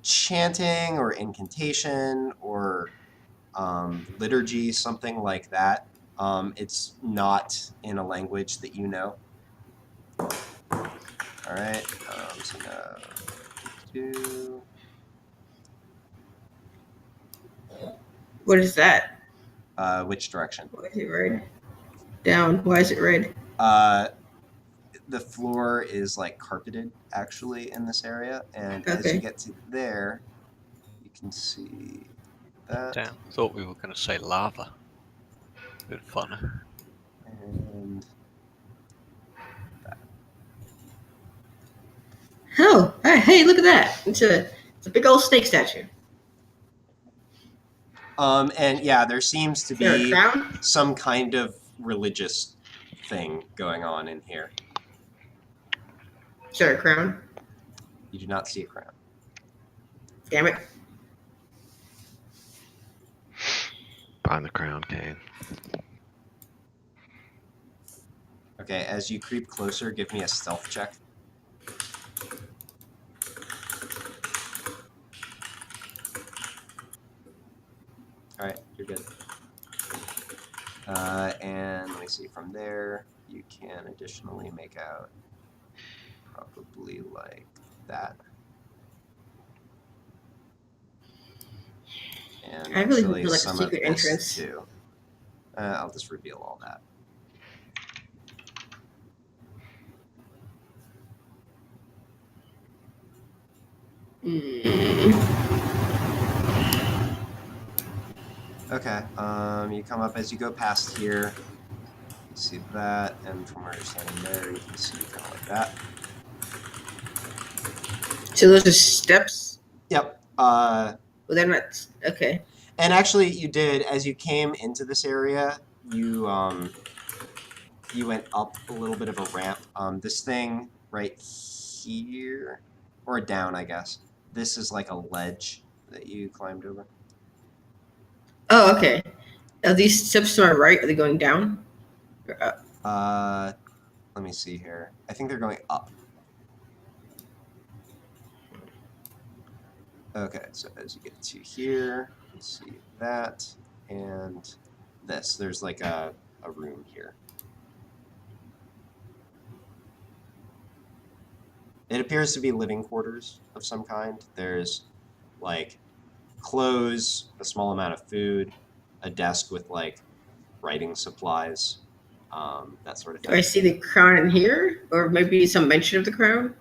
chanting or incantation or liturgy, something like that. It's not in a language that you know. All right. So now, 2. What is that? Which direction? Why is it red? Down. Why is it red? The floor is like carpeted actually in this area, and as you Okay. get to there, you can see that. Damn, thought we were going to say lava. Bit fun. And Oh, hey, look at that! It's a big old snake statue. and yeah, there seems to Is there a be crown? some kind of religious thing going on in here. Is there a crown? You do not see a crown. Damn it! Find the crown, Kane. Okay, as you creep closer, give me a stealth check. All right, you're good. And let me see, from there, you can additionally make out probably like that. And I really actually feel like a some secret of this entrance. too. I'll just reveal all that. Okay, you come up as you go past here. You see that, and from where you're standing there, you can see kind of like that. So those are steps? Yep. Well, they're not. Okay. And actually, you did, as you came into this area, you you went up a little bit of a ramp. This thing right here, or down, I guess. This is like a ledge that you climbed over. Oh, okay. Are these steps to my right? Are they going down? Or up? Let me see here. I think they're going up. Okay, so as you get to here, you see that, and this. There's like a room here. It appears to be living quarters of some kind. There's like clothes, a small amount of food, a desk with like writing supplies, that sort of Do I thing. see the crown in here? Or maybe some mention of the crown?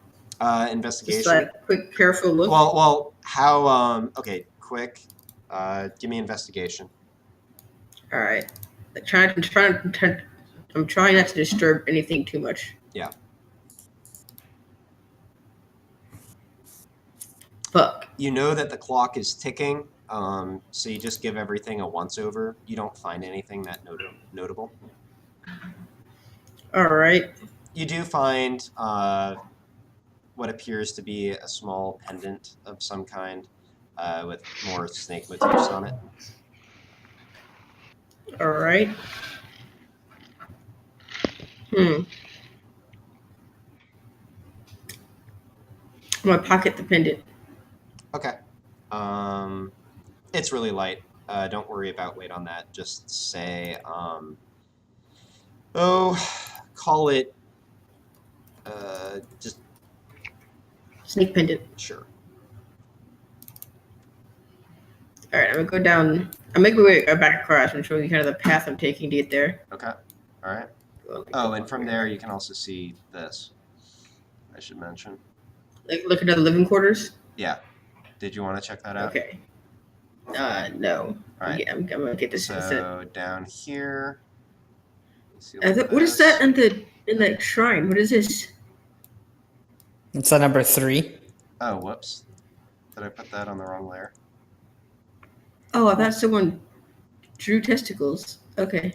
Investigation. Just like a quick, careful look? Well, how? Okay, quick. Give me investigation. All right. I'm trying not to disturb anything too much. Yeah. fuck. You know that the clock is ticking, so you just give everything a once-over. You don't find anything that notable. All right. You do find what appears to be a small pendant of some kind with more snake motifs on it. All right. I'm gonna pocket the pendant. Okay. It's really light. Don't worry about weight on that. Just say, call it, just Snake pendant. sure. All right, I'm gonna go down. I'm making my way back across and show you kind of the path I'm taking to get there. Okay. All right. Well, Oh, and from there you can also see this. I should mention. like look at the living quarters. Yeah. Did you want to check that out? Okay. No. All right. I'm gonna get this instead. So down here. What is that in the shrine? What is this? It's number 3. Oh, whoops. Did I put that on the wrong layer? Oh, I thought someone drew testicles. Okay.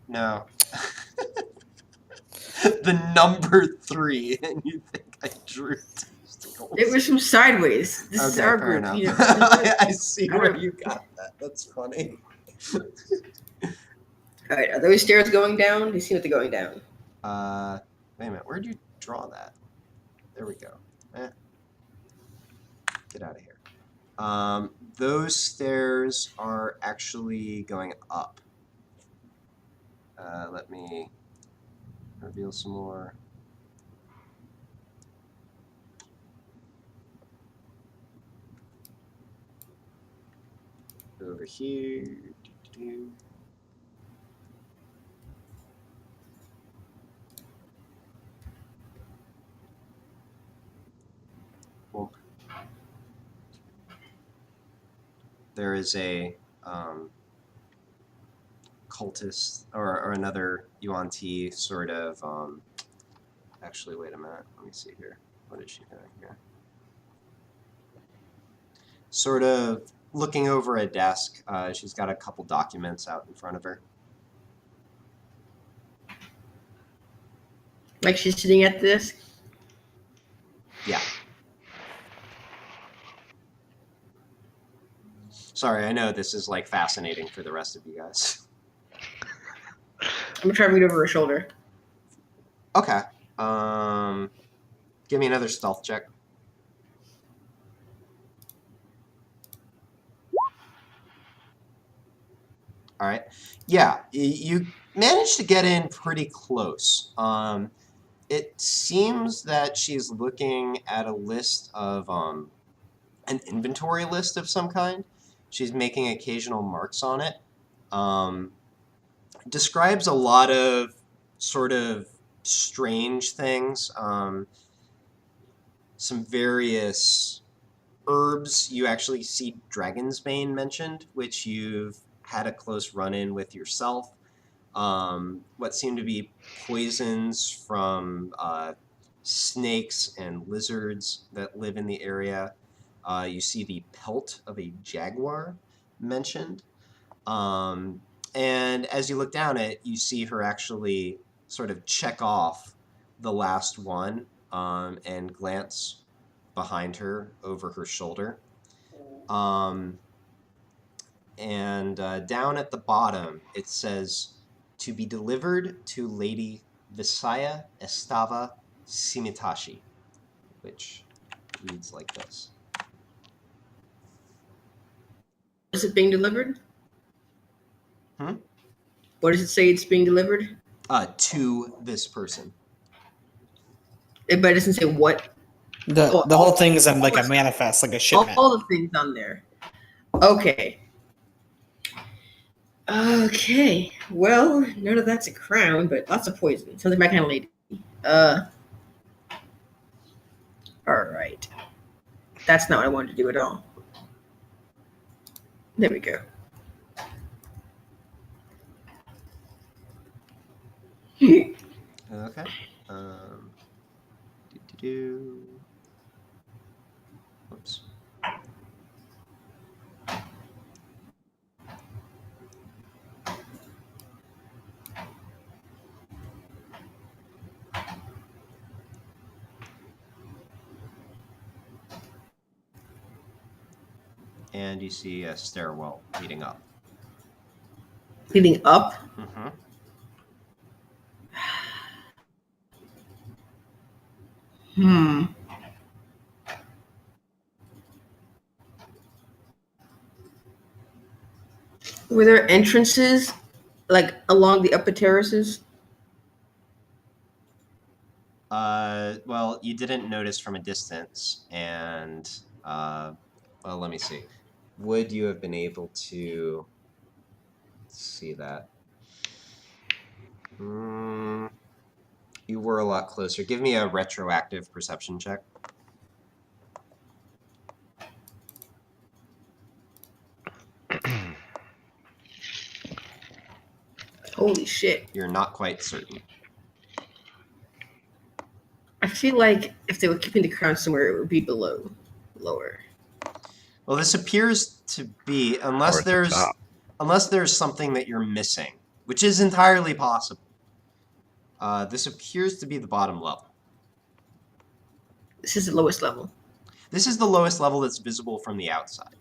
No. The number 3, and you think I drew testicles. It was from sideways. This is our fair group. enough. You know, I see where you got that. That's funny. all right, are those stairs going down? You see what they're going down. Wait a minute. Where'd you draw that? There we go. Get out of here. Those stairs are actually going up. Let me reveal some more. Over here. Well, there is a cultist or another Yuan-Ti sort of. Actually, wait a minute. Let me see here. What is she doing here? Sort of looking over a desk. She's got a couple documents out in front of her. Like she's sitting at this. Yeah. Sorry, I know this is like fascinating for the rest of you guys. I'm gonna try to read over her shoulder. Okay. Give me another stealth check. All right. Yeah, you managed to get in pretty close. It seems that she's looking at a list of an inventory list of some kind. She's making occasional marks on it. Describes a lot of sort of strange things. Some various herbs. You actually see dragon's bane mentioned, which you've had a close run-in with yourself. What seem to be poisons from snakes and lizards that live in the area. You see the pelt of a jaguar mentioned. And as you look down it, you see her actually sort of check off the last one and glance behind her over her shoulder. And down at the bottom, it says, to be delivered to Lady Visaya Estava Simitashi, which reads like this. Is it being delivered? Hmm? What does it say it's being delivered? To this person. But it doesn't say what. The whole thing is like a manifest, like a shipment. All the things on there. Okay. Okay. Well, none of that's a crown, but lots of poison. Sounds like my kind of lady. All right. That's not what I wanted to do at all. There we go. Okay. Oops. and you see a stairwell leading up. Leading up? Mm-hmm. Were there entrances, like, along the upper terraces? Well, you didn't notice from a distance, and well, let me see. Would you have been able to see that? You were a lot closer. Give me a retroactive perception check. Holy shit. You're not quite certain. I feel like if they were keeping the crown somewhere, it would be lower. Well, this appears to be, unless Or at the there's top. something that you're missing, which is entirely possible. This appears to be the bottom level. This is the lowest level. This is the lowest level that's visible from the outside.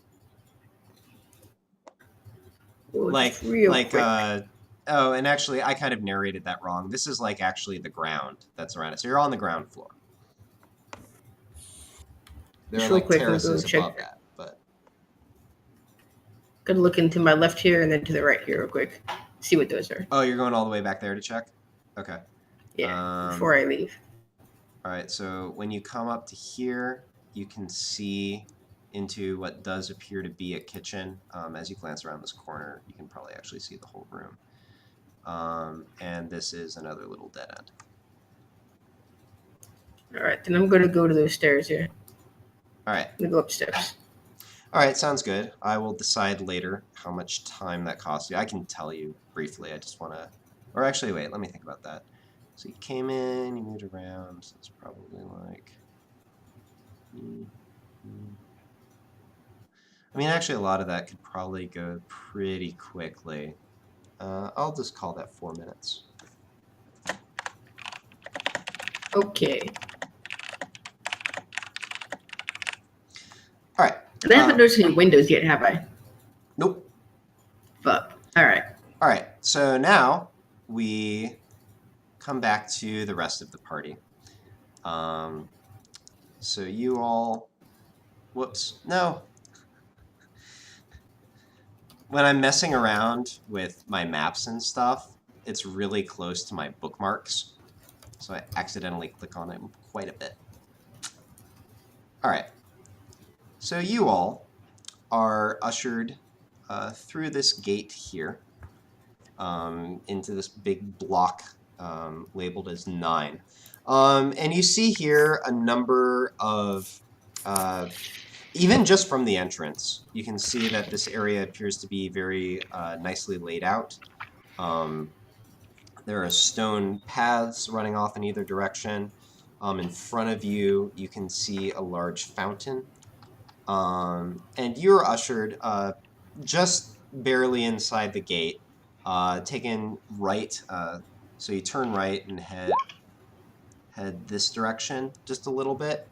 Well, Like, just real quick. oh, and actually, I kind of narrated that wrong. This is like actually the ground that's around it. So you're on the ground floor. There Just are real like quick, I'm gonna terraces check. above that, but Gonna look into my left here and then to the right here real quick. See what those are. oh, you're going all the way back there to check? Okay. Yeah, before I leave. All right, so when you come up to here, you can see into what does appear to be a kitchen. As you glance around this corner, you can probably actually see the whole room. And this is another little dead end. All right, then I'm gonna go to those stairs here. All right. I'm gonna go upstairs. All right, sounds good. I will decide later how much time that costs you. I can tell you briefly. I just want to... Or actually, wait, let me think about that. So you came in, you moved around, so it's probably like... I mean, actually, a lot of that could probably go pretty quickly. I'll just call that 4 minutes. Okay. All right. And I haven't noticed any windows yet, have I? Nope. Fuck. All right. All right, so now we come back to the rest of the party. So you all... Whoops. No. When I'm messing around with my maps and stuff, it's really close to my bookmarks. So I accidentally click on them quite a bit. All right. So you all are ushered through this gate here into this big block labeled as 9. And you see here a number of, even just from the entrance, you can see that this area appears to be very nicely laid out. There are stone paths running off in either direction. In front of you, you can see a large fountain. And you're ushered just barely inside the gate, taken right, so you turn right and head this direction just a little bit,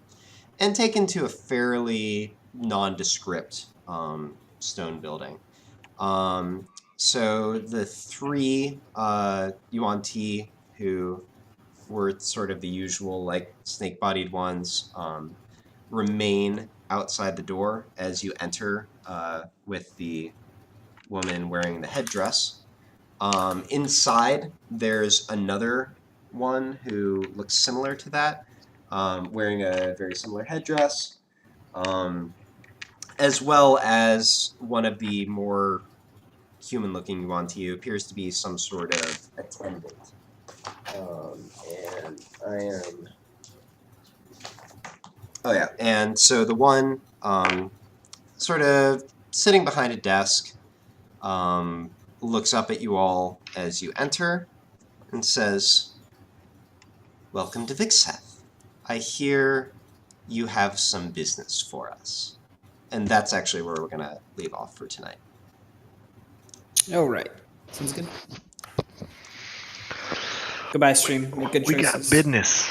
and taken to a fairly nondescript stone building. So the 3 Yuan Ti, who were sort of the usual like snake-bodied ones, remain outside the door as you enter with the woman wearing the headdress. Inside, there's another one who looks similar to that, wearing a very similar headdress, as well as one of the more human-looking Yuan Ti, who appears to be some sort of attendant. And I am... Oh yeah, and so the one sort of sitting behind a desk looks up at you all as you enter and says, "Welcome to Viksseth. I hear you have some business for us." And that's actually where we're going to leave off for tonight. All right. Sounds good. Goodbye, stream. Make good We choices. got business.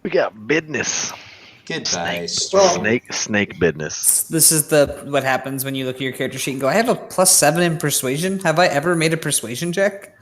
We got business. Goodbye, Well- Snake business. This is what happens when you look at your character sheet and go, I have a +7 in persuasion. Have I ever made a persuasion check?